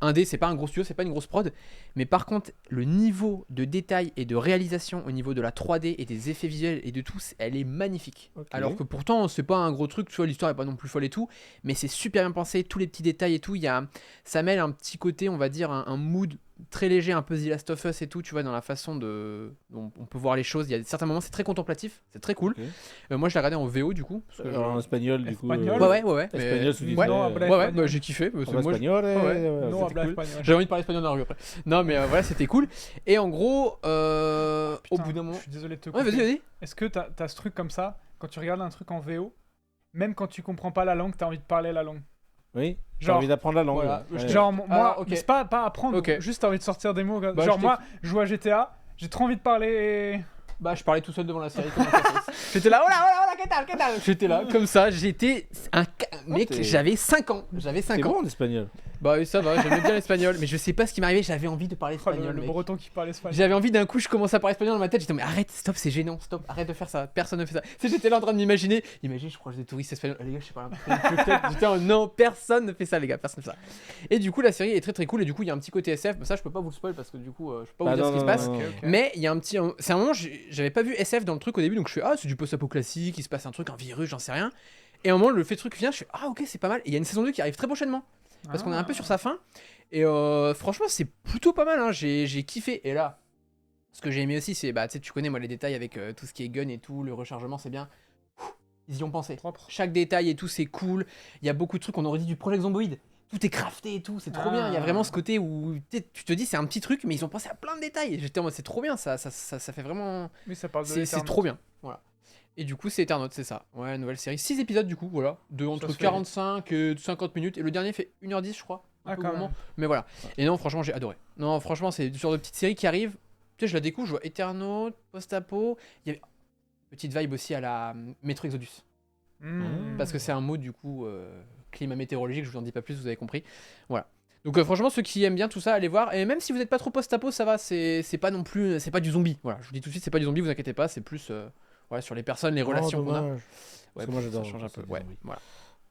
indé, c'est pas un gros studio, c'est pas une grosse prod, mais par contre, le niveau de détail et de réalisation au niveau de la 3D et des effets visuels et de tout, elle est magnifique. Ok. Alors que pourtant, c'est pas un gros truc, tu vois, l'histoire est pas non plus folle et tout, mais c'est super bien pensé, tous les petits détails et tout, ça mêle un petit côté, on va dire, un mood très léger, un peu The Last of Us et tout, tu vois, dans la façon dont on peut voir les choses. Il y a certains moments, c'est très contemplatif, c'est très cool. Ok. Moi, je l'ai regardé en VO, du coup. Parce que Alors, en espagnol, du coup. Espagnol Ouais. mais- Espagnol sous Ouais, Non, ouais, habla ouais, espagnol. j'ai kiffé. Parce que En moi, espagnol, ouais. Non, c'était habla cool. espagnol. J'avais envie de parler espagnol dans la rue après. Non, mais voilà, c'était cool. Et en gros, au Putain, bout d'un moment. Je suis désolé de te Ouais, couper. vas-y. Est-ce que t'as ce truc comme ça, quand tu regardes un truc en VO, même quand tu comprends pas la langue, t'as envie de parler la langue? Oui, j'ai Genre- envie d'apprendre la langue. Voilà. Ouais. Genre, moi, Alors, ok. mais c'est pas apprendre, Ok. juste t'as envie de sortir des mots. Bah, Genre, je moi, je joue à GTA, j'ai trop envie de parler. Bah, je parlais tout seul devant la série. Comment ça se passe. J'étais là, oh là, qu'est-ce que j'étais là, comme ça, j'étais un mec, t'es- j'avais 5 ans. J'avais C'est 5 ans. bon en espagnol. Bah, oui, ça va, j'aimais bien l'espagnol. Mais je sais pas ce qui m'arrivait, j'avais envie de parler Oh, espagnol. le mec. breton qui parle espagnol. J'avais envie d'un coup, je commençais à parler espagnol dans ma tête. J'étais, mais arrête, stop, c'est gênant, stop, arrête de faire ça. Personne ne fait ça. Tu sais, j'étais là en train de m'imaginer. Imagine, je crois que des touristes espagnols. Les gars, je sais pas. J'étais en non, personne ne fait ça, les gars, personne ne fait ça. Et du coup, la série est très très cool. Et du coup, il y a un petit côté SF. Mais ça, je peux pas vous le spoil parce que du coup, je peux pas vous dire ce qui se passe. non. Mais il y a un petit. C'est un moment, j'avais pas vu SF dans le truc au début. Donc je fais, ah, c'est du post-apo classique. Il se passe un truc, un virus, j'en sais rien. Et à un moment, le fait truc vient. Je fais, ah, ok, c'est pas mal. Et il y a une saison 2 qui arrive très prochainement. Parce qu'on est un peu sur sa fin. Et franchement, c'est plutôt pas mal. Hein. J'ai kiffé. Et là, ce que j'ai aimé aussi, c'est, bah, tu sais, tu connais moi les détails avec tout ce qui est gun et tout, le rechargement, c'est bien. Ils y ont pensé. Propre. Chaque détail et tout, c'est cool. Il y a beaucoup de trucs, on aurait dit du Project Zomboid. Tout est crafté et tout, c'est trop bien. Il y a vraiment ce côté où tu te dis, c'est un petit truc, mais ils ont pensé à plein de détails. Et j'étais en mode, c'est trop bien, ça fait vraiment. Oui, ça parle de C'est l'Eternal. trop bien. Voilà. Et du coup, c'est Eternaut, c'est ça. Ouais, nouvelle série. 6 épisodes du coup, voilà. De entre se fait. 45 et 50 minutes. Et le dernier fait 1h10, je crois. Un Ah, peu quand gourmand. même. Mais voilà. Et non, franchement, j'ai adoré. Non, franchement, c'est du genre de petite série qui arrive. Tu sais, je la découvre, je vois Eternaut, Post-Apo. Il y avait petite vibe aussi à la Metro Exodus. Parce que c'est un mot, du coup, climat météorologique, je vous en dis pas plus, vous avez compris. Voilà. Donc franchement, ceux qui aiment bien tout ça, allez voir. Et même si vous n'êtes pas trop post-apo, ça va, c'est pas non plus, c'est pas du zombie. Voilà, je vous dis tout de suite, c'est pas du zombie, vous inquiétez pas, c'est plus voilà, sur les personnes, les relations qu'on a. dommage. Ouais, que moi, ça j'adore change un aussi peu. les Ouais, zombies. voilà.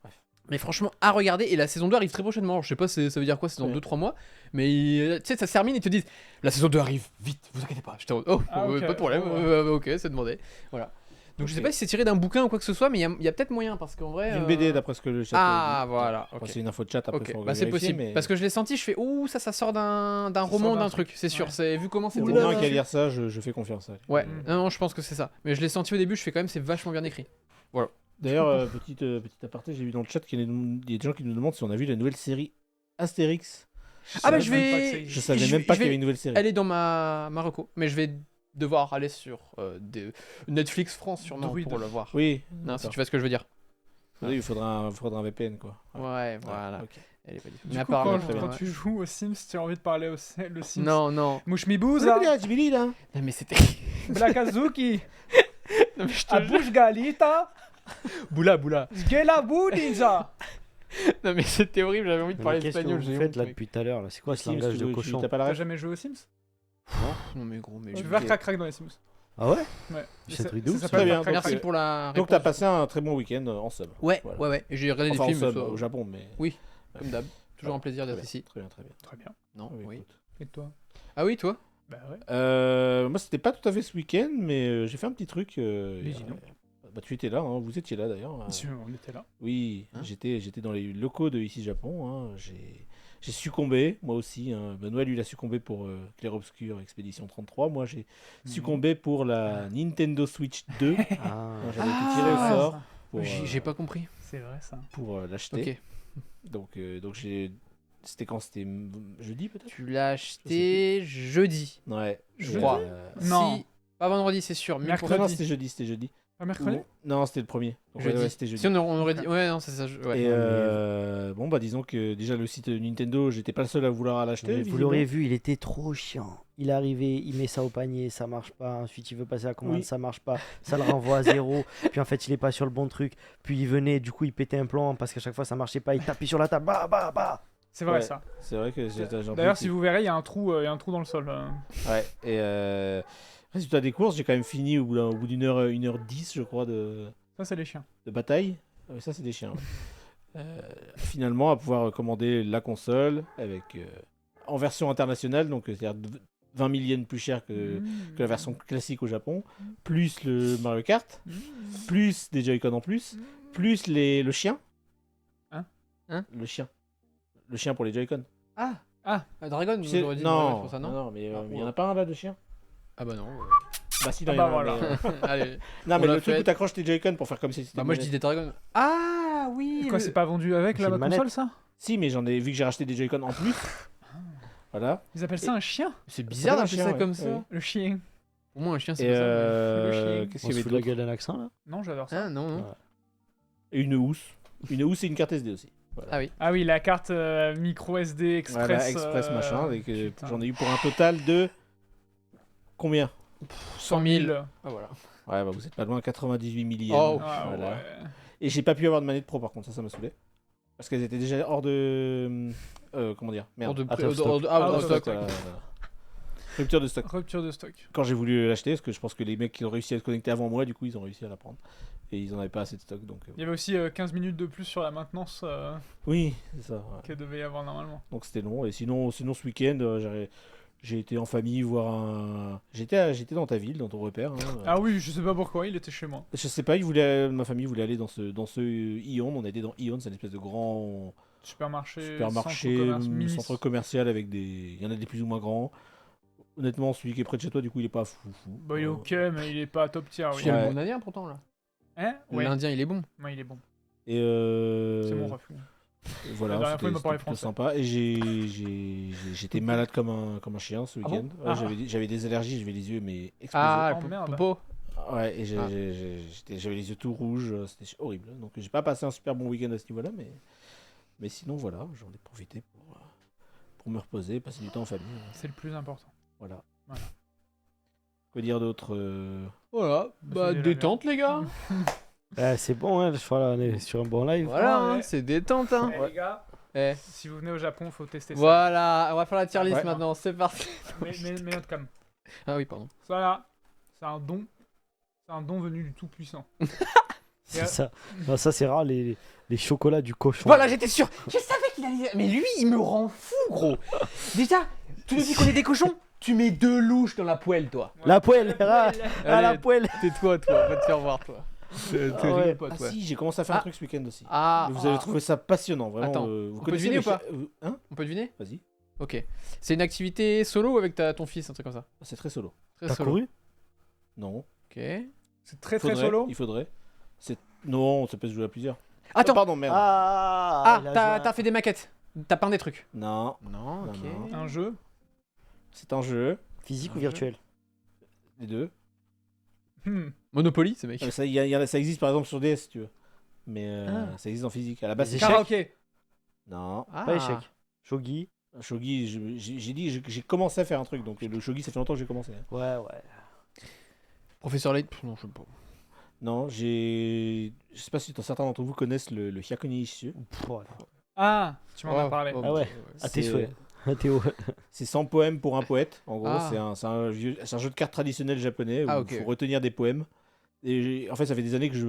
Bref. Mais franchement, à regarder, et la saison 2 arrive très prochainement. Je sais pas, ça veut dire quoi, c'est dans Ouais. 2-3 mois. Mais tu sais, ça se termine et ils te disent, la saison 2 arrive, vite, vous inquiétez pas. J'étais en mode, oh, Ah, ok. pas de problème, Ouais. ok, c'est demandé. Voilà. Donc je sais Ok. pas si c'est tiré d'un bouquin ou quoi que ce soit, mais il y a peut-être moyen parce qu'en vrai. Il y a une BD d'après ce que le chat. Ah, voilà. Bon, Ok. c'est une info de chat après. Ok, faut bah c'est vérifier, possible. mais- Parce que je l'ai senti, je fais ouh, ça sort d'un roman, sort d'un d'un truc, c'est sûr. Ouais. C'est vu comment c'était. Pour bien moi qui a fichu. lire ça, je fais confiance. Allez. Ouais, Mm. non, je pense que c'est ça. Mais je l'ai senti au début, je fais quand même, c'est vachement bien écrit. D'ailleurs, petite aparté, j'ai vu dans le chat qu'il y a des gens qui nous demandent si on a vu la nouvelle série Astérix. Ah bah savais je même pas que ça vais. existait. Je savais je même vais- pas je qu'il y vais- avait une nouvelle série. Elle est dans ma reco, mais je vais devoir aller sur Netflix France sûrement Druide. pour le voir. Oui. Non, si d'accord. tu vois ce que je veux dire. Oui, il faudra un VPN quoi. Ouais, voilà. Ok. Elle est pas du tout. Du Mais coup, apparemment, très bien. quand tu joues aux Sims, tu as envie de parler le Sims. Non, non. Mouche mi Vous bouza, avez dit Billy là Non, mais c'était. Blakazuki, Non, mais je te a jure. bouche galita, Boula. sgelabu ninja. Non, mais c'était horrible, j'avais envie de Mais parler qu'est-ce que espagnol. vous j'ai faites honte, là mec. depuis tout à l'heure là? C'est quoi ce Sims, langage de cochon? T'as pas la T'as ref jamais joué aux Sims? Non, mais gros, mais. Tu je- veux faire crac-crac dans les Sims? Ah ouais? Ouais. C'est Ça- truc de ça ouf, ça. s'appelle Très bien, faire crac-crac. Merci pour la Donc réponse. t'as passé un très bon week-end en sub. Ouais, Voilà. ouais. Et j'ai regardé Enfin, des en films sub, ça- au Japon, mais. Oui, comme d'hab. Toujours un plaisir Très d'être bien, ici. Très bien, très bien. Très bien. Non, Oui, oui. écoute. Et toi? Ah oui, toi? Bah ouais. Moi, c'était pas tout à fait ce week-end, mais j'ai fait un petit truc. Mais dis donc. Bah, tu étais là, hein, vous étiez là d'ailleurs. Si, on était là. Oui, Hein j'étais dans les locaux de Ici Japon. Hein, j'ai succombé, moi aussi. Hein. Benoît, lui, il a succombé pour Clair Obscur Expédition 33. Moi, j'ai succombé pour la Nintendo Switch 2. Ah. J'avais été tiré au Ah, sort ça. pour, J'ai pas compris. C'est vrai ça. pour l'acheter. Ok. Donc j'ai. C'était quand? C'était jeudi peut-être? Tu l'as acheté jeudi. Ouais. Je Et, crois. Non. Si... Pas vendredi, c'est sûr. Mais Mercredi. Non, non, c'était jeudi. Pas mercredi? Non, c'était le premier. Donc, Jeudi. ouais, c'était jeudi. Si on aurait dit. Ouais, non, c'est ça. Ouais. Et bon, bah disons que déjà le site Nintendo, j'étais pas le seul à vouloir l'acheter. Mais vous visiblement. l'auriez vu, il était trop chiant. Il est arrivé, il met ça au panier, ça marche pas. Ensuite, il veut passer la commande, Oui. ça marche pas. Ça le renvoie à 0. Puis en fait, il est pas sur le bon truc. Puis il venait, du coup, il pétait un plomb parce qu'à chaque fois, ça marchait pas. Il tapait sur la table. Bah. C'est vrai Ouais. ça. C'est vrai que j'ai D'ailleurs, si vous verrez, il y a un trou dans le sol. Ouais, et résultat des courses, j'ai quand même fini au bout d'une heure, 1h10, je crois, de Ça, c'est les chiens. de bataille. Ça, c'est des chiens. Ouais. Finalement, à pouvoir commander la console avec en version internationale, donc c'est-à-dire 20 000 yens plus cher que la version classique au Japon, plus le Mario Kart, plus des Joy-Con en plus le chien. Hein Le chien. Le chien pour les Joy-Con. Dragon, Tu sais- j'aurais dit non, pour ça, non, non, mais Ah, il y ouais. en a pas un là de chien. Ah bah non. Bah si, Ah non, bah il y en a un, voilà. mais, Allez. non, On mais l'a le truc fait. où t'accroches tes Joy-Con pour faire comme si c'était. Bah moi je manette. disais Dragon. Ah oui. Quoi, c'est pas vendu avec C'est la une console, manette. ça? Si, mais j'en ai vu que j'ai racheté des Joy-Con en plus. Voilà. Ils appellent ça un chien? C'est bizarre un d'appeler chien, ça ouais. comme ça. Ouais. Le chien. Pour moi un chien c'est Et pas ça. Le chien. qu'est-ce On qu'il y se avait fout de la d'autre gueule d'un accent là. Non, j'adore Mais... ça. Ah non. non. Ouais. Et une housse. Une housse et une carte SD aussi. Voilà. Ah oui. Ah oui, la carte micro SD Express. Voilà, Express machin. Avec, putain. j'en ai eu pour un total de. Combien 100 000. 000. Ah voilà. Ouais, bah vous êtes pas loin, 98 000 yens. Oh. Ah Voilà. ouais. Et j'ai pas pu avoir de manette pro par contre, ça m'a saoulé. Parce qu'elles étaient déjà hors de. Comment dire Hors Merde. de Out prix- of stock. hors de- ah, Out hors of de stock, stock. Voilà. Rupture de stock. Rupture de stock. Quand j'ai voulu l'acheter, parce que je pense que les mecs qui ont réussi à se connecter avant moi, du coup, ils ont réussi à la prendre. Et ils en avaient pas assez de stock, donc. Il y avait aussi 15 minutes de plus sur la maintenance Oui, c'est ça. Ouais. qu'elle devait y avoir normalement. Donc c'était long. Et sinon ce week-end, j'ai été en famille voir un. J'étais dans ta ville, dans ton repère. Hein. Ah oui, je sais pas pourquoi, il était chez moi. Je sais pas, ma famille voulait aller dans ce Ion. On a été dans Ion, c'est une espèce de grand Supermarché, supermarché, centre commercial avec des. Il y en a des plus ou moins grands. Honnêtement, celui qui est près de chez toi, du coup, il est pas fou. Bah il est ok, mais il est pas top tier. Oui. Il y a Ouais. le bon indien pourtant là. Hein Ouais. L'indien il est bon. Ouais, il est bon. Et C'est mon refus. voilà, La dernière fois, il m'a c'était parlé plutôt français. sympa. Et j'étais malade comme un chien ce Ah bon week-end. Ouais, Ah. j'avais des allergies, j'avais les yeux mais explosés. Ah, Oh, merde. Popo. Ouais, et Ah. j'avais les yeux tout rouges, c'était horrible. Donc j'ai pas passé un super bon week-end à ce niveau-là, mais sinon voilà, j'en ai profité pour me reposer, passer du temps en famille. C'est le plus important. Voilà. Voilà. Quoi dire d'autre Voilà. Bah c'est la détente les gars. C'est bon, hein, voilà, on est sur un bon live. Voilà, Ouais. hein, c'est détente hein. Eh, les gars, Eh. si vous venez au Japon, faut tester ça. Voilà, on va faire la tier list Ouais. maintenant, c'est parti. Mais notre cam. Ah oui, pardon. Ça là, c'est un don. C'est un don venu du Tout-Puissant. C'est ça. Non, ça, c'est rare, les chocolats du cochon. Voilà, j'étais sûr. Je savais qu'il allait. Mais lui, il me rend fou, gros. Déjà, tu nous dis qu'on est des cochons. Tu mets 2 louches dans la poêle, toi. La poêle, ah, la Allez, poêle. tais-toi, toi, va te faire voir, toi. ouais. Pote, Ah ouais. si, j'ai commencé à faire un Ah. truc ce week-end aussi. Ah, Vous avez trouvé ça passionnant, vraiment. Attends, vous on peut connaissez deviner le ou pas Hein on peut deviner? Vas-y. Ok. C'est une activité solo ou avec ton fils, un truc comme ça? C'est très solo. Très T'as solo. couru Non. Ok. C'est très Faudrait, solo. Il faudrait. Non, ça peut se jouer à plusieurs. Attends. Oh, pardon, merde. Ah, il a joué t'as fait des maquettes. T'as peint des trucs. Non, Non, ok. ok. Un jeu. c'est un jeu. Physique ou virtuel? Les deux. Monopoly, ce mec. Ça existe par exemple sur DS si tu veux. Mais Ah. ça existe en physique. À la base, Les c'est échecs. Karaoké. Non. Ah. Pas échec. Shogi. Shogi, j'ai dit, j'ai commencé à faire un truc. Donc le shogi, ça fait longtemps que j'ai commencé. Ouais, ouais. Professeur Light, non, je sais pas. Non, je sais pas si certains d'entre vous connaissent le Hyakuni Issue. Pff, voilà. Ah, tu m'en as parlé. Ah ouais. À tes souhaits. Théo. C'est 100 poèmes pour un poète. En gros, Ah. c'est un jeu de cartes traditionnel japonais où Ah, il ok. faut retenir des poèmes. Et en fait, ça fait des années que je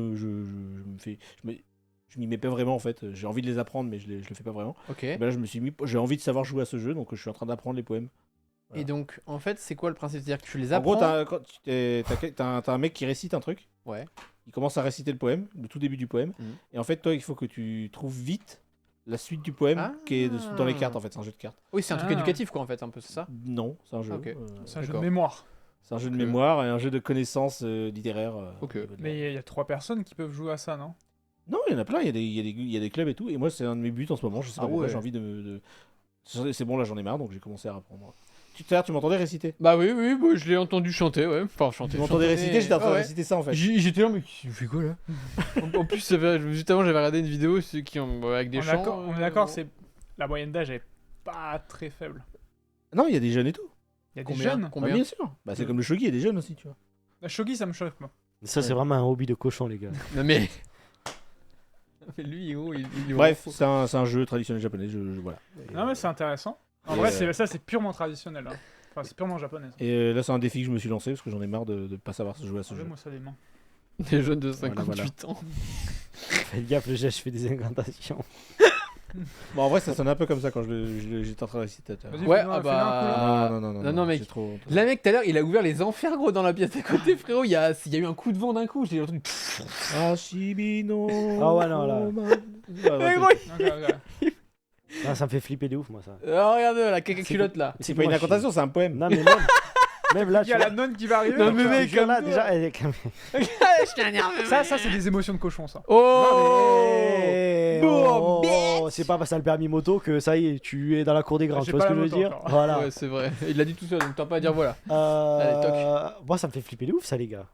m'y mets pas vraiment en fait. J'ai envie de les apprendre, mais je le fais pas vraiment. Ok. Et ben là, j'ai envie de savoir jouer à ce jeu, donc je suis en train d'apprendre les poèmes. Et donc, en fait, c'est quoi le principe? C'est-à-dire que tu les En gros, apprends. t'as un mec qui récite un truc. Ouais. Il commence à réciter le poème, le tout début du poème. Mhm. Et en fait, toi, il faut que tu trouves vite la suite du poème Ah. qui est dans les cartes. En fait, c'est un jeu de cartes. Oui, c'est un truc Ah. éducatif, quoi, en fait, un peu, c'est ça? Non, c'est un jeu. Ah, ok. C'est un jeu de D'accord. mémoire. C'est un jeu de Ok. mémoire et un jeu de connaissances littéraires. Ok. au niveau de la- Mais il y a 3 personnes qui peuvent jouer à ça, non? Non, il y en a plein, il y a des clubs et tout. Et moi, c'est un de mes buts en ce moment. Je sais pas Ah pourquoi, ouais. j'ai envie C'est bon, là, j'en ai marre, donc j'ai commencé à apprendre. Tout à l'heure, tu m'entendais réciter. Bah oui, bah, je l'ai entendu chanter, ouais. Enfin, chanter. Tu m'entendais réciter, j'étais en train Ah de ouais. réciter ça en fait. J'étais là, mais il fait quoi là? En plus, juste avant, j'avais regardé une vidéo ceux qui ont, avec des On est chants. d'accord, on est d'accord, c'est la moyenne d'âge est pas très faible. Non, il y a des jeunes et tout. Il y a des Combien jeunes. Ah, Combien bien sûr. Bah, c'est comme le shogi, il y a des jeunes aussi, tu vois. La shogi, ça me choque, moi. Ça, c'est vraiment un hobby de cochon, les gars. Non mais. Mais lui, oh, il est Bref, vraiment fou. c'est un jeu traditionnel japonais. Voilà. Non, mais c'est intéressant. En Et vrai, c'est purement traditionnel. Hein. Enfin, c'est purement japonais. Ça. Et là, c'est un défi que je me suis lancé parce que j'en ai marre de pas savoir jouer à ce En vrai, jeu. moi, ça dément. Des jeunes de 58 ans. Faites gaffe, le geste, je fais des incantations. Bon, en vrai, ça sonne un peu comme ça quand j'étais en train de réciter. Vas-y, Ouais, fais-le, ah fais-le un coup, là. Non, mec. c'est trop. Là, mec, tout à l'heure, il a ouvert les enfers, gros, dans la pièce à côté, frérot. Il y a eu un coup de vent d'un coup. J'ai entendu. Hashibino. Ah ouais, non, là. Mais gros, Ok, ok. Ah, ça me fait flipper de ouf, moi, ça. regarde la caca culotte là. C'est pas une incantation, c'est un poème. Non, mais même là, Il y a la nonne qui va arriver. Non, donc, mais mec, là, comme déjà, elle est quand même. Je suis énervé. ça c'est des émotions de cochon, ça. Oh Oh, Boom, c'est pas parce que t'as le permis moto que ça y est, tu es dans la cour des grands. J'ai Tu vois ce pas que je la veux moto dire? encore. Voilà. Ouais, c'est vrai. Il l'a dit tout seul, donc t'as pas à dire voilà. Moi, ça me fait flipper de ouf, ça, les gars.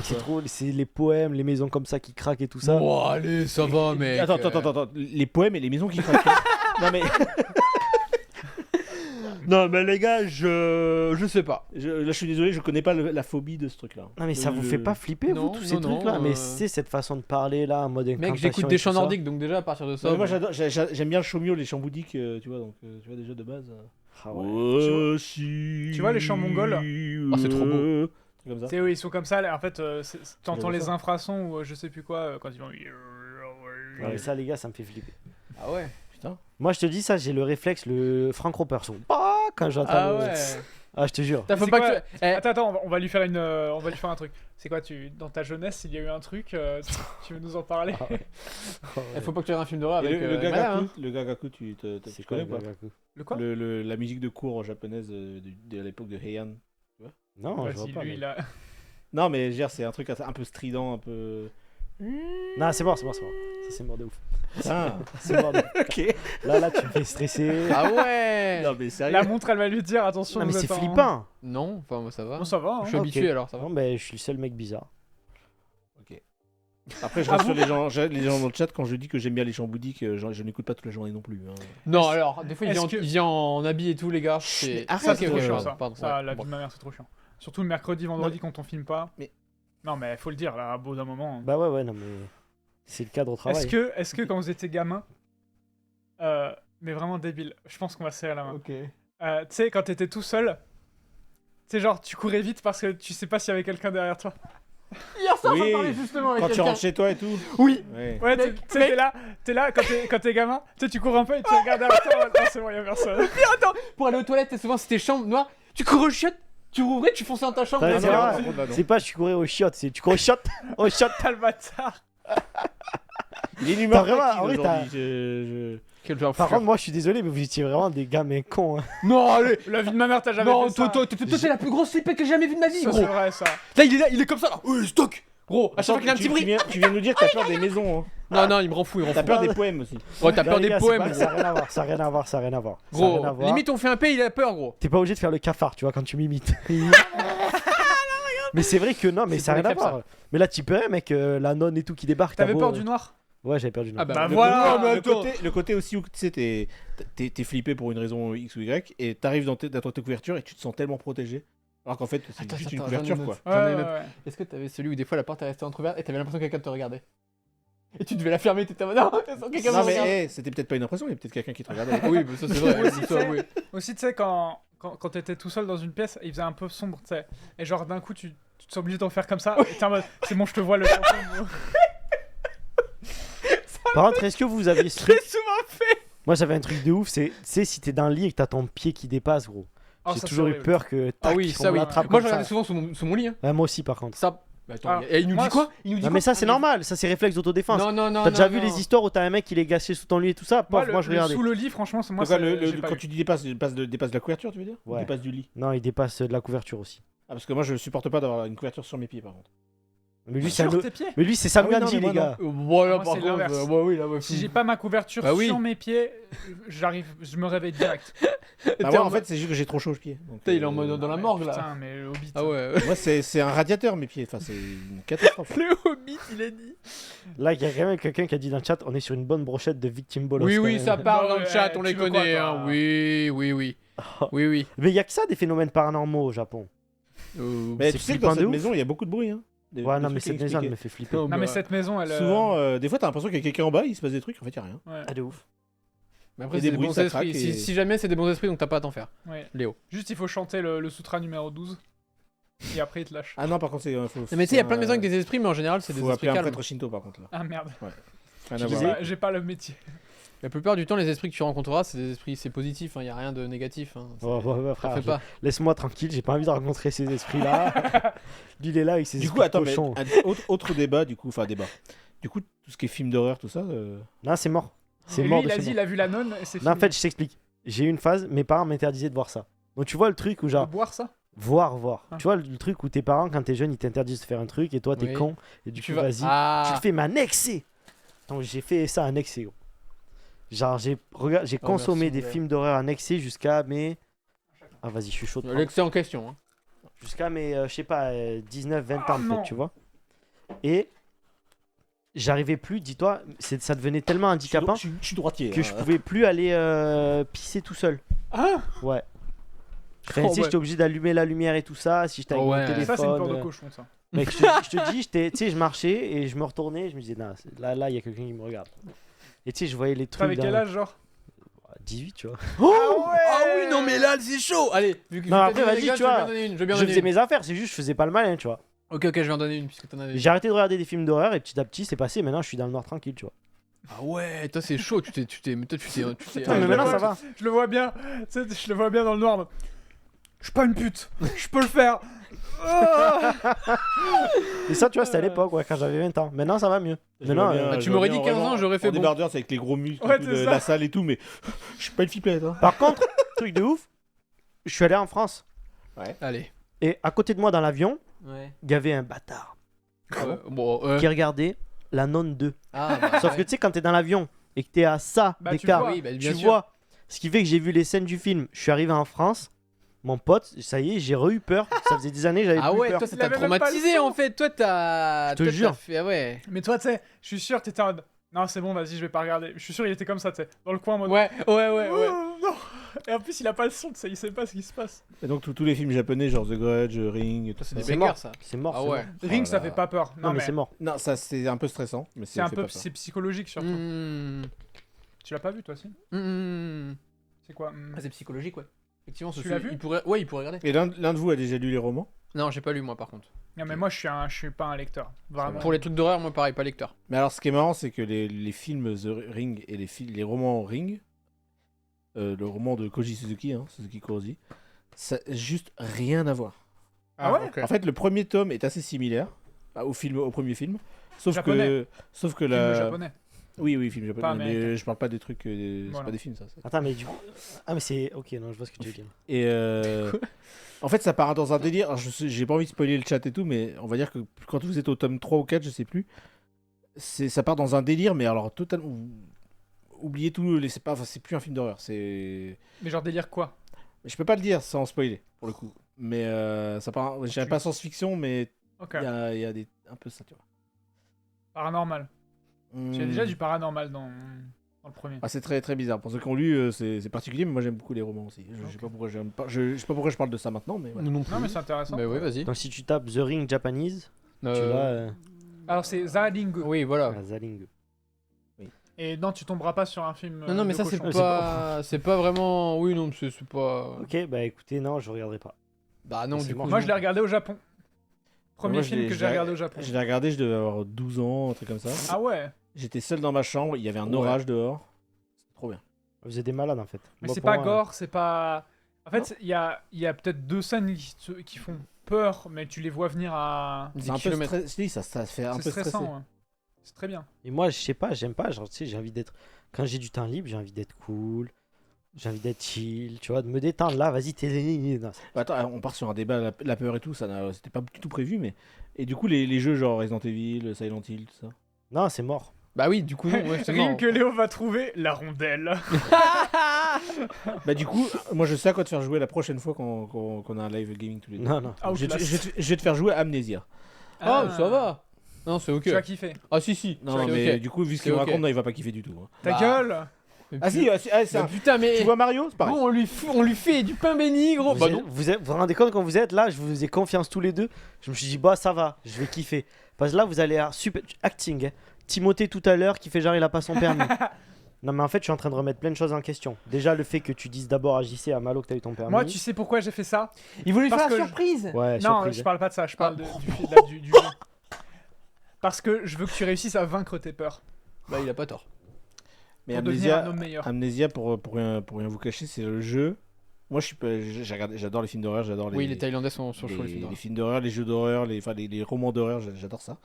C'est trop, c'est les poèmes, les maisons comme ça qui craquent et tout ça. Bon, allez, ça va, mec. Attends. Les poèmes et les maisons qui craquent. Non, mais Non, mais les gars, je sais pas. là, je suis désolé, je connais pas la phobie de ce truc-là. Non, mais ça vous fait pas flipper, Non, vous, tous ces non, non, trucs-là? Mais c'est cette façon de parler là, en mode Mec, incantation j'écoute et des tout chants ça. nordiques, donc déjà à partir de ça. Non, mais moi, bon. j'aime bien le chomio, les chants bouddhiques, tu vois, donc tu vois déjà de base. Ah ouais. Tu vois les chants mongols Ah, c'est trop beau. Comme ça. C'est oui, ils sont comme ça. En fait, t'entends J'aime les ça. infrasons ou je sais plus quoi quand ils vont. Non, mais ça, les gars, ça me fait flipper. Ah ouais. Putain. Moi, je te dis ça, j'ai le réflexe, le Frank Roper. Quand j'entends. Ah le- ouais. Ah, je te jure. T'as faut C'est pas quoi que tu. Eh, Attends, on va lui faire on va lui faire un truc. C'est quoi, dans ta jeunesse, il y a eu un truc, tu veux nous en parler? Ah ouais. Oh, ouais. faut pas que tu regardes un film d'horreur Et avec. le madame, gagaku, hein. le gagaku, tu C'est connais quoi, ou pas le Gagaku? Le quoi? La musique de cours japonaise de l'époque de Heian. Non, je vois Vas-y, pas. lui, mais- il a. Non, mais je veux dire, c'est un truc un peu strident, un peu. Non, c'est bon. Ça, c'est mort de ouf. Ah, C'est mort de ouf. ok. Là, tu me fais stresser. Ah ouais. Non, mais sérieux. La montre, elle va lui dire attention. Non, mais vous c'est êtes en- flippant. Non, enfin moi ça va. Bon, ça va. Hein. Je suis Ok. habitué alors ça va. Non, mais je suis le seul mec bizarre. Après, je rassure les gens dans le chat quand je dis que j'aime bien les chants bouddhiques, je n'écoute pas toute la journée non plus. Hein. Non, alors des fois il Est-ce vient, que- il vient en habit et tout les gars. C'est arrête, Ça, c'est Ok, trop ok, chiant, pardon, ça. pardon, Ça, ouais, la vie bon. de ma mère, c'est trop chiant. Surtout le mercredi, vendredi, quand on filme pas. Mais- Non, mais faut le dire, là, à bout d'un moment. Bah ouais, non, mais c'est le cadre au travail. Est-ce que quand vous étiez gamin, mais vraiment débile, je pense qu'on va se serrer la main. Ok. Tu sais, quand t'étais tout seul, tu sais, genre, tu courais vite parce que tu sais pas s'il y avait quelqu'un derrière toi. Hier soir Oui, j'en parlais justement avec Quand tu quelqu'un. rentres chez toi et tout. Oui. Ouais. Ouais, Mec, tu sais, t'es là quand t'es gamin, tu sais, tu cours un peu et tu regardes derrière toi. Non, c'est bon, y'a personne. Pour aller aux toilettes, souvent c'était chambre noire. Tu cours au chiottes, tu rouvrais, tu fonçais dans ta chambre. Ouais, là, c'est c'est vrai. là. par contre, là, non. C'est pas je courais au shot, c'est tu cours au shot. Au shot. T'as le bâtard. Il est inhumain. T'as vraiment- tranquille en vrai, t'as- aujourd'hui, Quel genre Par contre, moi je suis désolé, mais vous étiez vraiment des gamins cons. Hein. Non, allez. La vie de ma mère, t'as jamais Non, fait ça. toi, c'est la plus grosse flippette que j'ai jamais vue de ma vie, Ça, gros. c'est vrai, ça. Là, il est comme ça, là. Oui, stock. Gros, à chaque fois qu'il y a un petit bruit. Tu viens de nous dire que t'as peur des maisons. Hein. Non, il me rend fou, il me rend T'as fou. peur des poèmes aussi. Ouais, t'as Non, peur les des gars, c'est poèmes, pas- gros. Ça a rien à voir, ça a rien à voir, ça a rien à voir. Ça a rien à Gros, voir. limite on fait un P, il a peur, gros. T'es pas obligé de faire le cafard, tu vois, quand tu m'imites. Mais c'est vrai que non, mais C'est ça a pour rien à les crêpes, voir. Mais là, tu peux, mec, la nonne et tout qui débarque. T'avais t'as peur beau- du noir? Ouais, j'avais peur du noir. Ah bah, Bah Le voilà, côté- mais le attends. côté- le côté aussi où tu sais, t'es flippé pour une raison X ou Y et t'arrives dans ta couverture et tu te sens tellement protégé. Alors qu'en fait, c'est Attends, juste attends, une j'en ai couverture une quoi. autre. J'en ai Ouais, une ouais, autre. ouais. Est-ce que t'avais celui où des fois la porte est restée entrouverte et t'avais l'impression que quelqu'un te regardait? Et tu devais la fermer, t'étais en mode non, quelqu'un me Non regarde. mais c'était peut-être pas une impression, il y a peut-être quelqu'un qui te regardait. Oui, bah, ça c'est vrai. Aussi, ça, oui. Aussi, tu sais, quand t'étais tout seul dans une pièce, il faisait un peu sombre, tu sais. Et genre, d'un coup, tu te sens obligé d'en faire comme ça. Et t'es en mode, c'est bon, je te vois le fantôme. Par contre, est-ce que vous aviez ce truc Très souvent fait. Moi, j'avais un truc de ouf, c'est, tu sais, si t'es dans le lit et que t'as ton pied qui dépasse, gros. Oh, J'ai ça, toujours c'est eu horrible. peur que. Ah tac, oui, qu'on ça me oui. l'attrape Moi comme je regardais ça. souvent sous mon lit. Hein. Ouais, moi aussi, par contre. Ça. Bah, attends, Alors, et il nous moi, dit quoi? Il nous dit Non, quoi? mais ça, c'est Ah, normal, ça, c'est réflexe d'autodéfense. Non, non, non. T'as déjà non, vu non. les histoires où t'as un mec il est gâché sous ton lit et tout ça? Moi, Pof, moi je regardais. sous le lit, franchement, c'est moi, Donc, quoi, j'ai pas quand eu. tu dis dépasse de la couverture, tu veux dire? Ou Ouais. Dépasse du lit. Non, il dépasse de la couverture aussi. Ah parce que moi je supporte pas d'avoir une couverture sur mes pieds par contre. Mais lui, c'est un Sur autre- tes pieds. Mais lui, c'est Sam Ah oui, non, Gandhi, mais moi, les gars. Voilà, Moi, par c'est contre. l'inverse. Ouais, oui, là, ouais. Si j'ai pas ma couverture Bah oui. sur mes pieds, je me réveille direct. Bah, moi en fait c'est juste que j'ai trop chaud aux pieds. Donc, Putain, il est en mode dans la morgue là. Putain, mais le Hobbit. Ah ouais. Moi c'est un radiateur mes pieds, enfin c'est une catastrophe. Le Hobbit, il a dit. Là, il y a quand même quelqu'un qui a dit dans le chat on est sur une bonne brochette de victim bolos. Oui, quand oui, même. ça parle Bon, dans le chat, on tu les veux quoi, connaît. toi Hein. Oui, oui, oui. Oui, oui. Mais il y a que ça des phénomènes paranormaux au Japon. Mais C'est tu sais que flippant dans de cette ouf. maison il y a beaucoup de bruit. Hein. Ouais, non, mais cette maison, elle me fait flipper. Non, mais cette maison, elle. Souvent, des fois t'as l'impression qu'il y a quelqu'un en bas, il se passe des trucs, en fait y a rien. Ouais. Ah, de ouf. Mais après, Et c'est des des bruits, bons ça esprits. craque et- Si jamais c'est des bons esprits, donc t'as pas à t'en faire. Ouais. Léo. Juste, il faut chanter le sutra numéro 12. et après il te lâche. Ah non, par contre, c'est. Faut, Non, mais tu sais, il y a plein de maisons avec des esprits, mais en général, c'est des Faut esprits appeler un calmes. prêtre Shinto, par contre, là. Ah merde, Rien Je à disais- voir. j'ai pas le métier. La plupart du temps, les esprits que tu rencontreras, c'est des esprits, c'est positif, il y a rien de négatif. Ça frère, fait pas. laisse-moi tranquille, j'ai pas envie de rencontrer ces esprits-là. Lui, il est là avec ses Du esprits coup, attends, mais cochons. autre débat, du coup, enfin, débat. Du coup, tout ce qui est film d'horreur, tout ça. Non, c'est mort. C'est Et mort lui, de il a chez dit, moi. il a vu la nonne et c'est Non, en fini. fait, je t'explique. J'ai eu une phase, mes parents m'interdisaient de voir ça. Donc, tu vois le truc où, De genre, boire ça. voir. Ah. Tu vois le truc où tes parents, quand t'es jeune, ils t'interdisent de faire un truc et toi, t'es Oui. con. Et du Tu coup, vas. vas-y, tu Ah le fais m'annexer. Donc, j'ai fait ça annexé, gros. Genre, j'ai Oh, consommé merci, des ouais. films d'horreur annexés jusqu'à mes. Ah, vas-y, je suis chaud de prendre. L'excès en question. Hein. Jusqu'à mes, je sais pas, 19, 20 Ah, ans, non. peut-être, tu vois. Et j'arrivais plus, dis-toi, ça devenait tellement handicapant Je suis droitier. que je pouvais plus aller pisser tout seul. Ah, Ouais. Enfin, Oh, tu sais, ouais. j'étais obligé d'allumer la lumière et tout ça. Si j'étais avec Oh, mon ouais. téléphone. ça c'est une peur de cochon ça. Mec, je te dis, tu sais, je marchais et je me retournais et je me disais, non, là, il y a quelqu'un qui me regarde. Et tu sais, je voyais les trucs. T'avais quel dans- âge genre 18, tu vois. Ah oui, non, mais là, c'est chaud. Allez, vu que Non, t'as après, dit vas-y, anecdote, tu je vais vois. bien donner une. Je vais bien Je donner faisais une. mes affaires, c'est juste, je faisais pas le malin, tu vois. Ok, je vais en donner une puisque t'en avais une. J'ai arrêté de regarder des films d'horreur et petit à petit, c'est passé. Maintenant, je suis dans le noir tranquille, tu vois. Ah ouais, toi, c'est chaud. Mais toi, tu t'es. Non, je mais le maintenant, vois. ça va. Je le vois bien, tu sais, je le vois bien dans le noir. Je suis pas une pute, je peux le faire. Ah Et ça, tu vois, c'était à l'époque, ouais, quand j'avais 20 ans. Maintenant, ça va mieux. Maintenant, Bah, tu m'aurais dit 15 ans, j'aurais fait bon. bon. Débardeur, c'est avec les gros muscles, Ouais, et tout, c'est de ça. la salle et tout, mais je suis pas une flippette. Hein. Par contre, truc de ouf, je suis allé en France Allez. et à côté de moi dans l'avion, Ouais. il y avait un bâtard Bon, qui regardait La Nonne 2. Ah, bah, Sauf que tu sais, quand t'es dans l'avion et que t'es à ça Bah, tu d'écart, vois. oui, bah, tu bien sûr. vois. Ce qui fait que j'ai vu les scènes du film. Je suis arrivé en France, mon pote, ça y est, j'ai re-eu peur. Ça faisait des années, j'avais Ah plus ouais, peur. toi, ça Il t'a avait même pas le traumatisé son. en fait. Toi, t'as. Je te toi, jure. t'as fait. Ah ouais. Mais toi, tu sais, je suis sûr, t'étais en mode. Non, c'est bon, vas-y, je vais pas regarder. Je suis sûr, il était comme ça, tu sais, dans le coin en mode. Ouais. Oh, non. Et en plus, il a pas le son, tu sais, il sait pas ce qui se passe. Et donc, tous les films japonais, genre The Grudge, Ring, tout ça. C'est des C'est bangers, mort. ça. C'est mort. Ah c'est ouais. mort. Ring, Oh ça là. fait pas peur. Non, mais c'est mort. Non, ça, c'est un peu stressant, mais C'est un fait peu, pas peur. c'est psychologique surtout. Mmh. Tu l'as pas vu toi, si Mmh. C'est quoi Ah, c'est psychologique, ouais. Effectivement, Tu l'as vu il pourrait... Ouais, il pourrait regarder. Et l'un de vous a déjà lu les romans? Non, j'ai pas lu, moi, par contre. Non, mais moi, je suis pas un lecteur. Vraiment. Pour les trucs d'horreur, moi, pareil, pas lecteur. Mais alors, ce qui est marrant, c'est que les films The Ring et les romans Ring, le roman de Koji Suzuki, hein, Suzuki Kuroji, ça a juste rien à voir. Ah ouais ok. En fait, le premier tome est assez similaire au premier film, sauf Japonais. que Film la japonais. oui, film japonais, Pas mais américain. je parle pas des trucs, c'est Voilà. pas des films ça. Attends, mais du coup. Ah, mais c'est. Ok, non, je vois ce que tu veux dire. Et en fait, ça part dans un délire. Alors, j'ai pas envie de spoiler le chat et tout, mais on va dire que quand vous êtes au tome 3 ou 4, je sais plus, ça part dans un délire, mais alors totalement. Oubliez tout, c'est plus un film d'horreur. C'est. Mais genre délire quoi Je peux pas le dire sans spoiler, pour le coup. Mais ça part. Je dirais pas science-fiction, mais Ok. il y a un peu ça, tu vois. Paranormal. Il y a Hmm. déjà du paranormal dans le premier. Ah, c'est très très bizarre. Pour ceux qui ont lu, c'est particulier, mais moi j'aime beaucoup les romans aussi. Je sais pas pourquoi je sais pas pourquoi je parle de ça maintenant, mais voilà. Nous non plus. Non, mais c'est intéressant. Bah oui, vas-y. Donc, si tu tapes The Ring Japanese, tu l'as. Alors, c'est Zalingo. Oui, voilà. à Zaling. Et non, tu tomberas pas sur un film. Non, non, mais de ça, c'est cochon. pas... C'est pas vraiment... Oui, non, c'est pas... Ok, bah écoutez, non, je regarderai pas. Bah non, C'est du mort. coup... Moi, non. je l'ai regardé au Japon. Premier Moi, film que j'ai regardé au Japon. Je l'ai regardé, je devais avoir 12 ans, un truc comme ça. Ah ouais. J'étais seul dans ma chambre, il y avait un Ouais. orage dehors. C'était trop bien. Vous êtes des malades en fait. Mais Moi, c'est pour pas moi, gore, c'est pas. En fait, il y a peut-être deux scènes qui font peur, mais tu les vois venir à. Des C'est un peu kilomètres. ça fait un C'est peu stressé. stressant. Ouais. C'est très bien. Et moi, je sais pas, j'aime pas. Genre, tu sais, j'ai envie d'être. Quand j'ai du temps libre, j'ai envie d'être cool. J'ai envie d'être chill, tu vois, de me détendre. Là, vas-y, t'es. Non, Attends, on part sur un débat, la peur et tout, c'était pas du tout prévu, mais. Et du coup, les jeux genre Resident Evil, Silent Hill, tout ça. non, c'est mort. Bah oui, du coup, non, ouais, c'est Rime mort. que Léo va trouver la rondelle. Bah, du coup, moi je sais à quoi te faire jouer la prochaine fois qu'on a un live gaming tous les deux. Non, non. Ah, Je vais te faire jouer à Amnesia. Ah, ça va. Non, c'est ok. Tu vas kiffer. Ah si, si. Non, c'est mais ok. du coup, vu ce C'est qu'il me ok. raconte, non, il va pas kiffer du tout. hein. Ta Bah. gueule. Mais Ah puis- si, c'est Mais un. putain, mais... Tu vois Mario, c'est pareil. Bon, on lui fait du pain béni, gros. Vous, Bah êtes- non. vous vous rendez compte quand vous êtes là, je vous ai confiance tous les deux. Je me suis dit, bah ça va, je vais kiffer. Parce que là, vous allez à super acting. Hein. Timothée tout à l'heure qui fait genre il a pas son permis. Non, mais en fait, je suis en train de remettre plein de choses en question. Déjà, le fait que tu dises d'abord à JC, à Malo, que t'as eu ton permis. Moi, tu sais pourquoi j'ai fait ça? Il voulait Parce faire la que surprise. Ouais, Non, surprise. je parle pas de ça, je parle Ah. du jeu. Parce que je veux que tu réussisses à vaincre tes peurs. Bah, il a pas tort. Mais Pour devenir un Amnesia, homme meilleur. Amnesia pour rien vous cacher, c'est le jeu. Moi, j'adore les films d'horreur, j'adore Oui, les Thaïlandais sont les, chauds, les films les d'horreur. films d'horreur, les jeux d'horreur, les romans d'horreur, j'adore ça.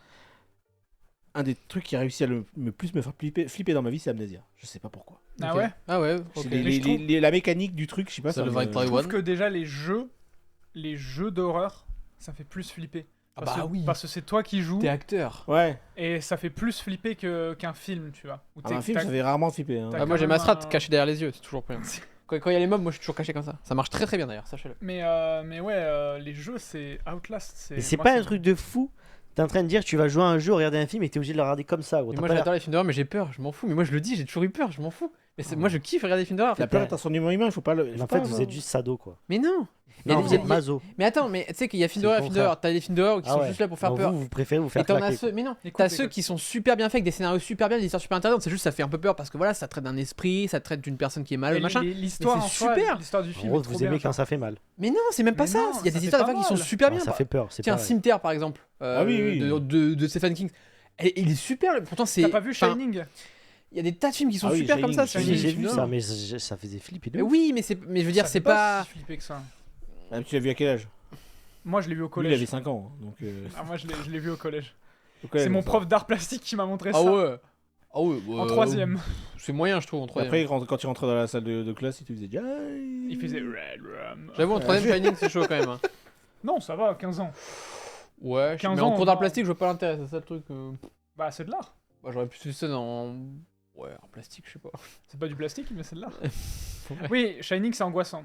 Un des trucs qui a réussi à me plus me faire flipper dans ma vie, c'est Amnesia. Je sais pas pourquoi. Ah Ok. ouais? Ah ouais, C'est ok. Mais je trouve- la mécanique du truc, je sais pas. Ça me- devrait être Je Taïwan. trouve que déjà les jeux d'horreur, ça fait plus flipper. Ah Parce bah que, oui. Parce que c'est toi qui joues T'es acteur. Ouais, et ça fait plus flipper qu'un film, tu vois. Où un film, ça fait rarement flipper. Hein. t'as- Ah, moi j'ai quand ma même strat un- cachée derrière les yeux, c'est toujours bien. Quand il y a les mobs, moi je suis toujours caché comme ça. Ça marche très très bien d'ailleurs, sachez-le. Mais ouais, les jeux, c'est Outlast. Mais c'est moi, pas un truc de fou. T'es en train de dire, tu vas jouer à un jeu, regarder un film et t'es obligé de le regarder comme ça, gros. Et T'as moi pas l'air- j'adore les films d'horreur, mais j'ai peur, je m'en fous. Mais moi je le dis, j'ai toujours eu peur, je m'en fous. Mais moi je kiffe regarder des films d'horreur. La peur est un sentiment humain, il faut pas le. En fait, vous êtes juste sado, quoi. Mais non. Il y a Non, des- vous êtes maso. Mais attends, mais tu sais qu'il y a films C'est le d'horreur, films contraire. d'horreur. T'as des films d'horreur qui Ah sont ouais. juste là pour faire Donc peur. vous préférez vous Et faire t'en as claquer. ceux, mais non, Écoute, t'as écoute. ceux qui sont super bien faits, avec des scénarios super bien, des histoires super intéressantes. C'est juste ça fait un peu peur parce que voilà, ça traite d'un esprit, ça traite d'une personne qui est mal, machin. L'histoire Mais en c'est soi, super. l'histoire du En film gros, est trop vous bien, aimez quand genre. ça fait mal. Mais non, c'est même pas Mais ça. non, Il y a ça des fait histoires pas des fois qui sont mal. super Non, bien. ça fait peur. C'est Tiens, pas. Cimetière par exemple, Ah oui, oui. de Stephen King. Et il est super, pourtant c'est. T'as pas vu enfin, Shining? Il y a des tas de films qui sont Ah oui, super comme ça. Shining, sur J'ai les vu films ça, d'horreur. mais ça faisait flipper de Mais ouf. oui, mais je veux dire, Ça c'est fait pas. si flippé que ça. Ah, tu l'as vu à quel âge? Moi, je l'ai vu au Lui, il collège. avait 5 ans. Donc, Ah, moi, je l'ai vu au collège. donc, C'est ouais, mon ça. prof d'art plastique qui m'a montré Ah ça. ouais. Ah ouais. En troisième. C'est moyen, je trouve, en Et troisième. après, quand il rentrait dans la salle de classe, il te faisait déjà. Il faisait Red Rum. J'avoue, en troisième, Shining, c'est chaud quand même. Hein. Non, ça va, 15 ans. Ouais, 15 mais ans, en cours d'art non. plastique, je vois pas l'intérêt, c'est ça le truc. Bah, c'est de l'art. Bah, j'aurais pu faire ça dans. Ouais, art plastique, je sais pas. C'est pas du plastique, mais c'est de l'art. Ouais. Oui, Shining, c'est angoissant.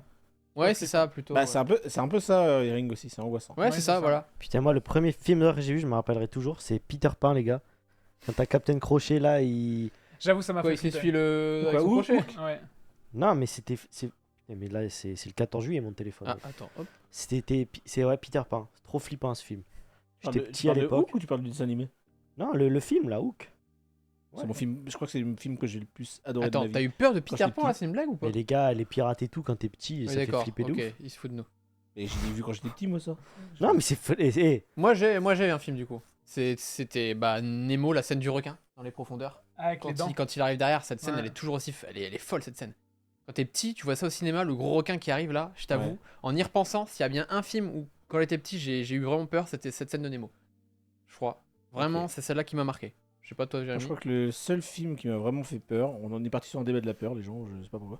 Ouais, c'est ça plutôt. Bah, ouais. c'est un peu ça, Ring aussi, c'est angoissant. Ouais, c'est ça, voilà. Putain, moi, le premier film d'horreur que j'ai vu, je me rappellerai toujours, c'est Peter Pan, les gars. Quand t'as Captain Crochet, là, il. J'avoue, ça m'a Quoi, fait il flipper. s'essuie le. Quoi, avec son où crochet Ouais. Non, mais c'était. Mais là, c'est le 14 juillet, mon téléphone. Ah, attends, hop. C'est ouais, Peter Pan. C'est trop flippant, ce film. J'étais Tu petit parles à de l'époque. Hook ou tu parles du dessin animé? Non, le film, là, Hook. C'est mon film, je crois que c'est le film que j'ai le plus adoré Attends, de ma t'as vie. eu peur de Quand Peter j'étais Pan là, petit. c'est une blague ou pas Mais les gars, les pirates et tout, quand t'es petit, Oui, ça fait d'accord, flipper de ok, ouf. il se fout de nous. Et je l'ai vu quand j'étais petit, moi, ça. Non, mais c'est. Moi j'ai un film du coup. C'était bah, Nemo, la scène du requin dans les profondeurs. Avec les dents. Quand il arrive derrière, cette scène Ouais. elle est toujours aussi. Elle est folle cette scène. Quand t'es petit, tu vois ça au cinéma, le gros requin qui arrive là, je t'avoue, Ouais. en y repensant, s'il y a bien un film où quand j'étais petit j'ai eu vraiment peur, c'était cette scène de Nemo. Je crois. Vraiment, Ok. c'est celle-là qui m'a marqué. Je sais pas toi, Moi, Jérémy. je crois que le seul film qui m'a vraiment fait peur, on en est parti sur un débat de la peur, les gens, je sais pas pourquoi.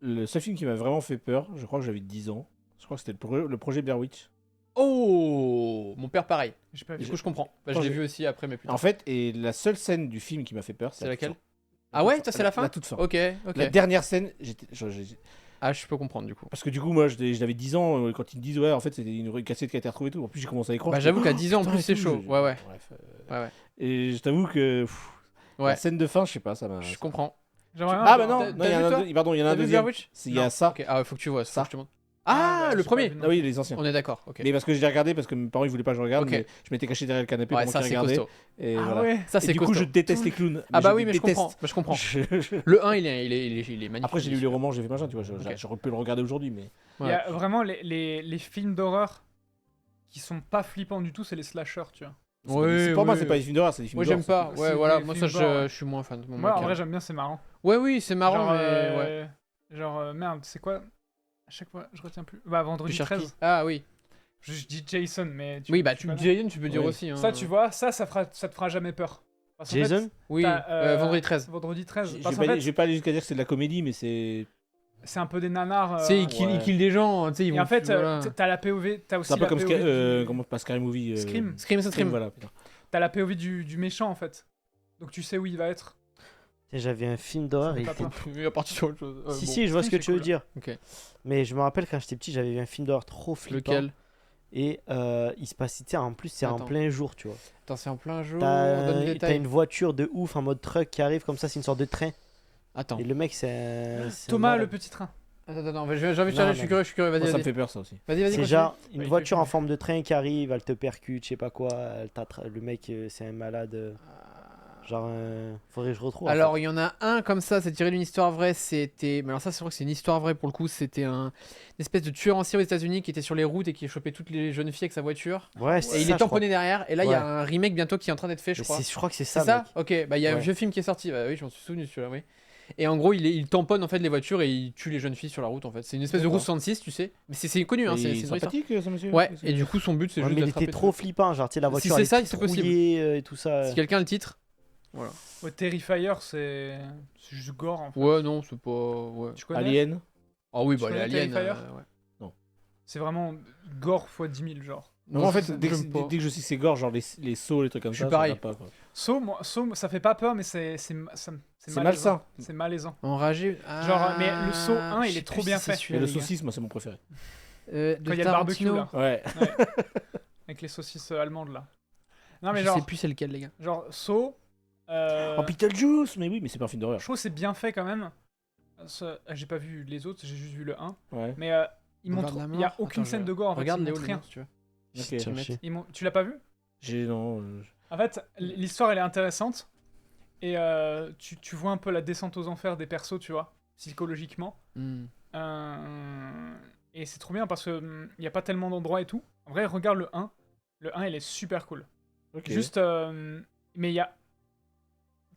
Le seul film qui m'a vraiment fait peur, je crois que j'avais 10 ans, je crois que c'était le projet Blair Witch. Oh, mon père pareil. J'ai pas Du vu. coup, je comprends. Bah, Quand je l'ai j'ai- vu aussi après, mais plus tard. En fait, et la seule scène du film qui m'a fait peur, C'est laquelle toute Ah fin. ouais, toi c'est la fin La toute fin. Ok, ok. La dernière scène, Ah, je peux comprendre du coup. parce que du coup, moi, j'avais 10 ans, quand ils me disent, ouais, en fait, c'était une cassette qui a été retrouvée et tout. En plus, j'ai commencé à y croire. Bah, je j'avoue fais, qu'à 10 ans en putain, plus et c'est tout, chaud. je- Ouais, ouais. Bref, Ouais, ouais. Et je t'avoue que Ouais. la scène de fin, je sais pas, ça m'a. Je comprends. J'aimerais Ah bien bah voir. non, T'as- non, t'as il y en vu, a toi un pardon, il y en a un T'as vu Blair deuxième. Witch Il y a Non. ça. Ok, ah, faut que tu vois ça. Ça. Faut que je te montre. Ah, Ah, j'ai le pas premier. vu, non. Ah oui, les anciens. On est d'accord, ok. Mais parce que je l'ai regardé parce que mes parents ils voulaient pas que je regarde, Ok. mais je m'étais caché derrière le canapé Ouais, pendant ça qu'ils c'est regardaient. costaud. Et Ah voilà. ouais. Ça Et c'est du coup, costaud. je déteste les clowns. Ah bah je oui, les mais je déteste. comprends. Bah, je comprends. Je- Le 1, il est magnifique. Après, j'ai lu les romans, j'ai fait machin, tu vois. Ok. J'aurais pu le regarder aujourd'hui, mais. Il y a vraiment les films d'horreur qui sont pas flippants du tout, c'est les slashers, tu vois. Pour moi, c'est pas des films d'horreur, c'est des films Moi d'horreur. j'aime pas. c'est- Ouais, c'est voilà. des Moi ça, films d'horreur, ouais. je suis moins fan de mon Moi, en mec, vrai, hein. j'aime bien, c'est marrant. Ouais, oui, c'est marrant, Genre, mais ouais. Merde, c'est quoi? À chaque fois, je retiens plus. Bah, vendredi Tu cherches qui 13. Ah oui. Je dis Jason, mais. Oui, bah tu connais. Jason, tu peux dire Oui. aussi. Hein. Ça, tu vois, ça te fera jamais peur. Parce qu'en fait, Jason Oui, t'as, vendredi 13. Vendredi 13. Je Parce vais qu'en fait, je vais pas aller jusqu'à dire que c'est de la comédie, mais c'est. c'est un peu des nanars. Tu sais, il ouais. kill des gens. Tu sais, ils Et vont. en fait, voilà. t'as la POV, t'as aussi C'est un peu la comme POV du- comment pas Scary Movie. Scream. Scream, c'est Scream. Voilà. putain. T'as la POV du méchant, en fait. Donc tu sais où il va être. Tiens, j'avais un film d'horreur. Ça il fait était- pas peur. Il est parti sur autre chose. Si, Bon. si, je vois ce que c'est tu veux cool. dire. Ok. Mais je me rappelle quand j'étais petit, j'avais vu un film d'horreur trop flippant. Lequel Et il se passe, tu sais, en plus, c'est en Attends. plein jour, tu vois. Attends, c'est en plein jour. T'as Donne les t'as détails. une voiture de ouf en mode truck qui arrive comme ça, c'est une sorte de train. Attends. Et le mec, c'est un Thomas, malade. le petit train. Attends, j'ai envie de Non, je suis non. curieux, Moi, vas-y, ça me vas-y. fait peur, ça aussi. Vas-y, vas-y. C'est continue. genre une Ouais, il voiture fait- en forme de train qui arrive, elle te percute, je sais pas quoi, le mec, c'est un malade. Genre, faudrait que je retrouve. en Alors, il y en a un comme ça, c'est tiré d'une histoire vraie. Mais alors, ça, c'est vrai que c'est une histoire vraie pour le coup. C'était une espèce de tueur en série aux États-Unis qui était sur les routes et qui chopait toutes les jeunes filles avec sa voiture. fait. Ouais, Et c'est il ça, est je tamponné derrière. Et là, il y a Ouais. un remake bientôt qui est en train d'être fait, je crois. crois. Je crois que c'est C'est ça, ça mec. Ok, bah il y a un Ouais. vieux film qui est sorti. Bah oui, je m'en suis souvenu de celui-là, oui. Et en gros, il tamponne en fait les voitures et il tue les jeunes filles sur la route en fait. C'est une espèce de D'accord. route 66, tu sais. Mais c'est connu, hein, Il c'est est une vraie histoire. sympathique, ce monsieur. Ouais, et du coup, son but c'est Ouais, juste mais il d'attraper était tout trop le monde. flippant, genre, tu sais, la voiture. c'est elle ça, était c'est possible. trouillée, et tout ça. Si quelqu'un le titre. Ouais, Terrifier, c'est juste gore en fait. Ouais, non, c'est pas. Ouais. Tu connais? Alien. Ah oui, Tu bah les connais aliens. Terrifier Ouais. C'est vraiment gore x 10 000, genre. Non, en fait, ça, dès j'aime pas. que je sais que c'est gore, genre les sauts, les trucs comme Je ça, suis pareil. ça va pas, quoi. Saut, ça fait pas peur, mais c'est C'est malaisant. malsain. C'est malaisant. Enragé. Genre, mais le saut 1, il je sais est trop plus bien si c'est fait. celui-là, Et le les gars. saucisse, moi, c'est mon préféré. De Quand il y a le barbecue, Tarantino. là. Ouais. Avec les saucisses allemandes, là. Non, mais Je genre, sais plus c'est lequel, les gars. saut. Oh, Beetlejuice, mais oui, mais c'est pas un film d'horreur. Je trouve que c'est bien fait quand même. J'ai pas vu les autres, j'ai juste vu le 1. Ouais. Mais il Boulevard montre. de la Il y a mort. aucune Attends, scène de gore en fait. Regarde il Léo, montre le rien. nom, si tu veux. Ok. Chercher. Tu l'as pas vu? Non. En fait, l'histoire elle est intéressante. Et tu vois un peu la descente aux enfers des persos, tu vois, psychologiquement. Hmm. Et c'est trop bien parce que il y a pas tellement d'endroits et tout. En vrai, regarde le 1. Le 1, il est super cool. Ok. Juste, mais il y a.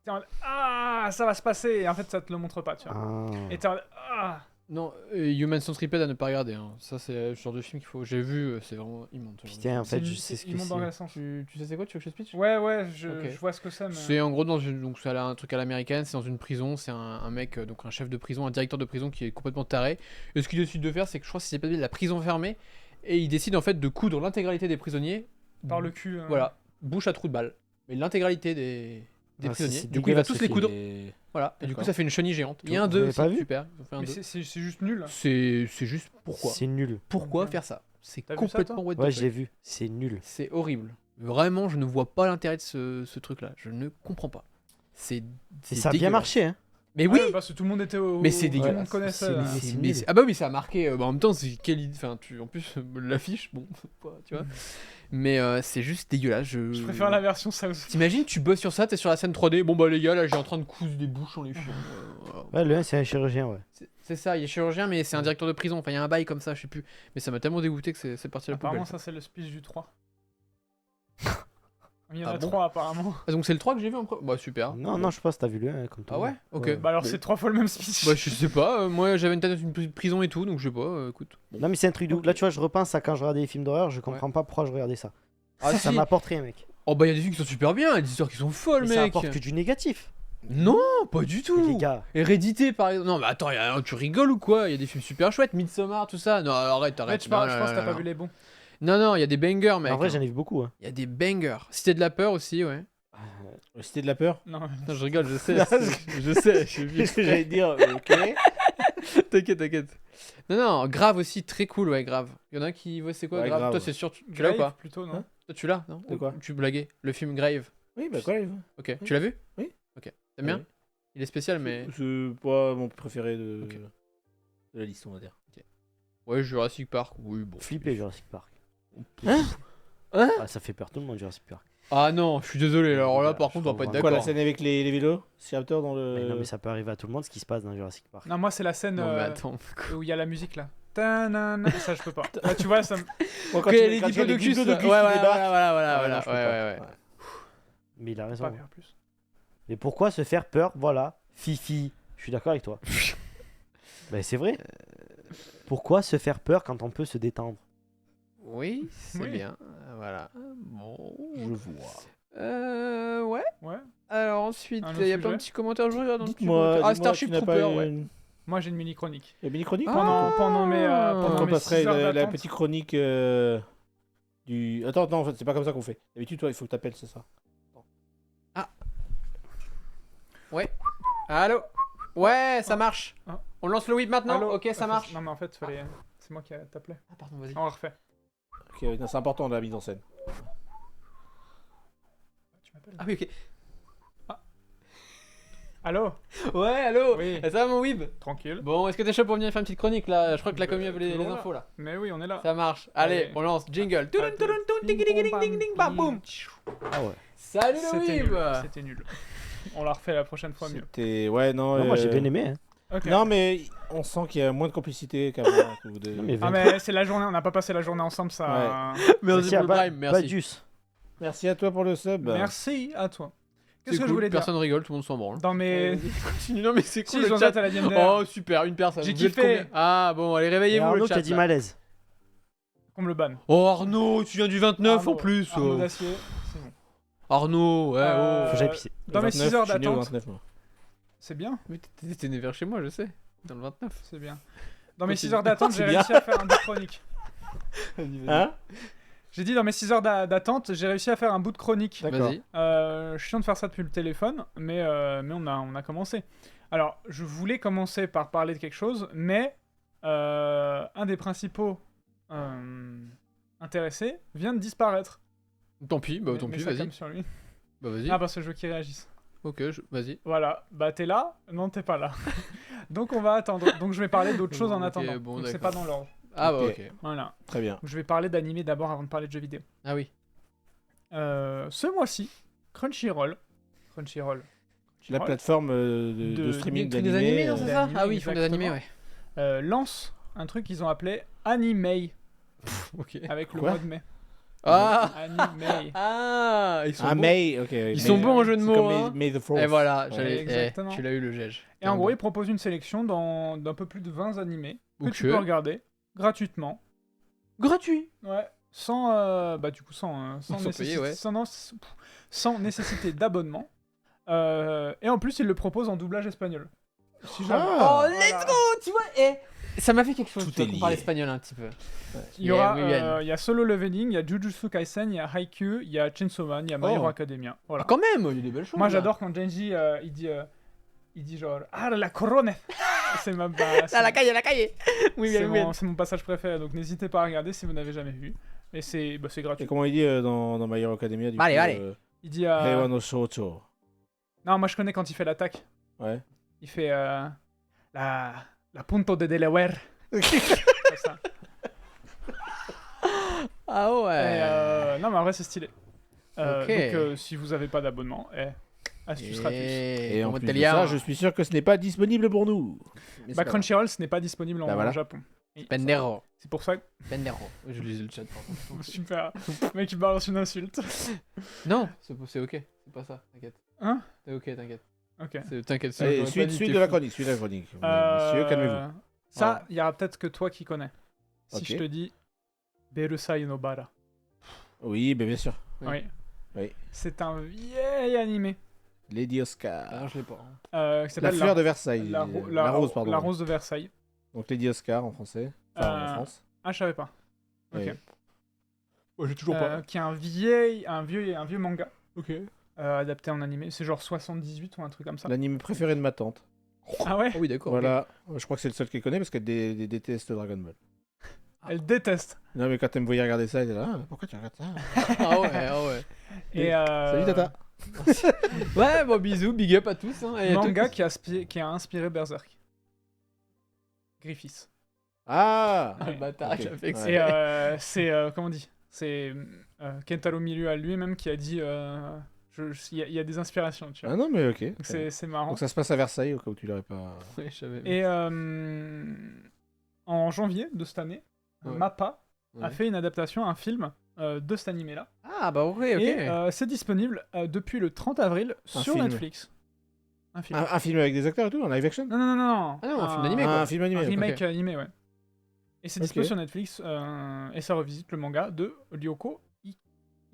T'es en mode, ah, ça va se passer. Et en fait, ça te le montre pas, tu vois. Ah. Et t'es en mode, ah. Non, Human Centipede à ne pas regarder. Hein. Ça, c'est le genre de film qu'il faut. J'ai vu, c'est vraiment immonde. Putain, en fait, je sais ce Il que monte dans c'est. quel sens? Tu sais c'est quoi? Tu veux que je te pitch? Ouais, je Ok. vois ce que c'est. Mais... C'est en gros dans une. Donc, c'est un truc à l'américaine, c'est dans une prison. C'est un mec, donc un chef de prison, un directeur de prison qui est complètement taré. Et ce qu'il décide de faire, c'est que je crois que si c'est pas bien, la prison fermée. Et il décide en fait de coudre l'intégralité des prisonniers. Par le cul. Voilà, bouche à trou de balle. Mais l'intégralité des Ah, prisonniers. c'est Du coup, il va dégueulasse, tous ce les film. coudre. Et- Voilà, et du coup, D'accord. ça fait une chenille géante. Il y a un Vous 2 l'avez aussi, pas vu super. Ils ont fait un Mais 2. c'est juste nul. C'est juste pourquoi C'est nul. Pourquoi Ok. faire ça? C'est T'as vu ça, complètement toi what the Ouais, fuck. je l'ai vu. C'est nul. C'est horrible. Vraiment, je ne vois pas l'intérêt de ce truc-là. Je ne comprends pas. C'est Et c'est ça a bien dégueulasse. marché, hein. Mais oui, Parce que tout le monde était au. mais c'est Tout le dégueulasse. monde connaissait. C'est- là. c'est mais nul. ah bah oui, ça a marqué. En même temps, c'est quelle idée. Enfin, en plus, l'affiche, bon, pas, tu vois. Mais c'est juste dégueulasse. Je préfère la version ça aussi. T'imagines, tu bosses sur ça, t'es sur la scène 3D. Bon bah les gars, là, j'ai en train de coudre des bouches en les fions. Ouais, le 1, c'est un chirurgien, ouais. C'est ça, il est chirurgien, mais c'est un directeur de prison. Enfin, il y a un bail comme ça, je sais plus. Mais ça m'a tellement dégoûté que c'est parti à la poubelle. Apparemment, ça c'est le speech du 3. Il y en Ah a bon 3 apparemment. Ah, donc c'est le 3 que j'ai vu en premier. Bah super. Non, non, je pense que t'as vu le 1 comme toi. Ah ouais. Ok. Ouais. Bah alors Mais- c'est 3 fois le même speech. Bah je sais pas, moi j'avais une tête d'une prison et tout, donc je sais pas, écoute. Bon. Non, mais c'est un truc de ouf. Ok. Là, tu vois, je repense à quand je regardais des films d'horreur, je comprends pas pourquoi je regardais ça. Ah Ça si. m'apporte rien, mec. Oh bah il y a des films qui sont super bien, il y a des histoires qui sont folles, Mais ça mec. apporte que du négatif. Non, pas du Les tout. gars. Hérédité par exemple. Non mais attends, tu rigoles ou quoi? Il y a des films super chouettes, Midsommar, tout ça. Non, arrête, Ouais, arrête. je Non, pense non, que non, t'as pas non. vu les bons. Non, il y a des bangers, mec. En vrai, j'en ai vu beaucoup. Hein. Il y a des bangers. Cité de la peur aussi, ouais. Cité de la peur. Non, Non, je rigole, je sais. je sais, j'ai vu. Qu'est-ce que j'allais dire? Ok. T'inquiète. Non, grave aussi, très cool, ouais, grave. Il y en a qui voient c'est quoi, Ouais, grave. Grave. Toi, c'est sûr, tu l'as ou Grave, pas? plutôt, non? Hein Toi, tu l'as, non? De quoi? Ou tu blaguais. Le film Grave. Oui, bah quoi? Ok, tu l'as vu? Oui. Ok. T'aimes bien? Oui. Il est spécial, mais. C'est pas mon préféré Ok. de la liste, on va dire. Ouais, Jurassic Park, oui, bon. Flippé, Jurassic Park. Hein Hein Ah, ça fait peur tout le monde, Jurassic Park. Ah non, je suis désolé, alors là, Ouais, par je contre, on va pas être comprends. Quoi, d'accord. la scène avec les vélos? Raptor dans le. Mais non, mais ça peut arriver à tout le monde ce qui se passe dans Jurassic Park. Non, moi c'est la scène Non, mais attends. où il y a la musique là. Ta-na-na. Ça je peux pas. Là, tu vois, ça me... Moi, Ok, tu- les quand il y a les diplodocus, diplodocus ouais, qui voilà, débarquent, voilà, non, je peux ouais. pas. Mais il a raison. pas faire plus. Mais pourquoi se faire peur? Voilà. Fifi. Je suis d'accord avec toi. Ben, c'est vrai. Pourquoi se faire peur quand on peut se détendre? Oui, c'est Oui. bien. Voilà. Bon. Je vois. Ouais. Ouais. Alors ensuite, Un il y a autre plein de sujet petits commentaires, je regarde un petit Dites-moi, commentaire. Ah, dis-moi, Starship tu n'as Trooper, pas ouais. une... Moi j'ai une mini chronique. La mini-chronique Pendant mes On mes passerait 6 heures la d'attente. petite chronique du... Attends, en fait, c'est pas comme ça qu'on fait. D'habitude, toi, il faut que t'appelles, c'est ça. Allô? Ouais, ça marche. Ah. On lance le whip maintenant? Allô. Ok, ça marche. Non mais en fait, c'est moi qui t'appelais. Ah, pardon, vas-y. On refait. Ok, non, c'est important la mise en scène. Tu m'appelles? Ah oui, ok. Allô? Ouais, allô? Oui. Ça va mon whip? Tranquille. Bon, est-ce que t'es chaud pour venir faire une petite chronique là? Je crois que la Bah, commu avait les toujours là. infos là. Mais oui, on est là. Ça marche. Allez, Allez. on lance. Jingle. Tudun, tudun, tudun, Ping, ding, ding, ding, pong, ding, ding, bam, bam, boum. Ah ouais. Salut le C'était whip! nul. C'était nul. On la refait la prochaine fois mieux. C'était. Ouais, non. Non, moi j'ai bien aimé. Hein. Ok. Non, mais on sent qu'il y a moins de complicité qu'avant. que vous deux. Non, mais Ah mais c'est la journée, on n'a pas passé la journée ensemble, ça. Merci pour le prime, merci. Badius. Merci à toi pour le sub. Merci à toi. Qu'est-ce C'est que je cool, voulais dire personne rigole, tout le monde s'en branle. dans mes. Continue, non mais c'est Si, cool le Jean-Jacques, chat. t'as la DMDR. Oh super, une personne. J'ai Vous êtes kiffé. combien Ah bon, allez Et réveillez-vous Arnaud le qui chat. a dit là. malaise. Comme le ban. Oh Arnaud, tu viens du 29 en Arnaud, plus. Arnaud oh. d'acier, c'est bon. Arnaud, ouais. Euh, Faut que j'aille pisser. Dans mes 29, 6 heures je suis né au d'attente. 29, moi. C'est bien, Mais t'es né vers chez moi, je sais. Dans le 29. c'est bien. Dans mes Continue. 6 heures d'attente, j'ai C'est bien. réussi à faire un bout de chronique. Hein J'ai dit dans mes 6 heures d'attente, j'ai réussi à faire un bout de chronique. D'accord. Vas-y. Chiant de faire ça depuis le téléphone, mais on a commencé. Alors, je voulais commencer par parler de quelque chose, mais un des principaux intéressés vient de disparaître. Tant pis, bah tant Mais pis, ça vas-y. comme sur lui. Bah vas-y. Ah, parce que je veux qu'il réagisse. Ok, vas-y. Voilà, bah t'es là? Non, t'es pas là. Donc on va attendre. Donc je vais parler d'autre chose en Ok, attendant. bon, Donc c'est d'accord. pas dans l'ordre. Ah bah Ok. ok. Voilà. Très bien. Donc, je vais parler d'animé d'abord avant de parler de jeux vidéo. Ah oui. Ce mois-ci, Crunchyroll. La plateforme de streaming Des d'animé. animés, non, c'est ça d'animé, Ah oui, ils font des animés, ouais. Lance un truc qu'ils ont appelé Anime Ok. avec le Quoi mois de mai. Ah Anime. Ah Ils sont Ah, bons. May, ok. Ils sont bons en jeu de C'est mots, comme hein. May the Fourth. Et voilà, Ouais. Exactement. tu l'as eu le gège. Et en gros, ils proposent une sélection d'un peu plus de 20 animés que Ok. tu peux regarder gratuitement. Gratuit. Ouais. Sans Sans payer, ouais. sans nécessité d'abonnement. Et en plus, ils le proposent en doublage espagnol. Si jamais. Ah. Oh, let's go, tu vois. Ça m'a fait quelque chose, Tout tu vois, est qu'on parle lié. espagnol un petit peu. Il y aura, oui, Yann. il y a Solo Leveling, il y a Jujutsu Kaisen, il y a Haikyuu, il y a Chainsaw Man, il y a My Hero Oh. Academia. Voilà. Ah, quand même, il y a des belles choses. Moi, là. j'adore quand Genji il dit genre ah la corona. C'est ma base. Ah, la caille. Oui, C'est bien, mon, c'est mon passage préféré, donc n'hésitez pas à regarder si vous n'avez jamais vu. Et c'est Et gratuit. comment il dit dans My Hero Academia du Allez, coup, allez. Il dit Heiwa no Shoujo. non, moi je connais quand il fait l'attaque. Ouais. Il fait la punto de Delaware. C'est ça. Ah Et, ouais. non, mais en vrai, c'est stylé. Ok. Donc, si vous n'avez pas d'abonnement, astuce gratuite. Et en como plus te de ça, llamas? je suis sûr que ce n'est pas disponible pour nous. Mais c'est Bah, pas Crunchyroll, ce n'est pas disponible Bah, voilà. au Japon. Et Pendero. c'est pour ça que. Pendero. Je lisais le chat, par contre. Super. Le mec, il balance une insulte. Non, c'est ok. C'est pas ça, t'inquiète. Hein? C'est ok, t'inquiète. Ok. T'inquiète, c'est Allez, j'aurais pas suite, dit, suite t'es de la fou. chronique, suite de la chronique. Messieurs, calmez-vous. Ça, il y aura peut-être que toi qui connais. Si Ok. je te dis Berusai no Bara. Oui, mais bien sûr. Oui. Oui. Oui. C'est un vieil animé Lady Oscar. Ah, je l'ai pas. qui La s'appelle fleur de Versailles. la rose, pardon. La rose de Versailles. Donc Lady Oscar en français. Enfin, en France. Ah, je savais pas. Ok. Oui. Oh, j'ai toujours pas. Qui est un vieux manga. Ok. Adapté en animé. C'est genre 78 ou un truc comme ça. L'anime préféré de ma tante. Ah ouais? Ah oui, d'accord. Voilà. Je crois que c'est le seul qu'elle connaît parce qu'elle déteste Dragon Ball. Elle déteste. Non, mais quand elle me voyait regarder ça, elle était là. Ah, pourquoi tu regardes ça Ok. Ah ouais, ah ouais. Et Salut Tata. Ouais, bon, bisous, big up à tous. Hein. Et manga tout- qui a inspiré Berserk. Griffiths. Ah Ah, le bâtard, Ok. il a fait Ouais. Et c'est comment on dit? C'est Kentaro Miura lui-même qui a dit il y a des inspirations, tu vois. Ah non, mais ok. Donc c'est marrant. Donc ça se passe à Versailles, au cas où tu l'aurais pas. Ouais, je savais. Et en janvier de cette année, Ouais. Mappa a Ouais. fait une adaptation, un film de cet animé-là. Ah bah ouais, ok. Et c'est disponible depuis le 30 avril Un sur film. Netflix. Un film. Un film avec des acteurs et tout, en live action Non, non, non, non. Ah non, un film d'animé, Ah, quoi. un film animé. Un ok. remake animé, ouais. Et c'est dispo Ok. sur Netflix et ça revisite le manga de Ryoko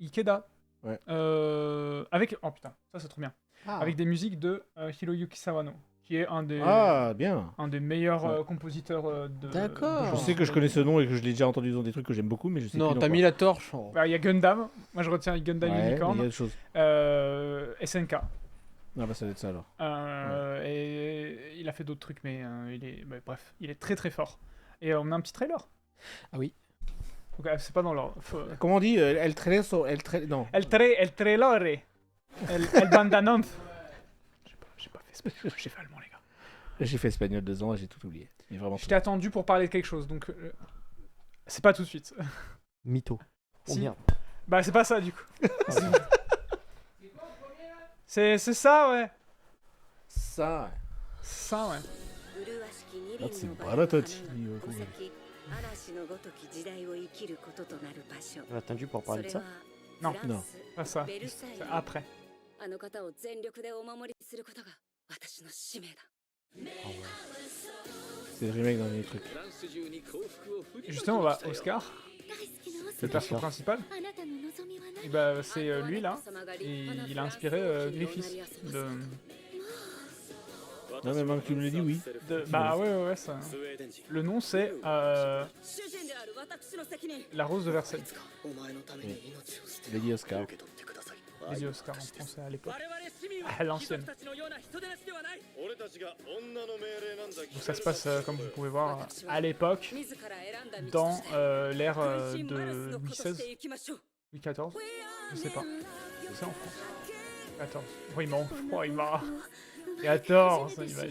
Ikeda. Ouais. Avec oh putain, ça c'est trop bien. Ah. Avec des musiques de Hiroyuki Sawano, qui est un des bien. meilleurs Ouais. compositeurs de. D'accord. Je sais que je connais ce nom et que je l'ai déjà entendu dans des trucs que j'aime beaucoup, mais je sais Non, plus dans t'as quoi. mis la torche. Oh. Bah, il y a Gundam. Moi je retiens Gundam Ouais, mais il y a Unicorn. autre chose. SNK. Ah bah ça doit être ça alors. Et il a fait d'autres trucs, mais bref, il est très très fort. Et on a un petit trailer. Ah oui. Donc, c'est pas dans l'ordre. Comment on dit El Treso, non. El trailer. El bandanonce. J'ai pas fait espagnol, j'ai fait allemand, les gars. J'ai fait espagnol 2 ans et j'ai tout oublié. Mais vraiment. Je t'ai attendu pour parler de quelque chose, donc c'est pas tout de suite. Mytho. Oh Si. merde. Bah c'est pas ça du coup. C'est ça, ouais. Ça, Ça, ouais. だってバラたちにはこう On a attendu pour parler de ça. Non, Non. pas ça. C'est après. あの方を全力でお守りすることが私の使命だ。 C'est le remake dans les trucs. Justement, bah, Oscar, 大好きなオス le perso principal, あなたの望みは何 et bah, c'est lui là. Et il a inspiré Griffiths. Non, mais maintenant que tu me l'as dit, oui. Bah ouais, ça. Le nom c'est 主人である私の責任。 La Rose de Versailles. Lady Oscar. Les yeux Oscar en français à l'époque. À l'ancienne. Donc ça se passe, comme vous pouvez voir, à l'époque, 自ら選んだ道 dans として l'ère 君人マラス de の Louis ことして XVI, いきましょう。 Louis XIV, je sais pas. C'est en France. 14. Oh, il m'a... 14, ça, il va...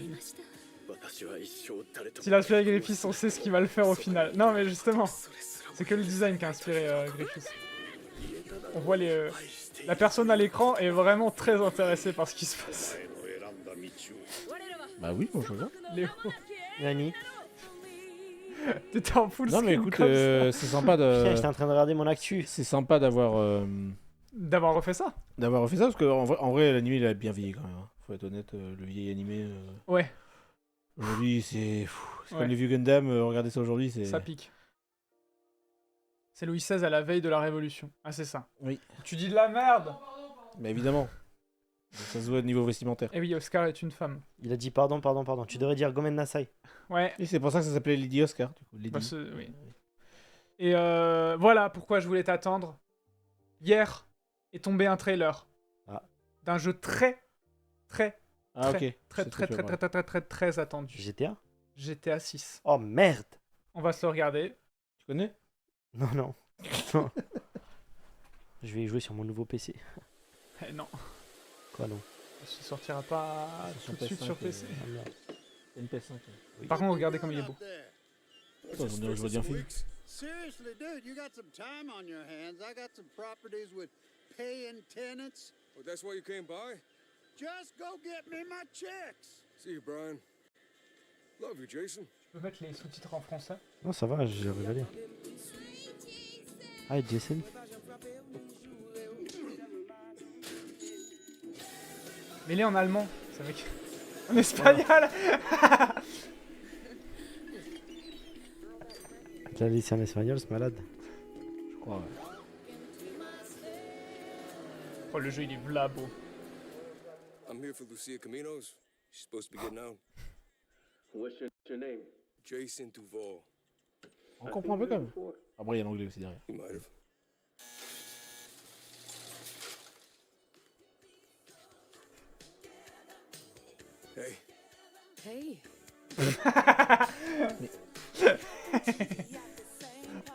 S'il a inspiré Griffiths, on sait ce qu'il va le faire au final. Non, mais justement, c'est que le design qui a inspiré Griffiths. On voit la personne à l'écran est vraiment très intéressée par ce qui se passe. Bah oui, bon, je vois. Léo, Nani. t'étais en full Non, mais screen écoute, comme ça. c'est sympa Putain, de... j'étais en train de regarder mon actu. C'est sympa D'avoir refait ça. d'avoir refait ça, parce qu'en vrai, l'animé, il a bien vieilli quand même. Hein. Faut être honnête, le vieil animé... Ouais, Aujourd'hui, c'est... C'est Ouais. comme les vieux Gundam, regardez ça aujourd'hui, c'est... ça pique. C'est Louis XVI à la veille de la Révolution. Ah, c'est ça. Oui. Tu dis de la merde. Mais évidemment. Ça se voit au niveau vestimentaire. Et oui, Oscar est une femme. Il a dit pardon. Tu devrais dire Gomen Nasai. Ouais, Et c'est pour ça que ça s'appelait Lady Oscar, du coup. Lady. bah, oui. Et voilà pourquoi je voulais t'attendre. Hier est tombé un trailer Ah. d'un jeu très Ah, ok. très C'est ce que tu vas parler. très attendu. GTA. GTA 6. Oh merde. On va se le regarder. Tu connais? Non, non. Non. Je vais y jouer sur mon nouveau PC. Eh non, Quoi non? ça sortira pas Sur tout de suite PS5, sur PC. Ah, merde. C'est une PS5. Par contre, regardez comme il est beau. Attends, je vois bien film. Seriously, dude, you got some time on your hands. I got some properties with paying tenants. Oh, that's why you came by? Just go get me my checks. See you, Brian. Love you, Jason. Tu peux mettre les sous-titres en français? Non, ça va, j'ai regardé. Hi Jason. Mais il est en allemand, c'est mec. En espagnol. Tu l'as laissé en espagnol, ce malade. Je crois, ouais. Oh, le jeu il est v'là beau. I'm here for Lucia Caminos. She's supposed to be getting out. What's your name? Jason Duval. On comprend un peu quand même. Après, il y a l'anglais aussi derrière. He might have. Hey, Hey.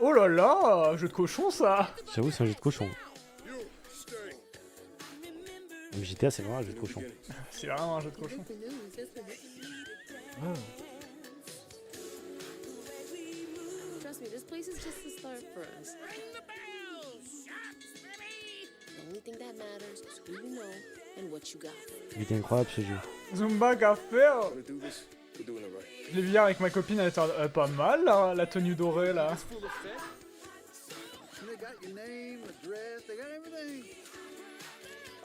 Oh là là, jeu de cochon ça. J'avoue, c'est un jeu de cochon. you, stay. Même GTA, c'est vraiment un jeu de cochon. C'est vraiment un jeu de cochon. Ah. Trust me, this place is just the start for us. The only thing that matters is who you know and what you got. Il est incroyable ce jeu. Zumba Café. Wanna do this? We're doing it right. Je l'ai vu hier avec ma copine, elle était pas mal là, la tenue dorée là. They got your name, address, they got everything.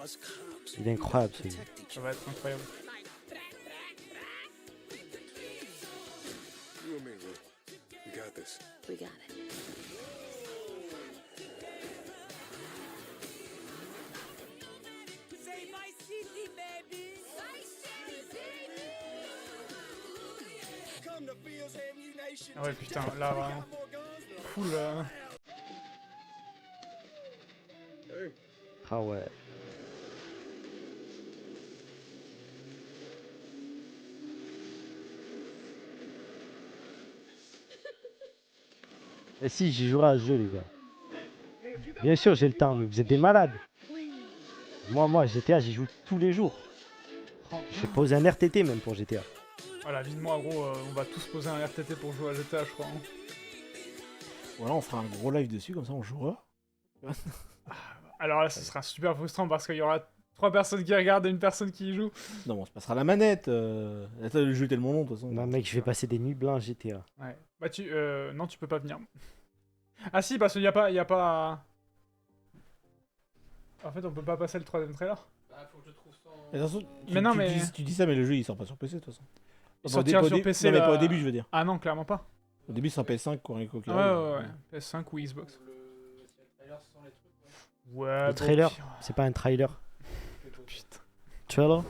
Us cops. Il est incroyable ce jeu. Ça va être incroyable. You and me, bro. We got this. We got it. Ah ouais putain, là vraiment. Full. Ah ouais. Et si, j'y jouerai à ce jeu, les gars. Bien sûr, j'ai le temps, mais vous êtes des malades. Moi, GTA, j'y joue tous les jours. Je vais poser un RTT même pour GTA. Voilà, vite-moi gros, on va tous poser un RTT pour jouer à GTA je crois. Hein. Voilà, on fera un gros live dessus, comme ça on jouera. Alors là, ce sera super frustrant parce qu'il y aura 3 personnes qui regardent et une personne qui y joue. Non, on se passera la manette. Attends, le jeu est tellement long, de toute façon. Non, mec, je vais passer des nuits blanches GTA. Ouais. Bah non, tu peux pas venir. Ah si, parce qu'il y a pas... En fait, on peut pas passer le 3ème trailer. Bah, faut que je trouve ça. Et attention, Mais non, mais... tu dis ça, mais le jeu il sort pas sur PC de toute façon. Il Enfin, sortira pas au sur dé- PC. Non, mais là. pas au début, je veux dire. Ah non, clairement pas. Au début, c'est un PS5 quoi qu'il Ouais, arrive. ouais. PS5 ou Xbox. Trailer sans les trucs, ouais. Ouais, Le trailer, c'est pas un trailer. Putain. Trailer.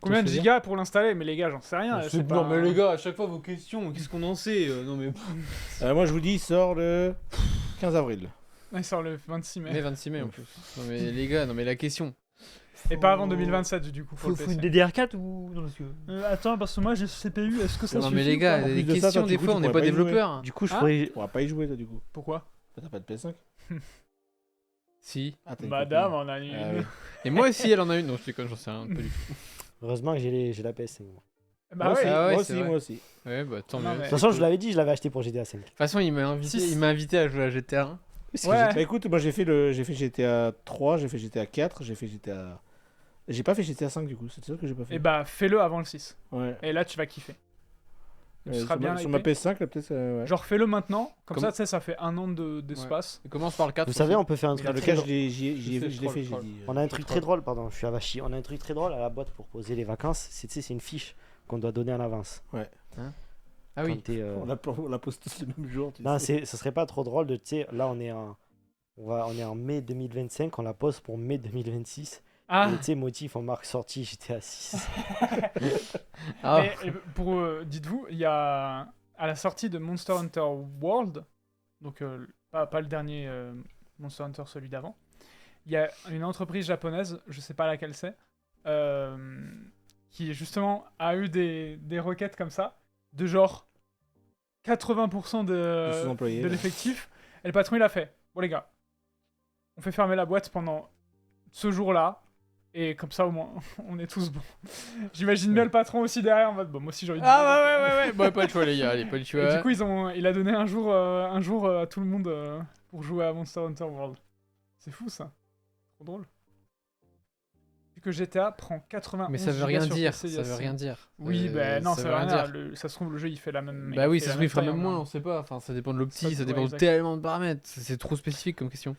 Combien de je veux gigas pour l'installer? Mais les gars, j'en sais rien. c'est Non, pas- mais les gars, à chaque fois vos questions, qu'est-ce qu'on en sait Non, mais. Moi, je vous dis, il sort le 15 avril. Il sort le 26 mai. Mais 26 mai en plus. Non, mais les gars, non, mais la question. Et pas avant 2027 du coup pour Faut le une PC. DDR4 ou. Non, parce que. Attends, parce que moi j'ai ce CPU, est-ce que ça Non, suffit mais les ou gars, pas En les plus de ça, questions, toi, des du coup, fois, tu on n'est pourrais pas pas y jouer. développeur. Du coup, je Ah. pourrais. Tu pourras pas y jouer toi du coup. Pourquoi? T'as pas de PS5? Si. Ah, t'as une Madame copine. en a une. Ah, oui. Et moi aussi, elle en a une. Non, je déconne, j'en sais rien. Pas du tout. Heureusement que j'ai la PS5. moi. Bah Moi ouais. aussi, Ah ouais, moi c'est aussi, vrai. moi aussi. Ouais, bah tant Non, mieux. mais- De toute façon, je l'avais dit, je l'avais acheté pour GTA 5. De toute façon, il m'a invité à jouer à GTA 1. Ouais. Bah écoute, moi j'ai fait GTA 3, j'ai fait GTA 4, j'ai fait GTA... J'ai pas fait GTA 5 du coup, c'est ça que j'ai pas fait. Et bah fais-le avant le 6. Ouais. Et là tu vas kiffer. Tu seras sur bien sur ma hypé. PS5 là peut-être... ouais. Genre fais-le maintenant, comme Comme- ça tu sais ça fait 1 an d'espace. Il commence par le 4. Vous savez, on peut faire un truc Regarde, le très cas, je drôle. l'ai fait, j'ai troll. dit. On a un truc très drôle, pardon, je suis à Vachi. On a un truc très drôle à la boîte pour poser les vacances. Tu sais, c'est une fiche qu'on doit donner en avance. Ah oui. Quand t'es, On la pose tous le même jour, tu Non, sais. ce serait pas trop drôle de, tu sais, là on est en mai 2025, on la pose pour mai 2026. Ah Et tu sais, motif, on marque sortie GTA 6. Ah. mais pour dites-vous, il y a à la sortie de Monster Hunter World, donc pas le dernier Monster Hunter, celui d'avant, il y a une entreprise japonaise, je sais pas laquelle c'est, qui justement a eu des requêtes comme ça, de genre 80% De sous-employés, de ouais. l'effectif. Et le patron il a fait, bon les gars, on fait fermer la boîte pendant ce jour-là. Et comme ça, au moins, on est tous bons. J'imagine bien le patron aussi derrière en mode, bon, moi aussi j'ai envie de. Ah ouais. Bon, pas le choix, les gars, allez, pas le Et choix. du coup, il a donné un jour à tout le monde pour jouer à Monster Hunter World. C'est fou ça. Trop drôle. Vu que GTA prend 80. Mais ça veut rien dire. Ça veut rien dire. Oui, ben non, ça veut rien dire. dire. Ça se trouve, le jeu il fait la même. Bah oui, fait ça la se trouve, il fera taille, même hein. moins, on sait pas. Enfin, ça dépend de l'opti, ça ouais, dépend de exact. tellement de paramètres. C'est trop spécifique comme question.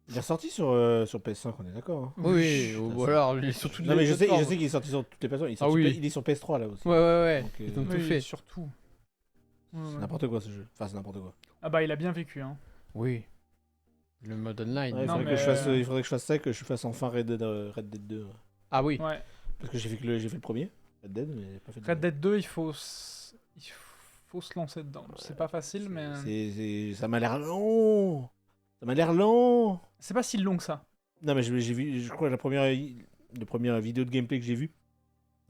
Il est ressorti sur PS5, on est d'accord. Hein. Oui, ou alors, il est sur toutes Non mais les je sais plateformes. qu'il est sorti sur toutes les plateformes. Ah oui. Il est sur PS3 là aussi. Ouais. Donc, Ils ont tout Oui, fait. surtout. Ouais, C'est ouais. n'importe quoi ce jeu. Enfin, c'est n'importe quoi. Ah bah, il a bien vécu, hein. Oui. Le mode online. Ouais, il Non, faudrait mais- il faudrait que je fasse ça et que je fasse enfin Red Dead 2. Ah oui. Ouais. Parce que j'ai fait le premier, Red Dead, mais j'ai pas fait le Red deuxième. Dead 2, il faut se lancer dedans. C'est pas facile, mais. Ça m'a l'air long. Ça m'a l'air long. C'est pas si long que ça. Non mais j'ai vu, je crois la première vidéo de gameplay que j'ai vue,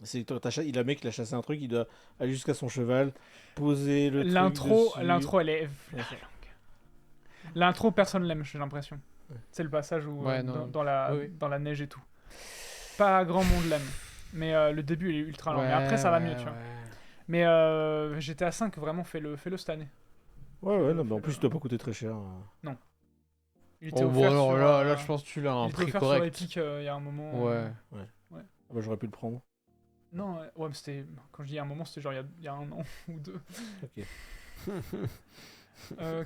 c'est que le mec il a chassé un truc, il doit aller jusqu'à son cheval, poser le truc L'intro, dessus. elle est très longue. L'intro, personne l'aime, j'ai l'impression. C'est le passage où Ouais, non. dans la Oui. dans la neige et tout. Pas grand monde l'aime. Mais le début il est ultra long. Mais après ça va mieux, tu vois. Mais GTA 5 vraiment fais-le cette année. Ouais, non, mais en plus ça doit pas coûter très cher. Il était Oh, bon, offert alors sur, là, je pense que tu l'as à un il était prix offert sur correct. Epic il y a un moment. Ouais. Ah bah, j'aurais pu le prendre. Non, ouais, mais c'était quand je dis un moment, c'était genre il y a un an ou deux. Ok.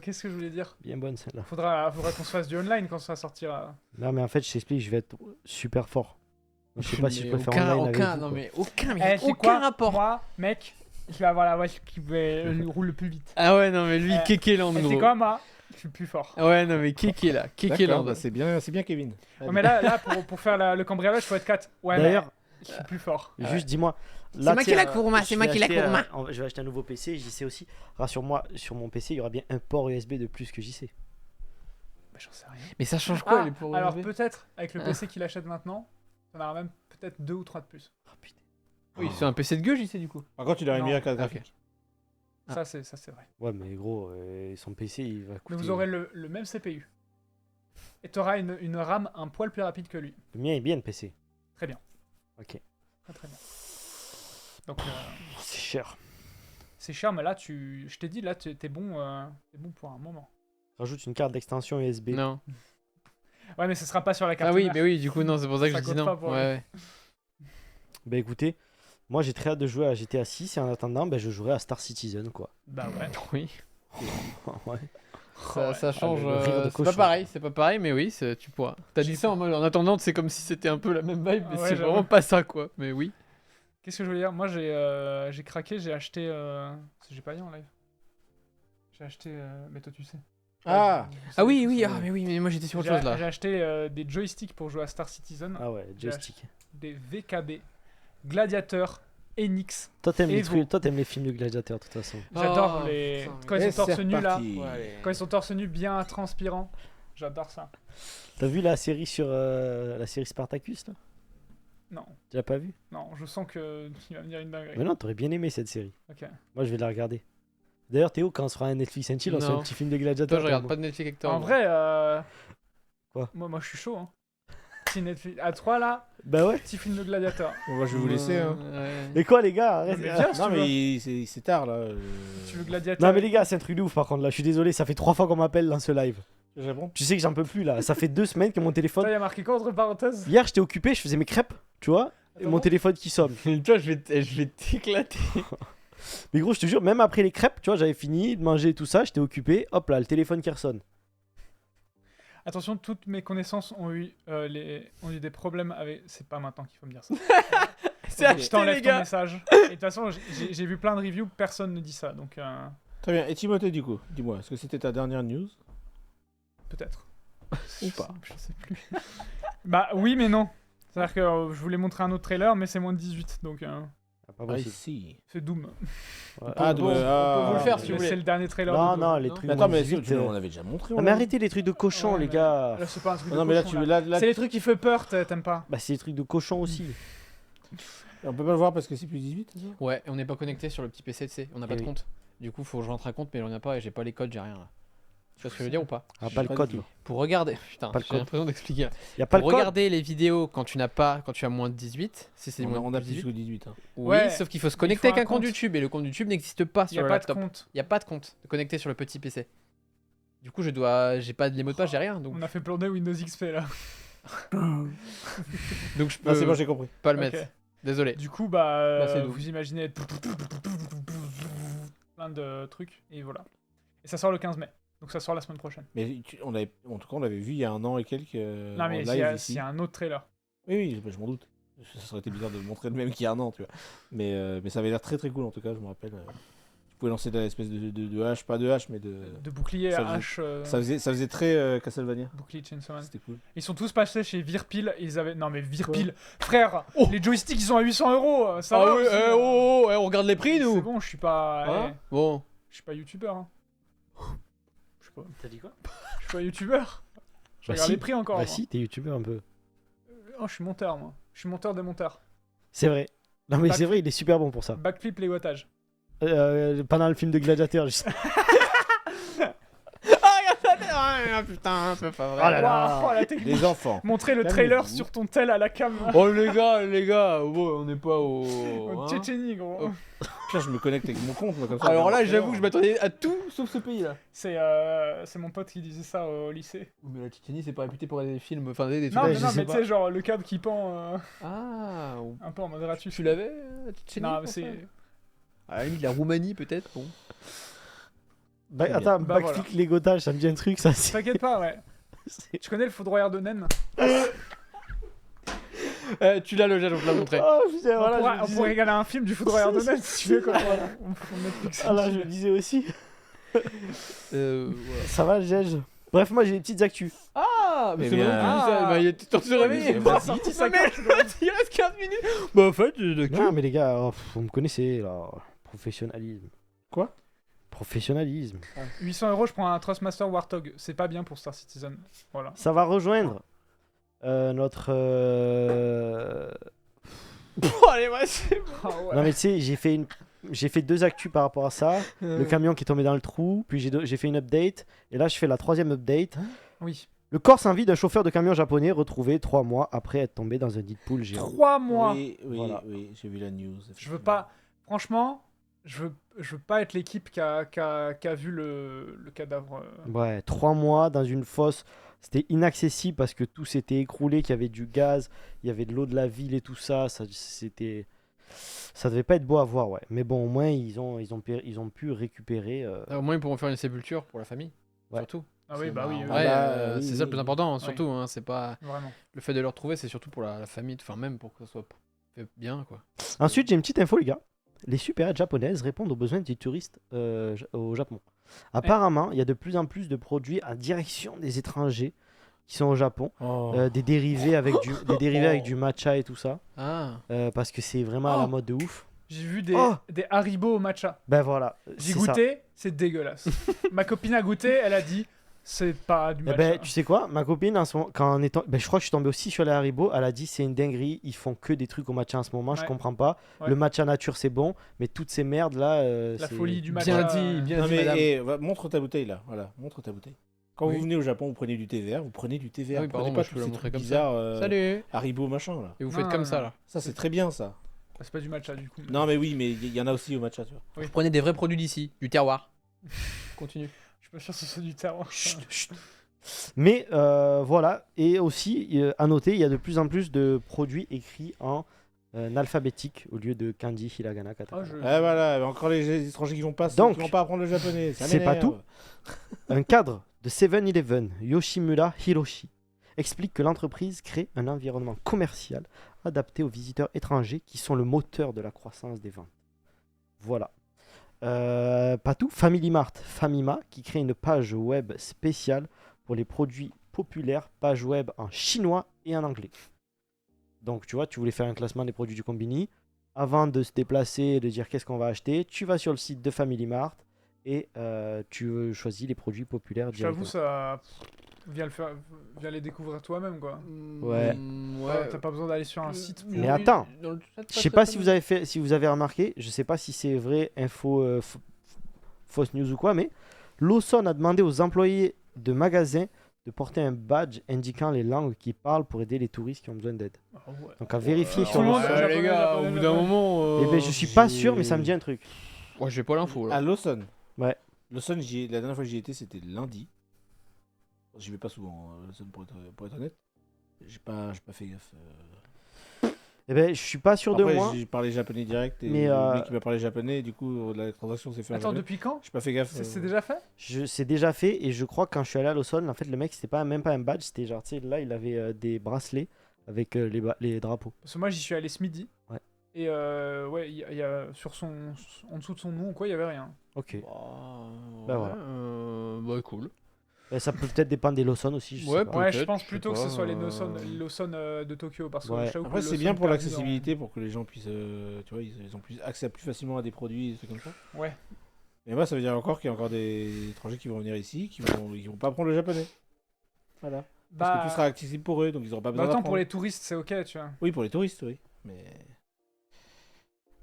Qu'est-ce que je voulais dire? Bien bonne celle-là. Faudra qu'on se fasse du online quand ça sortira. Non, mais en fait, je t'explique, je vais être super fort. Donc, je sais pas si je Mais peux faire online avec vous, non quoi. mais aucun, Eh, c'est aucun quoi rapport. Moi, mec, je vais avoir la voiture qui roule le plus vite. Ah ouais, non mais lui, Eh, Kekeland, Et c'est gros. quoi, moi? Je suis plus fort. Ah ouais, non mais Keke là, D'accord, Kekeland. bah, c'est bien Kevin. Ouais, mais là pour faire le cambriolage, faut être 4. Ouais, D'ailleurs, mais je suis plus fort. juste dis-moi. C'est là, moi tu qui sais, la courma, c'est moi qui la courma. Je vais acheter un nouveau PC, j'y sais aussi. Rassure-moi, sur mon PC, il y aura bien un port USB de plus que j'y sais. Bah, j'en sais rien. Mais ça change quoi les pour alors USB? peut-être, avec le PC qu'il achète maintenant, t'en auras même peut-être 2 ou 3 de plus. Oh putain. Oui, c'est un PC de gueule, j'y sais du coup. Par contre, il a une Non. meilleure carte Ah, ok. graphique. Ah. Ça, c'est vrai. Ouais, mais gros, son PC, il va coûter. Mais vous aurez le même CPU. Et t'auras une RAM un poil plus rapide que lui. Le mien est bien, le PC. Très bien. Ok. Très bien. Donc, C'est cher. c'est cher, mais là, je t'ai dit, là, t'es bon pour un moment. Rajoute une carte d'extension USB. Non. Ouais, mais ce sera pas sur la carte Ah oui, mère. mais oui, du coup, non, c'est pour ça que Ça je dis compte non. pas pour Ouais, ouais. Bah écoutez, moi j'ai très hâte de jouer à GTA 6 et en attendant, bah, je jouerai à Star Citizen quoi. Bah ouais. Oui, Ouais. ça change. le rire de C'est pas cochon. pareil, mais oui, tu pourras. T'as dit ça en mode en attendant, c'est comme si c'était un peu la même vibe, mais Ouais, c'est j'avoue. vraiment pas ça quoi. Mais oui. Qu'est-ce que je voulais dire? Moi, j'ai craqué, j'ai acheté. J'ai pas dit en live. J'ai acheté. Mais toi, tu sais. Ah Vous Ah savez oui, tous, oui, euh, mais oui, mais moi j'étais sur autre chose J'ai là. acheté des joysticks pour jouer à Star Citizen. Ah ouais, joystick. Des VKB, Gladiator, Enix. Toi t'aimes les Et vous trucs, toi t'aimes les films de gladiateurs de toute façon. J'adore Oh, les. putain, Quand ils Et sont torse c'est nu là. reparti. Quand ils sont torse nu bien transpirants. J'adore ça. T'as vu la série sur la série Spartacus là? Non, Tu l'as pas vu? non, je sens que il va me dire une dinguerie. Mais non, t'aurais bien aimé cette série. Ok. Moi je vais la regarder. D'ailleurs Théo, quand on se fera un Netflix and chill, on se fait un Non. petit film de Toi, gladiateurs. je regarde pas de Netflix Hector. En moi. vrai, Quoi moi je suis chaud. Hein. Petit Netflix. À 3 là, Bah ouais. petit film de gladiateur. Bon, bah, je vais vous laisser. Hein. Ouais. Mais quoi les gars, arrête. Mais viens, si Non, tu veux. mais c'est tard là. Si tu veux gladiateur. Non mais les gars, c'est un truc de ouf par contre là, je suis désolé, ça fait 3 fois qu'on m'appelle dans ce live. Je réponds. Tu sais que j'en peux plus là, ça fait 2 semaines que mon téléphone... Putain, il y a marqué quoi entre parenthèses? Hier j'étais occupé, je faisais mes crêpes, tu vois, et Attends, mon bon. téléphone qui sonne. Toi, je vais t'éclater. Mais gros, je te jure, même après les crêpes, tu vois, j'avais fini de manger et tout ça, j'étais occupé, hop là, le téléphone qui ressonne. Attention, toutes mes connaissances ont eu des problèmes avec. C'est pas maintenant qu'il faut me dire ça. C'est Je acheté, t'enlève les ton gars. message. Et de toute façon, j'ai vu plein de reviews, personne ne dit ça, donc Très bien. Et Timothée, du coup, dis-moi, est-ce que c'était ta dernière news peut-être. ou pas? Je sais plus. Bah oui, mais non. C'est-à-dire que je voulais montrer un autre trailer, mais c'est moins de 18, donc Ah, pas I possible. see. c'est Doom. Ouais. Ah, Bon, de- on peut vous le faire ah, si vous Mais c'est voulez. le dernier trailer. Non, de non, Doom. les Non. trucs Mais attends, moins mais 18, on avait déjà montré. Non mais arrêtez les trucs de cochon Ouais, les mais- gars. Là, c'est pas un truc de Non, mais là, cochon, tu là. là, C'est les trucs qui font peur, t'aimes pas. Bah c'est des trucs de cochon aussi. on peut pas le voir parce que c'est plus 18, c'est ça? Ouais, et on n'est pas connecté sur le petit PC, tu sais. On n'a pas Eh de oui. compte. Du coup, faut que je rentre un compte, mais j'en ai pas et j'ai pas les codes, j'ai rien là. Tu vois ce que je veux dire ou pas? Ah Je pas sais le pas code. du tout. Pour regarder. Putain, Pas le j'ai code. l'impression d'expliquer. là. Y a pas le Pour code. regarder les vidéos quand tu as moins de 18, si c'est moins On de a 18. jusqu'au 18. Hein. Oui, Ouais, sauf qu'il faut se il connecter faut avec un un compte compte. YouTube et le compte YouTube n'existe pas Il sur y a le pas de laptop. compte. Il y a pas de compte connecté sur le petit PC. Du coup, j'ai pas les mots de passe, j'ai rien, donc On a fait planter Windows XP là. je peux Ah, c'est bon, j'ai compris. pas le Ok. mettre. Désolé. Du coup, bah, Bah, c'est Doom. vous imaginez plein de trucs et voilà. Et ça sort le 15 mai. Donc ça sort la semaine prochaine. Mais en tout cas, on l'avait vu il y a un an et quelques non en mais live s'il ici. y a un autre trailer. Oui, je m'en doute. Ça aurait été bizarre de le montrer le même qu'il y a un an, tu vois. Mais ça avait l'air très très cool en tout cas, je me rappelle. Tu pouvais lancer de l'espèce de hache, pas de hache, mais de. De bouclier Ça à faisait- hache. Ça faisait très Castlevania. Bouclier Chainsaw Man. C'était cool. Ils sont tous passés chez Virpil. Ils avaient. Non mais Virpil, frère. Les joysticks ils sont à 800 €. Ça va oui, aussi, on regarde les prix C'est nous. bon, je suis pas. Hein Bon. Je suis pas youtubeur. Hein. Je suis pas. T'as dit quoi? Je suis pas youtubeur. Je Bah regarde si. les prix encore. Bah moi. si, t'es youtubeur un peu. Oh, je suis monteur moi. Je suis monteur des monteurs. C'est vrai. Non mais Back- c'est vrai, il est super bon pour ça. Backflip les wattages. Pendant le film de gladiateur, je sais. Ah putain, c'est pas vrai. Oh là là. Waouh, la technique. Les enfants. Montrer le Calmez-vous. trailer sur ton tel à la cam. Oh les gars, bon, on n'est pas au. Au hein. Tchétchénie, gros. Oh. Là, je me connecte avec mon compte, moi, comme ça. Alors là, j'avoue que je m'attendais à tout sauf ce pays là. C'est mon pote qui disait ça au lycée. Mais la Tchétchénie, c'est pas réputé pour des films, enfin des trucs. Non, Ouais, mais, je non, sais mais tu pas. sais, genre le câble qui pend Ah, un peu en mode ratus. tu l'avais, la Tchétchénie Non, pour mais ça c'est. À la limite, la Roumanie peut-être, bon. Bah, Très attends, Bah, backflip légotage, ça me dit un truc, ça. c'est- T'inquiète pas, ouais. c'est- Tu connais le foudroyeur de naine? Tu l'as le jet, on te l'a montré. Oh putain, On voilà, pourra- je me on disais- pourrait regarder un film du foudroyeur de naine si tu veux. Quand on Netflix. Ah là, je le disais aussi. Voilà. Ça va, Gege? Bref, moi j'ai des petites actus. Ah, mais Eh c'est bien. bon, ça, bah, il était temps de se réveiller. mais Bah, vas-y. sorti 50 secondes, il reste 15 minutes. Bah, en fait, Non, mais les gars, oh, vous me connaissez là. Professionnalisme. Quoi? Professionnalisme. 800 €, je prends un Trustmaster Warthog. C'est pas bien pour Star Citizen. Voilà. Ça va rejoindre notre. allez, ouais, c'est bon. Ah ouais. Non, mais tu sais, j'ai fait 2 actus par rapport à ça. Le camion qui est tombé dans le trou, puis j'ai fait une update. Et là, je fais la 3e update. Oui. Le corps sans vie d'un chauffeur de camion japonais retrouvé 3 mois après être tombé dans un nid de poule géant. 3 mois. Oui, Voilà. oui, j'ai vu la news. Je veux pas. Franchement, je veux pas être l'équipe qui a vu le cadavre. Ouais, 3 mois dans une fosse. C'était inaccessible parce que tout s'était écroulé, qu'il y avait du gaz, il y avait de l'eau de la ville et tout ça. Ça devait pas être beau à voir, ouais. Mais bon, au moins, ils ont pu récupérer. Au moins, ils pourront faire une sépulture pour la famille, Ouais. surtout. Ah oui, bah oui, Ouais, oui. bah, c'est oui, ça le plus oui. important, hein, Oui. surtout. Hein, c'est pas Vraiment. le fait de le retrouver, c'est surtout pour la famille, enfin même pour que ça soit fait bien, quoi. Ensuite, j'ai une petite info, les gars. Les supérettes japonaises répondent aux besoins des touristes au Japon. Apparemment, il y a de plus en plus de produits en direction des étrangers qui sont au Japon. Des dérivés avec du matcha et tout ça. Ah. Parce que c'est vraiment à la mode de ouf. J'ai vu des Oh Haribo au matcha. Ben voilà. J'ai c'est ça. goûté, c'est dégueulasse. Ma copine a goûté, elle a dit c'est pas du Eh matcha. ben, tu sais quoi, ma copine, en ce moment, je crois que je suis tombé aussi sur les Haribo, elle a dit c'est une dinguerie, ils font que des trucs au matcha en ce moment, je Ouais. comprends pas. Ouais. Le matcha nature c'est bon, mais toutes ces merdes là. La c'est- folie du matcha. Bien Non, dit, mais madame. montre ta bouteille là. Voilà, montre ta bouteille. Quand Oui. vous venez au Japon, vous prenez du thé vert, vous prenez du thé vert. Ah oui, Vous pardon, prenez moi, pas je peux tous la ces montrer trucs comme ça. bizarres. Salut. Haribo machin là. Et vous Non, faites comme non, ça, non. là. Ça c'est très bien ça. C'est pas du matcha du coup. Non mais oui, mais il y en a aussi au matcha, tu vois. Oui. Vous prenez des vrais produits d'ici, du terroir. Continue. Je suis pas sûr que ce soit du terroir. Mais voilà, et aussi à noter, il y a de plus en plus de produits écrits en alphabétique au lieu de kanji, hiragana, katakana. Ah voilà, encore les étrangers qui vont pas apprendre le japonais. Ça c'est pas m'énerve. tout. Un cadre de 7-Eleven, Yoshimura Hiroshi, explique que l'entreprise crée un environnement commercial adapté aux visiteurs étrangers qui sont le moteur de la croissance des ventes. Voilà. Pas tout. Family Mart, Famima, qui crée une page web spéciale pour les produits populaires, page web en chinois et en anglais. Donc tu vois, tu voulais faire un classement des produits du combini. Avant de se déplacer et de dire qu'est-ce qu'on va acheter, tu vas sur le site de Family Mart et tu choisis les produits populaires J'avoue, directement. ça. Viens les découvrir toi-même quoi. Ouais. T'as pas besoin d'aller sur un site. Mais attends, je sais pas si vous avez remarqué, je sais pas si c'est vrai, info, fausse news ou quoi, mais Lawson a demandé aux employés de magasins de porter un badge indiquant les langues qu'ils parlent pour aider les touristes qui ont besoin d'aide. Ah ouais. Donc à vérifier Tout sur le monde, Lawson. japonais, les gars, japonais, au bout d'un japonais. moment. Eh ben, je suis pas sûr, mais ça me dit un truc. Ouais, j'ai pas l'info là. À Lawson. Ouais. Lawson, la dernière fois que j'y étais, c'était lundi. J'y vais pas souvent, Lawson, pour être honnête. J'ai pas fait gaffe. Eh ben, je suis pas sûr de Après, moi. j'ai parlé japonais direct et Mais, le mec qui m'a parlé japonais, du coup, la transaction s'est faite en Attends, japonais. depuis quand J'ai pas fait gaffe. C'est déjà fait C'est déjà fait et je crois que quand je suis allé à Lawson, en fait, le mec, c'était pas même pas un badge, c'était genre, tu sais, là, il avait des bracelets avec les drapeaux. Parce que moi j'y suis allé ce midi. Ouais. Et ouais, il y a en dessous de son nom ou quoi, il y avait rien. Ok. Bah voilà. Bah cool. Ça peut peut-être dépendre des Lawson aussi. Je sais pas. Ouais, je Peut-être, pense je sais plutôt que pas, ce soit les Lawson de Tokyo. Parce que Ouais. je t'avoue que Après, le c'est Lawson bien pour perdu l'accessibilité, pour que les gens puissent. Tu vois, ils ont plus accès à plus facilement à des produits, des trucs comme ça. Ouais. Mais moi, ça veut dire encore qu'il y a encore des étrangers qui vont venir ici, qui vont pas apprendre le japonais. Voilà. Parce que tout sera accessible pour eux, donc ils n'auront pas besoin Autant d'apprendre. pour les touristes, c'est ok, tu vois. Oui, pour les touristes, oui. Mais.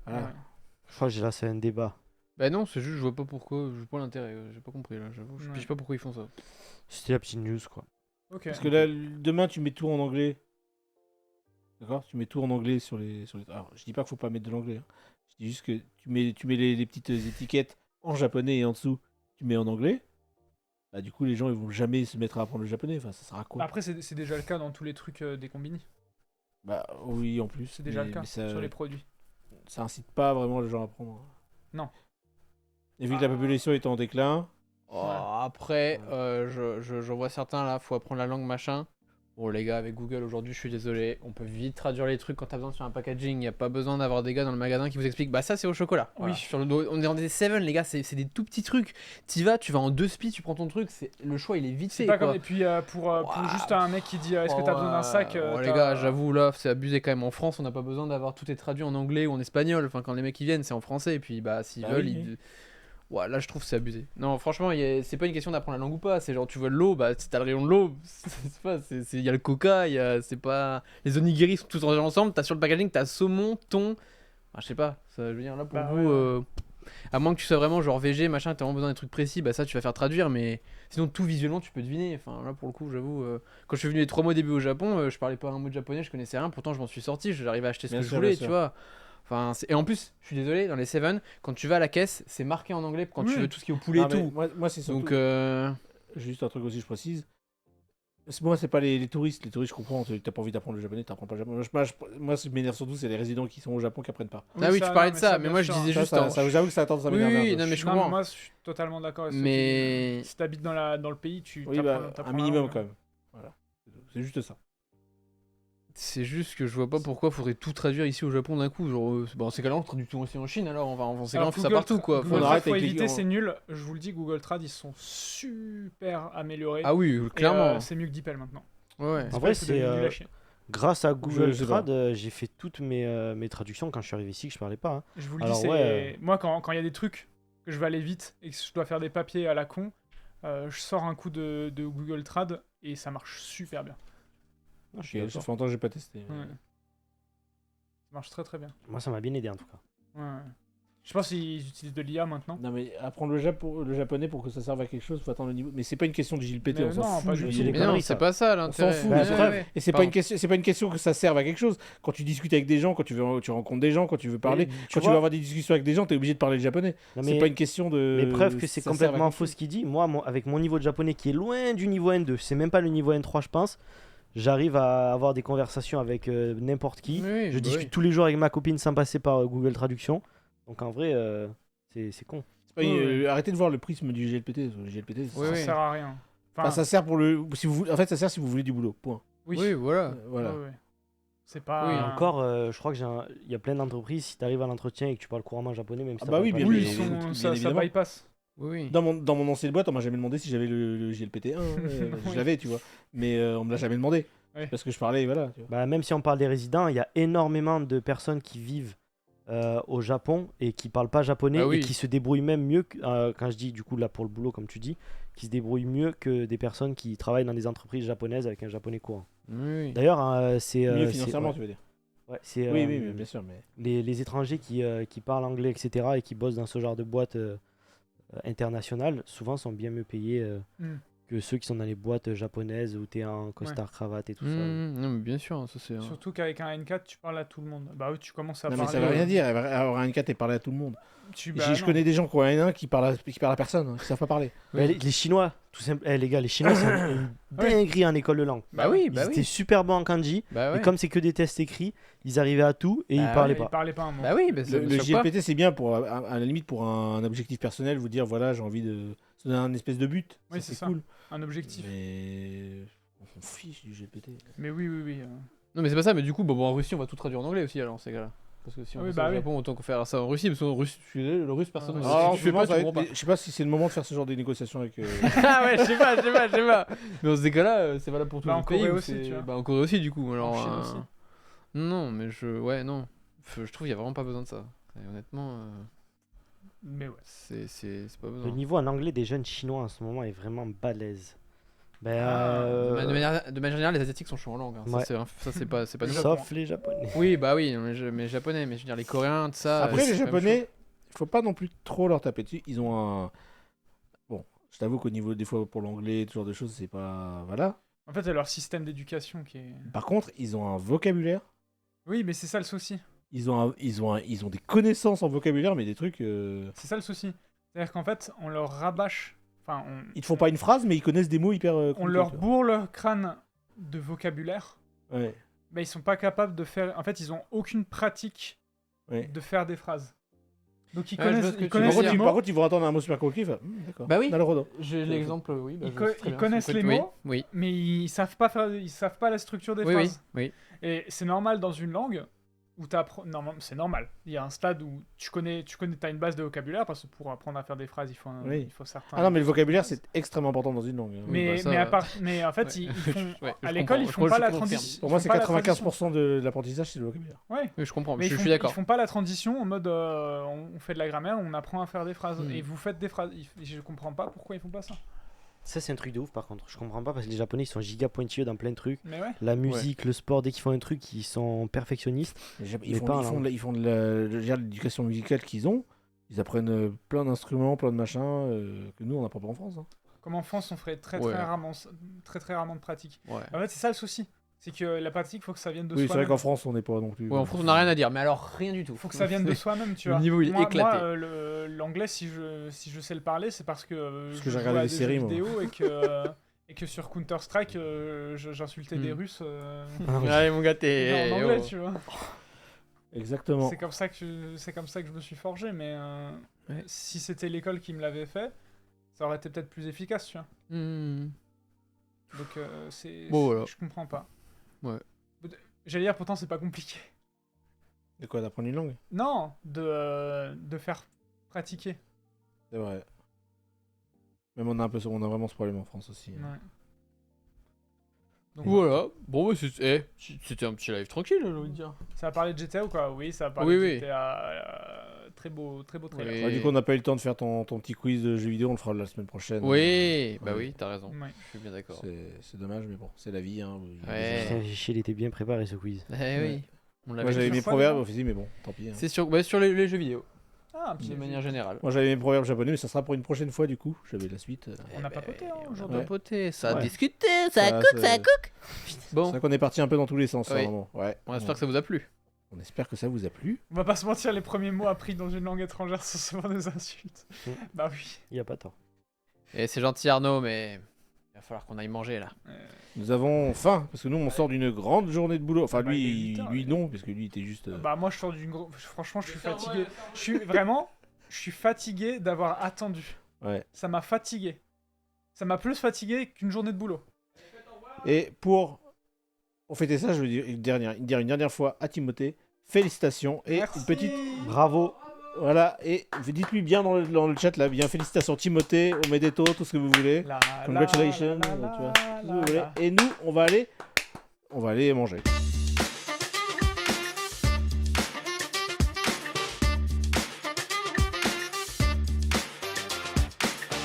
Voilà. Ouais. Je crois que là, c'est un débat. Bah non, c'est juste, je vois pas pourquoi, je vois pas l'intérêt, j'ai pas compris là, j'avoue, je Ouais. pige pas pourquoi ils font ça. C'était la petite news, quoi. Ok. Parce que là, demain, tu mets tout en anglais. D'accord? Tu mets tout en anglais sur les. Alors, je dis pas qu'il faut pas mettre de l'anglais. Hein. Je dis juste que tu mets les petites étiquettes en japonais et en dessous, tu mets en anglais. Bah, du coup, les gens, ils vont jamais se mettre à apprendre le japonais. Enfin, ça sera quoi? Après, c'est déjà le cas dans tous les trucs des combini. Bah, oui, en plus. C'est déjà mais- le cas mais ça, sur les produits. ça incite pas vraiment les gens à apprendre. Non. Et vu que la population est en déclin. Oh, après, je vois certains là, faut apprendre la langue machin. Bon les gars, avec Google aujourd'hui, je suis désolé, on peut vite traduire les trucs quand t'as besoin sur un packaging, y a pas besoin d'avoir des gars dans le magasin qui vous expliquent, bah ça c'est au chocolat. Oui. Sur le dos, on est dans des 7, les gars, c'est des tout petits trucs. Tu vas en 2 spies, tu prends ton truc, le choix il est vite C'est fait pas quoi. comme. Et puis pour juste un mec qui dit est-ce que t'as besoin d'un sac Oh, les t'as- gars, j'avoue là, c'est abusé quand même. En France, on n'a pas besoin d'avoir tout est traduit en anglais ou en espagnol. Enfin, quand les mecs ils viennent, c'est en français. Et puis, bah, s'ils Bah veulent, oui, ils. Ouais, là, je trouve que c'est abusé. Non, franchement, c'est pas une question d'apprendre la langue ou pas. C'est genre, tu vois de l'eau, bah, si t'as le rayon de l'eau, il y a le coca, c'est pas. Les onigiri sont tous rangés ensemble. T'as sur le packaging, t'as saumon, thon. Enfin, je sais pas. Ça, je veux dire, là, pour Bah vous. ouais. À moins que tu sois vraiment genre VG, machin, t'as vraiment besoin des trucs précis, bah ça tu vas faire traduire, mais sinon tout visuellement tu peux deviner. Enfin là pour le coup, j'avoue, quand je suis venu les 3 mois au début au Japon, je parlais pas un mot de japonais, je connaissais rien, pourtant je m'en suis sorti, j'arrivais à acheter ce Bien que je sûr, voulais, bien tu sûr. vois. Enfin, et en plus, je suis désolé, dans les 7, quand tu vas à la caisse, c'est marqué en anglais quand tu Oui. veux tout ce qui est au poulet Ah, et mais tout. moi, c'est surtout. Donc, Juste un truc aussi, je précise. Moi, c'est pas les touristes. Les touristes, je comprends. T'as pas envie d'apprendre le japonais, t'apprends pas le japonais. Moi, ce qui m'énerve surtout, c'est les résidents qui sont au Japon qui apprennent pas. ah oui, tu parlais non, de ça, mais bien moi je sûr. disais Ça, juste ça, en. ça, j'avoue que ça a tendance à Oui, m'énerver un oui, peu. non, mais je Non, comprends. moi, je suis totalement d'accord avec ce Mais- que tu dis. Si t'habites dans le pays, tu Oui, t'apprends- bah, t'apprends un la minimum langue. quand même. Voilà. C'est juste ça. C'est juste que je vois pas pourquoi faudrait tout traduire ici au Japon d'un coup. Genre, bon, c'est on traduit tout aussi en Chine alors, on fait Alors, ça partout quoi. Google On Trad, arrête faut avec les- éviter, on- c'est nul. Je vous le dis, Google Trad, ils sont super améliorés. Ah oui, Et, clairement. c'est mieux que DeepL maintenant. Ouais. En vrai, C'est devenu nul à chier. grâce à Google je sais Trad, j'ai fait toutes mes traductions quand je suis arrivé ici, que je parlais pas. Hein. Je vous le Alors, dis, c'est ouais, moi quand il y a des trucs que je vais aller vite et que je dois faire des papiers à la con, je sors un coup de Google Trad et ça marche super bien. Je Ok, suis ça d'accord. fait longtemps que j'ai pas testé. Ouais. Ça marche très très bien. Moi, ça m'a bien aidé en tout cas. Ouais. Je pense qu'ils utilisent de l'IA maintenant. Non, mais apprendre le japonais pour que ça serve à quelque chose, faut attendre le niveau. Mais c'est pas une question de JLPT, Mais on s'en non, fout. pas je du veux tout. dire. des Mais non, conneries, c'est ça. pas ça On l'intérêt. s'en fout. Bah, c'est bref. pas- Et c'est pas une question que ça serve à quelque chose. Quand tu discutes avec des gens, quand tu rencontres des gens, quand tu veux parler, Mais, quand tu vois- veux avoir des discussions avec des gens, t'es obligé de parler le japonais. Non, C'est pas une question de. mais preuve que c'est ça sert à complètement quelque faux chose. ce qu'il dit. Moi, avec mon niveau de japonais qui est loin du niveau N2, c'est même pas le niveau N3, je pense. J'arrive à avoir des conversations avec n'importe qui. Oui, Je bah discute oui. tous les jours avec ma copine sans passer par Google Traduction. Donc en vrai, c'est con. C'est pas une- Arrêtez de voir le prisme du GLPT. Le GLPT, Oui, Ça oui. sert à rien. Enfin, ça sert pour le. Si vous... En fait, ça sert si vous voulez du boulot. Point. Oui. Oui, voilà. Voilà. Ouais, ouais. C'est pas. Oui, Et encore, je crois que il y a plein d'entreprises, si tu arrives à l'entretien et que tu parles couramment japonais, même si Ah t'as bah pas oui, le bien permis, Oui, bien ils évidemment. sont, ça bypass. Oui, oui. Dans mon ancienne boîte, on m'a jamais demandé si j'avais le GLPT 1. Oui. Je l'avais, tu vois. Mais on me l'a jamais demandé. Ouais. Parce que je parlais, voilà. Tu vois. Bah, même si on parle des résidents, il y a énormément de personnes qui vivent au Japon et qui parlent pas japonais Ah oui. et qui se débrouillent même mieux, quand je dis du coup là pour le boulot comme tu dis, qui se débrouillent mieux que des personnes qui travaillent dans des entreprises japonaises avec un japonais courant. Oui. D'ailleurs, c'est... Mieux c'est- financièrement, ouais. tu veux dire. Ouais, c'est, Oui, oui, bien sûr. Mais... les étrangers qui parlent anglais, etc., et qui bossent dans ce genre de boîte internationale, souvent sont bien mieux payés Mm. que ceux qui sont dans les boîtes japonaises où tu es en costard cravate et tout ça. Non, mais bien sûr, ça c'est. Surtout qu'avec un N4, tu parles à tout le monde. Bah oui, tu commences à Non, mais parler. ça veut rien dire. Avoir un 4 et parler à tout le monde. Bah je non. connais des gens qui ont un 1 qui parlent à personne, hein, qui savent pas parler. Mais les Chinois, tout simple, les gars, les Chinois, c'est une Ouais. dinguerie en école de langue. Bah oui, Ils bah étaient oui. super bons en kanji, Bah ouais. et comme c'est que des tests écrits, ils arrivaient à tout et Bah ils ouais, parlaient Ils pas. parlaient pas un mot. Bah oui, bah ça Le me choque pas. JLPT, c'est bien pour, à la limite, pour un objectif personnel, vous dire voilà, j'ai envie de se donner un espèce de but. Oui, Ça, c'est c'est ça. cool. Un objectif. Mais on s'en fiche du GPT. Mais oui, oui, oui. Non, mais c'est pas ça, mais du coup, bon, en Russie, on va tout traduire en anglais aussi alors, ces gars-là. Parce que si on Oui, fait ça bah au oui. Japon, autant qu'on faire ça en Russie, parce qu'en Russe, je suis désolé, le russe, personne. Ah, si Alors, tu fais pas, tu comprends pas. je sais pas si c'est le moment de faire ce genre de négociation avec. Ah ouais, je sais pas. Mais dans ces cas-là, c'est valable pour tous Bah, les en pays. Corée où aussi, c'est- tu vois. Bah, en Corée aussi, du coup. Alors, Chine aussi. Non, mais ouais, non. Je trouve qu'il y a vraiment pas besoin de ça. Et honnêtement, Mais ouais. c'est pas Le besoin. niveau en anglais des jeunes Chinois en ce moment est vraiment balèze. Ben, De manière générale, les Asiatiques sont chauds en langue. Hein. Ouais. Ça, c'est pas nouveau. sauf les Japonais. Oui, bah oui, mais japonais, mais je veux dire, les Coréens, tout ça. Après, c'est les quand même Japonais, il faut pas non plus trop leur taper dessus. Ils ont un. Bon, je t'avoue qu'au niveau des fois pour l'anglais, ce genre de choses, c'est pas. Voilà. En fait, c'est leur système d'éducation qui est. Par contre, ils ont un vocabulaire. Oui, mais c'est ça le souci. Ils ont des connaissances en vocabulaire, mais des trucs. C'est ça le souci. C'est-à-dire qu'en fait, on leur rabâche. Enfin, Ils te font pas une phrase, mais ils connaissent des mots hyper. on compliqués, leur tu bourre leur crâne de vocabulaire. vois. Ouais. Mais ils sont pas capables de faire. En fait, ils ont aucune pratique Ouais. de faire des phrases. Donc ils Ouais, je vois connaissent, ce que ils tu connaissent veux Par les contre, mots. par contre, ils vont entendre un mot super compliqué. D'accord. Bah oui. On a le redon. J'ai l'exemple, oui. Bah, Ils je co- sais très ils bien, connaissent c'est les oui, mots. Oui, Mais ils savent pas faire, ils savent pas la structure des oui, oui, phrases. oui. Et c'est normal dans une langue où c'est normal. Il y a un stade où t'as une base de vocabulaire parce que pour apprendre à faire des phrases, Oui. il faut certains. Ah non, mais le vocabulaire, c'est extrêmement important dans une langue. hein. Oui, bah ça, mais en fait, ouais. ils font, Ouais, je à l'école, ils comprends, font pas je la confirme. transition. Pour moi, ils c'est font pas la transition. 95% de l'apprentissage, c'est le vocabulaire. Ouais. Oui, je comprends, Mais je ils suis d'accord. font pas la transition en mode on fait de la grammaire, on apprend à faire des phrases. Hmm. Et vous faites des phrases. Je comprends pas pourquoi ils font pas ça. Ça, c'est un truc de ouf par contre. Je comprends pas parce que les Japonais ils sont giga pointilleux dans plein de trucs. Mais ouais. La musique, le sport, dès qu'ils font un truc, ils sont perfectionnistes. Ils Mais pas en langue. font de l'éducation musicale qu'ils ont. Ils apprennent plein d'instruments, plein de machins que nous, on n'apprend pas en France. hein. Comme en France, on ferait très Ouais. rarement de pratique. Ouais. En fait, c'est ça le souci. C'est que la pratique, faut que ça vienne de Oui, c'est vrai soi-même. qu'en France, on n'est pas non plus. Ouais, en France, on n'a rien à dire, mais alors rien du tout. Faut que ça vienne de soi-même, tu vois. Le niveau, il est moi, éclaté. Moi, l'anglais, si je sais le parler, c'est parce que Parce que je j'ai jouais regardé à des des séries, jeux moi. vidéo et que sur Counter-Strike, j'insultais des Russes Ouais, mon gars, t'es. en anglais, oh. tu vois. Exactement. C'est comme ça que je me suis forgé, mais Ouais. si c'était l'école qui me l'avait fait, ça aurait été peut-être plus efficace, tu vois. Hmm. Donc Bon, voilà. je comprends pas. Ouais. J'allais dire pourtant c'est pas compliqué. De quoi, d'apprendre une langue? Non, de faire pratiquer. C'est vrai. Même on a vraiment ce problème en France aussi. Ouais. Donc, Voilà. Bon, bah, c'était un petit live tranquille, j'ai envie de dire. ça a parlé de GTA ou quoi? Oui, ça a parlé Oui, de oui. GTA. Très beau trailer. Oui. Ouais, du coup, on n'a pas eu le temps de faire ton petit quiz de jeux vidéo, on le fera la semaine prochaine. Oui, bah Ouais. oui, t'as raison. Ouais. Je suis bien d'accord. C'est dommage, mais bon, c'est la vie. Hein. Ouais. Putain, j'ai chier, il était bien préparé ce quiz. Eh oui. On Moi, l'avait j'avais dit. mes fois, proverbes, déjà on s'est dit, mais bon, tant pis. Hein. C'est sur les jeux vidéo, Ah, un petit de manière générale. Moi, j'avais mes proverbes japonais, mais ça sera pour une prochaine fois, du coup. J'avais la suite. On a papoté, hein, On a aujourd'hui. papoté, ça a Ouais. discuté, ça a Ça, cook, ça- ça a cook. C'est Bon, vrai qu'on est parti un peu dans tous les sens, Oui. vraiment. Ouais. on espère que ça vous a plu. On espère que ça vous a plu. On va pas se mentir, les premiers mots appris dans une langue étrangère sont souvent des insultes. Mm. Bah oui. Il y a pas tort. Et c'est gentil Arnaud, mais il va falloir qu'on aille manger là. Nous avons faim, parce que nous, on sort d'une grande journée de boulot. Enfin, Bah, il est lui, 8 heures, lui ouais. non, parce que lui, il était juste. Bah moi je sors d'une franchement je suis fatigué. Je suis fatigué d'avoir attendu. Ouais. Ça m'a fatigué. Ça m'a plus fatigué qu'une journée de boulot. Et pour fêter ça, je veux dire une dernière fois à Timothée, félicitations et Merci. une petite. Bravo. Voilà, et dites-lui bien dans le chat là, bien félicitations Timothée, Omedeto, tout ce que vous voulez. La, Congratulations, la, tu vois, la, tout ce que vous la, voulez. la. Et nous, on va aller manger.